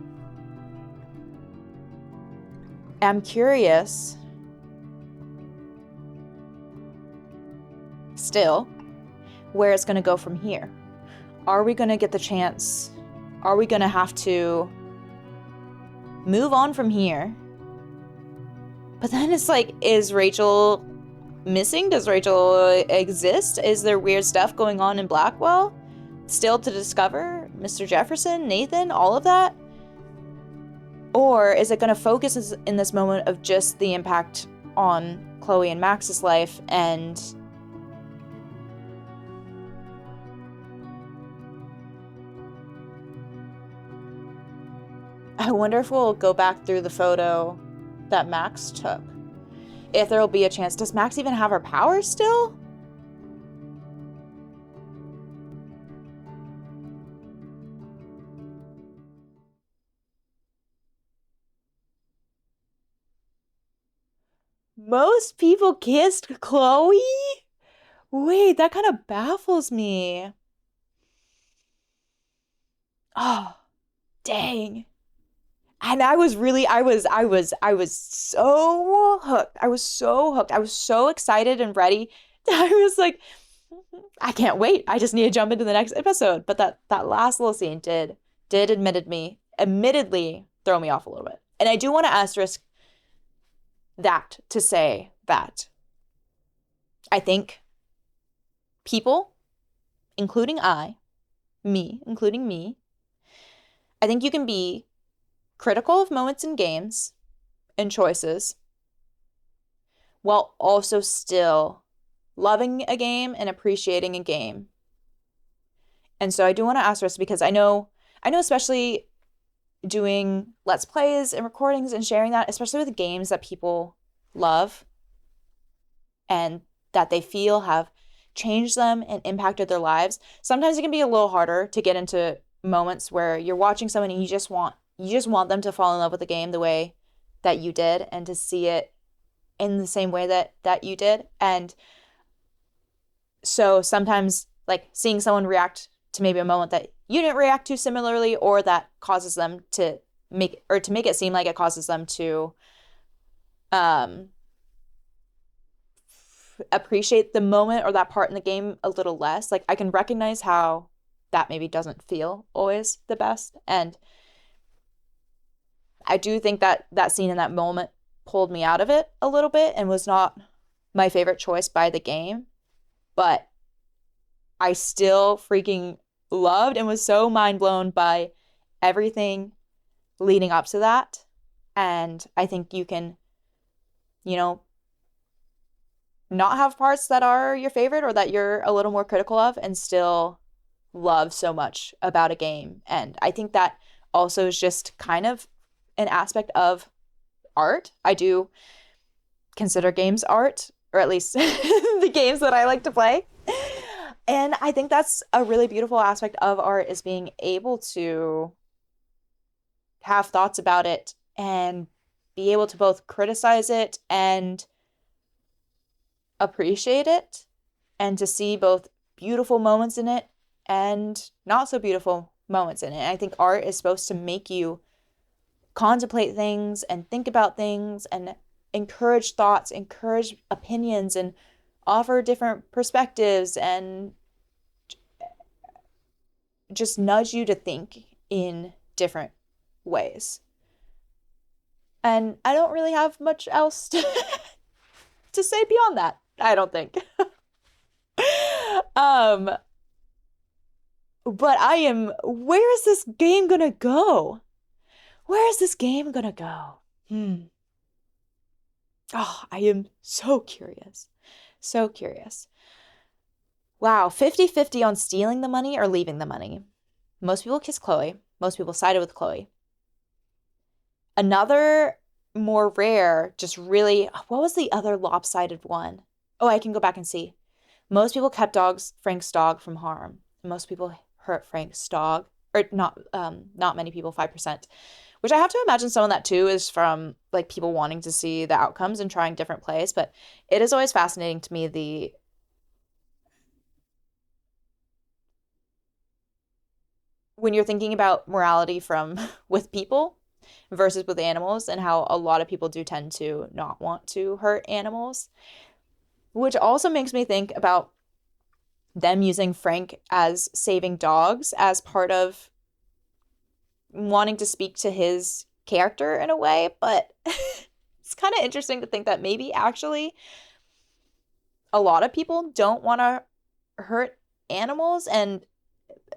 A: I'm curious still where it's going to go from here. Are we going to get the chance? Are we going to have to move on from here? But then it's like, is Rachel missing? Does Rachel exist? Is there weird stuff going on in Blackwell still to discover? Mr. Jefferson, Nathan, all of that? Or is it going to focus in this moment of just the impact on Chloe and Max's life, and I wonder if we'll go back through the photo that Max took. If there'll be a chance. Does Max even have her powers still? Most people kissed Chloe? Wait, that kind of baffles me. Oh, dang. And I was so hooked. I was so excited and ready. I was like, I can't wait. I just need to jump into the next episode. But that last little scene did admittedly throw me off a little bit. And I do want to asterisk that to say that I think people, including including me, I think you can be critical of moments in games and choices while also still loving a game and appreciating a game. And so I do want to ask this because I know especially doing Let's Plays and recordings and sharing that, especially with games that people love and that they feel have changed them and impacted their lives. Sometimes it can be a little harder to get into moments where you're watching someone and you just want them to fall in love with the game the way that you did and to see it in the same way that you did. And so sometimes like seeing someone react to maybe a moment that you didn't react to similarly, or that causes them to make it seem like it causes them to appreciate the moment or that part in the game a little less. Like I can recognize how that maybe doesn't feel always the best. And I do think that that scene in that moment pulled me out of it a little bit and was not my favorite choice by the game. But I still freaking loved and was so mind blown by everything leading up to that. And I think you can, not have parts that are your favorite or that you're a little more critical of and still love so much about a game. And I think that also is just kind of an aspect of art. I do consider games art, or at least the games that I like to play. And I think that's a really beautiful aspect of art, is being able to have thoughts about it and be able to both criticize it and appreciate it, and to see both beautiful moments in it and not so beautiful moments in it. I think art is supposed to make you contemplate things and think about things and encourage thoughts, encourage opinions, and offer different perspectives and just nudge you to think in different ways. And I don't really have much else to say beyond that, I don't think. But where is this game gonna go? Where is this game gonna go? Oh, I am so curious. So curious. Wow, 50-50 on stealing the money or leaving the money. Most people kiss Chloe. Most people sided with Chloe. Another more rare, just really, what was the other lopsided one? Oh, I can go back and see. Most people kept Frank's dog from harm. Most people hurt Frank's dog, or not many people, 5%. Which I have to imagine some of that too is from like people wanting to see the outcomes and trying different plays. But it is always fascinating to me when you're thinking about morality with people versus with animals, and how a lot of people do tend to not want to hurt animals, which also makes me think about them using Frank as saving dogs as part of wanting to speak to his character in a way. But it's kind of interesting to think that maybe actually a lot of people don't want to hurt animals, and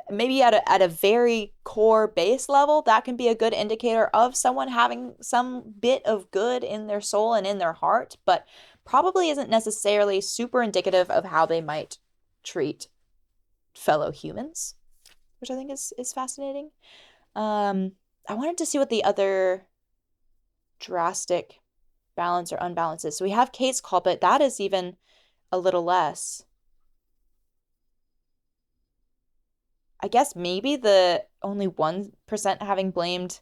A: maybe at a very core base level, that can be a good indicator of someone having some bit of good in their soul and in their heart, but probably isn't necessarily super indicative of how they might treat fellow humans, which I think is fascinating. I wanted to see what the other drastic balance or unbalance is. So we have Kate's culprit. That is even a little less. I guess maybe the only 1% having blamed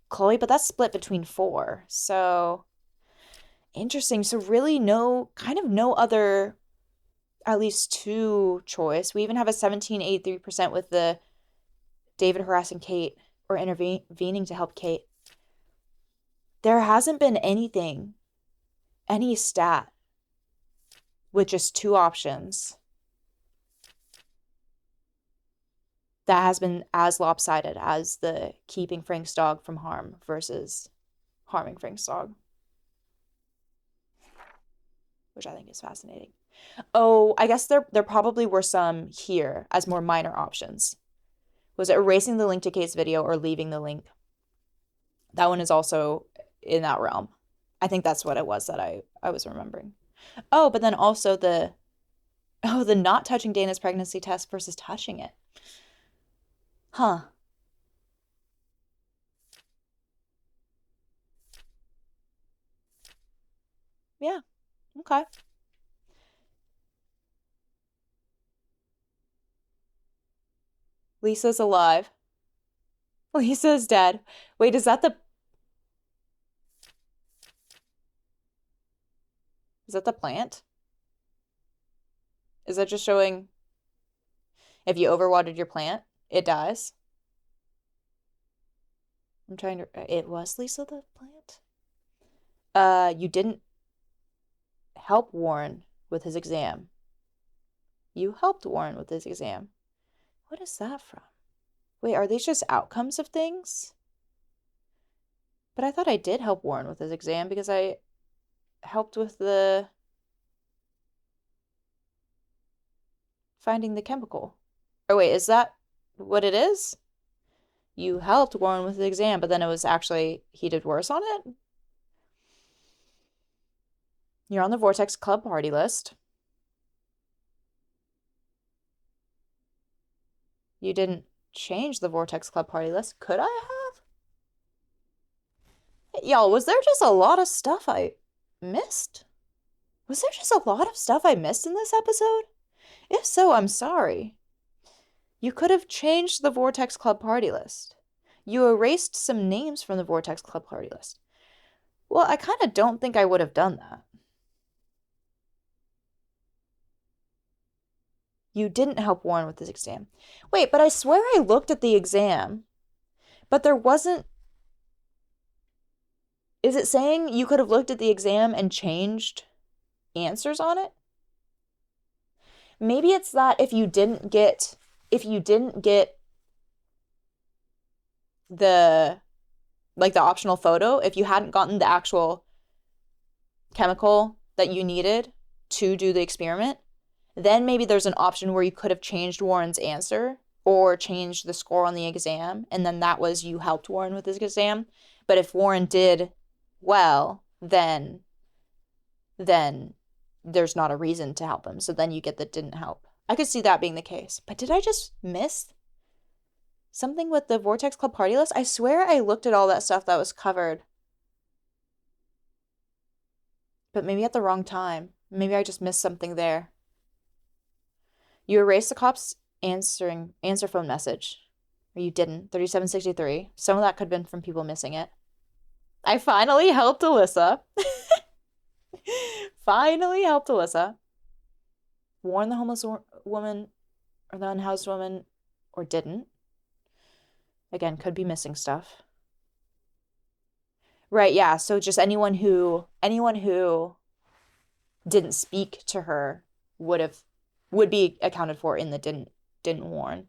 A: Chloe, but that's split between 4. So interesting. So really no other, at least 2 choice. We even have a 17.83% with the David harassing Kate or intervening to help Kate. There hasn't been any stat with just 2 options that has been as lopsided as the keeping Frank's dog from harm versus harming Frank's dog, which I think is fascinating. Oh, I guess there probably were some here as more minor options. Was it erasing the link to Kate's video or leaving the link? That one is also in that realm. I think that's what it was that I was remembering. Oh, but then also the not touching Dana's pregnancy test versus touching it. Huh. Yeah. Okay. Lisa's alive. Lisa's dead. Wait, is that the plant? Is that just showing if you overwatered your plant, it dies? I'm trying to... It was Lisa the plant? You didn't help Warren with his exam. You helped Warren with his exam. What is that from? Wait, are these just outcomes of things? But I thought I did help Warren with his exam because I helped with the finding the chemical. Or wait, is that what it is? You helped Warren with the exam, but then it was actually he did worse on it? You're on the Vortex Club party list. You didn't change the Vortex Club party list. Could I have? Y'all, was there just a lot of stuff I missed? Was there just a lot of stuff I missed in this episode? If so, I'm sorry. You could have changed the Vortex Club party list. You erased some names from the Vortex Club party list. Well, I kind of don't think I would have done that. You didn't help Warren with his exam. Wait, but I swear I looked at the exam, but there wasn't... Is it saying you could have looked at the exam and changed answers on it? Maybe it's that if you didn't get the optional photo, if you hadn't gotten the actual chemical that you needed to do the experiment, then maybe there's an option where you could have changed Warren's answer or changed the score on the exam, and then that was you helped Warren with his exam. But if Warren did well, then there's not a reason to help him. So then you get the didn't help. I could see that being the case. But did I just miss something with the Vortex Club party list? I swear I looked at all that stuff that was covered. But maybe at the wrong time. Maybe I just missed something there. You erased the cop's answer phone message. Or you didn't. 3763. Some of that could have been from people missing it. I finally helped Alyssa. Finally helped Alyssa. Warned the homeless woman or the unhoused woman, or didn't. Again, could be missing stuff. Right, yeah, so just anyone who didn't speak to her would be accounted for in the didn't warn.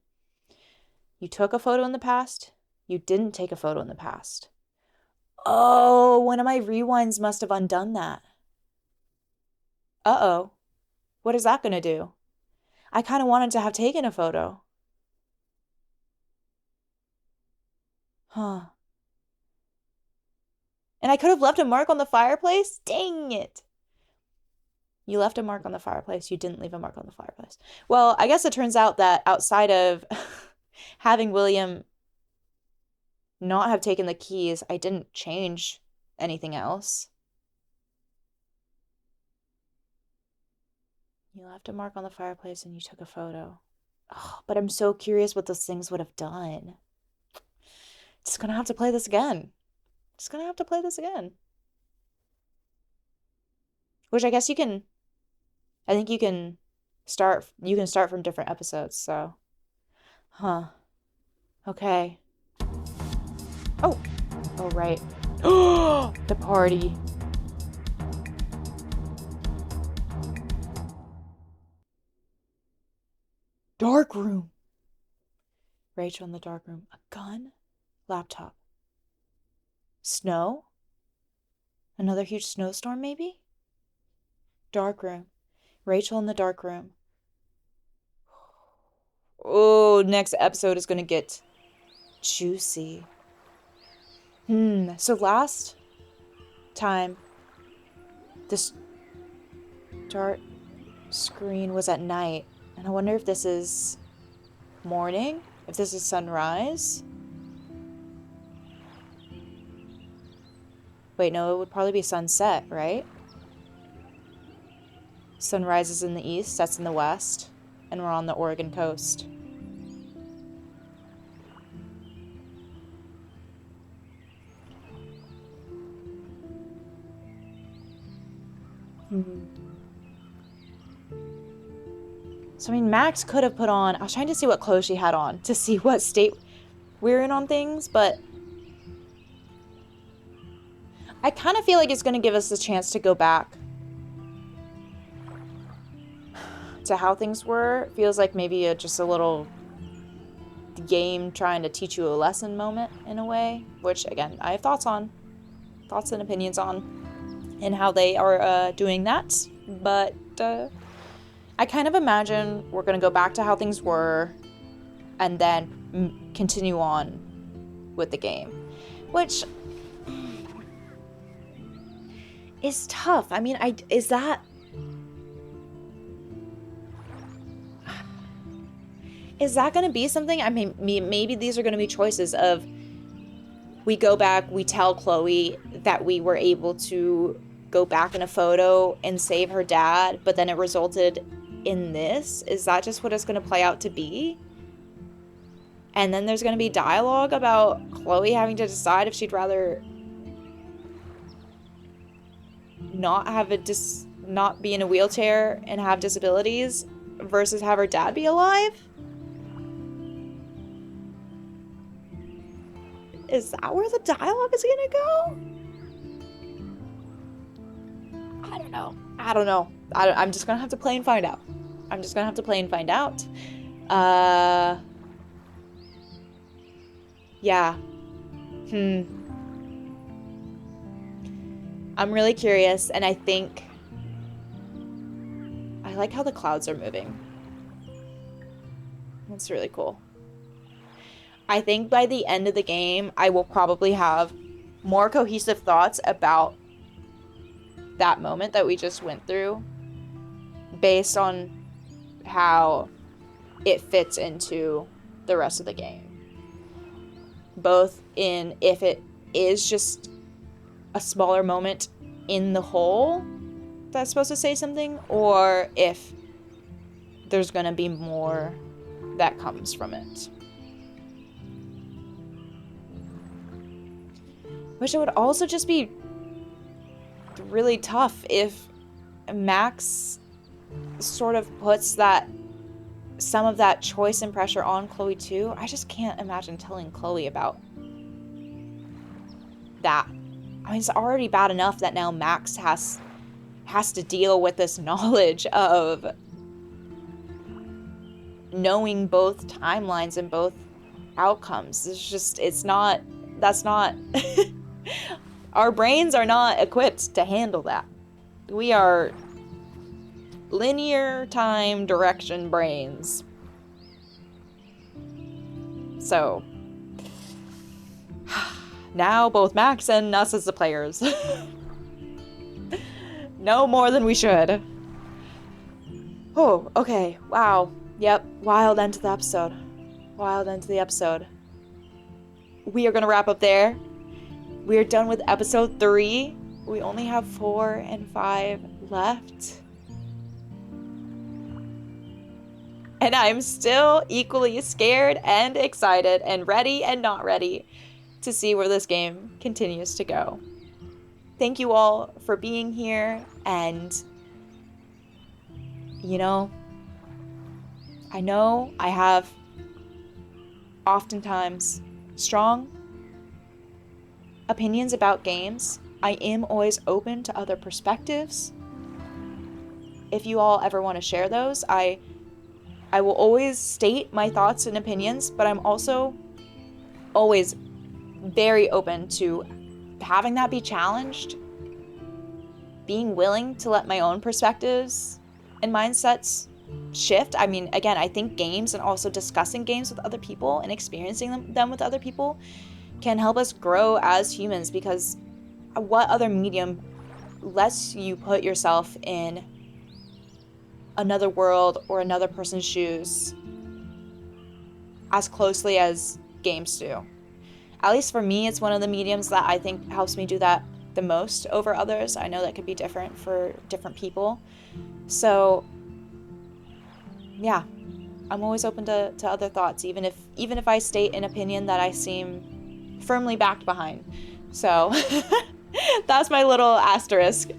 A: You took a photo in the past. You didn't take a photo in the past. Oh, one of my rewinds must have undone that. Uh-oh. What is that going to do? I kind of wanted to have taken a photo. Huh. And I could have left a mark on the fireplace? Dang it. You left a mark on the fireplace. You didn't leave a mark on the fireplace. Well, I guess it turns out that outside of having William not have taken the keys, I didn't change anything else. You left a mark on the fireplace and you took a photo. Oh, but I'm so curious what those things would have done. Just gonna have to play this again. Which I guess you can start from different episodes, so. Huh. Okay. Oh, right. The party. Dark room. Rachel in the dark room. A gun? Laptop. Snow? Another huge snowstorm, maybe? Dark room. Rachel in the dark room. Oh, next episode is going to get juicy. So last time, this start screen was at night. And I wonder if this is morning? If this is sunrise? Wait, no, it would probably be sunset, right? Sunrise is in the east, that's in the west. And we're on the Oregon coast. So, I mean, Max could have put on... I was trying to see what clothes she had on to see what state we're in on things, but... I kind of feel like it's going to give us a chance to go back to how things were. It feels like maybe just a little game trying to teach you a lesson moment in a way, which, again, I have thoughts on. Thoughts and opinions on and how they are doing that, but... I kind of imagine we're going to go back to how things were and then continue on with the game, which is tough. I mean, is that going to be something? I mean, maybe these are going to be choices of we go back, we tell Chloe that we were able to go back in a photo and save her dad, but then it resulted in this? Is that just what it's going to play out to be? And then there's going to be dialogue about Chloe having to decide if she'd rather not be in a wheelchair and have disabilities versus have her dad be alive? Is that where the dialogue is going to go? I don't know. I'm just gonna have to play and find out. Yeah. I'm really curious, and I think I like how the clouds are moving. That's really cool. I think by the end of the game, I will probably have more cohesive thoughts about that moment that we just went through based on how it fits into the rest of the game. Both in if it is just a smaller moment in the whole that's supposed to say something, or if there's gonna be more that comes from it. Which it would also just be really tough if Max sort of puts some of that choice and pressure on Chloe too. I just can't imagine telling Chloe about that. I mean, it's already bad enough that now Max has to deal with this knowledge of knowing both timelines and both outcomes. That's not our brains are not equipped to handle that. We are linear time direction brains. So now both Max and us as the players know more than we should. Oh, okay. Wow. Yep. Wild end to the episode. We are going to wrap up there. We are done with episode 3. We only have 4 and 5 left. And I'm still equally scared and excited and ready and not ready to see where this game continues to go. Thank you all for being here, and I know I have oftentimes strong opinions about games. I am always open to other perspectives. If you all ever want to share those, I I will always state my thoughts and opinions, but I'm also always very open to having that be challenged, being willing to let my own perspectives and mindsets shift. I mean, again, I think games and also discussing games with other people and experiencing them with other people can help us grow as humans, because what other medium lets you put yourself in another world or another person's shoes as closely as games do? At least for me, it's one of the mediums that I think helps me do that the most over others. I know that could be different for different people. So yeah, I'm always open to other thoughts, even if I state an opinion that I seem firmly backed behind. So that's my little asterisk.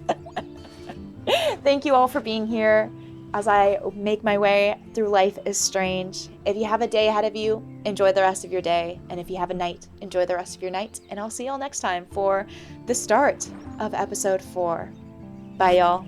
A: Thank you all for being here as I make my way through Life is Strange. If you have a day ahead of you, enjoy the rest of your day. And if you have a night, enjoy the rest of your night. And I'll see y'all next time for the start of episode 4. Bye, y'all.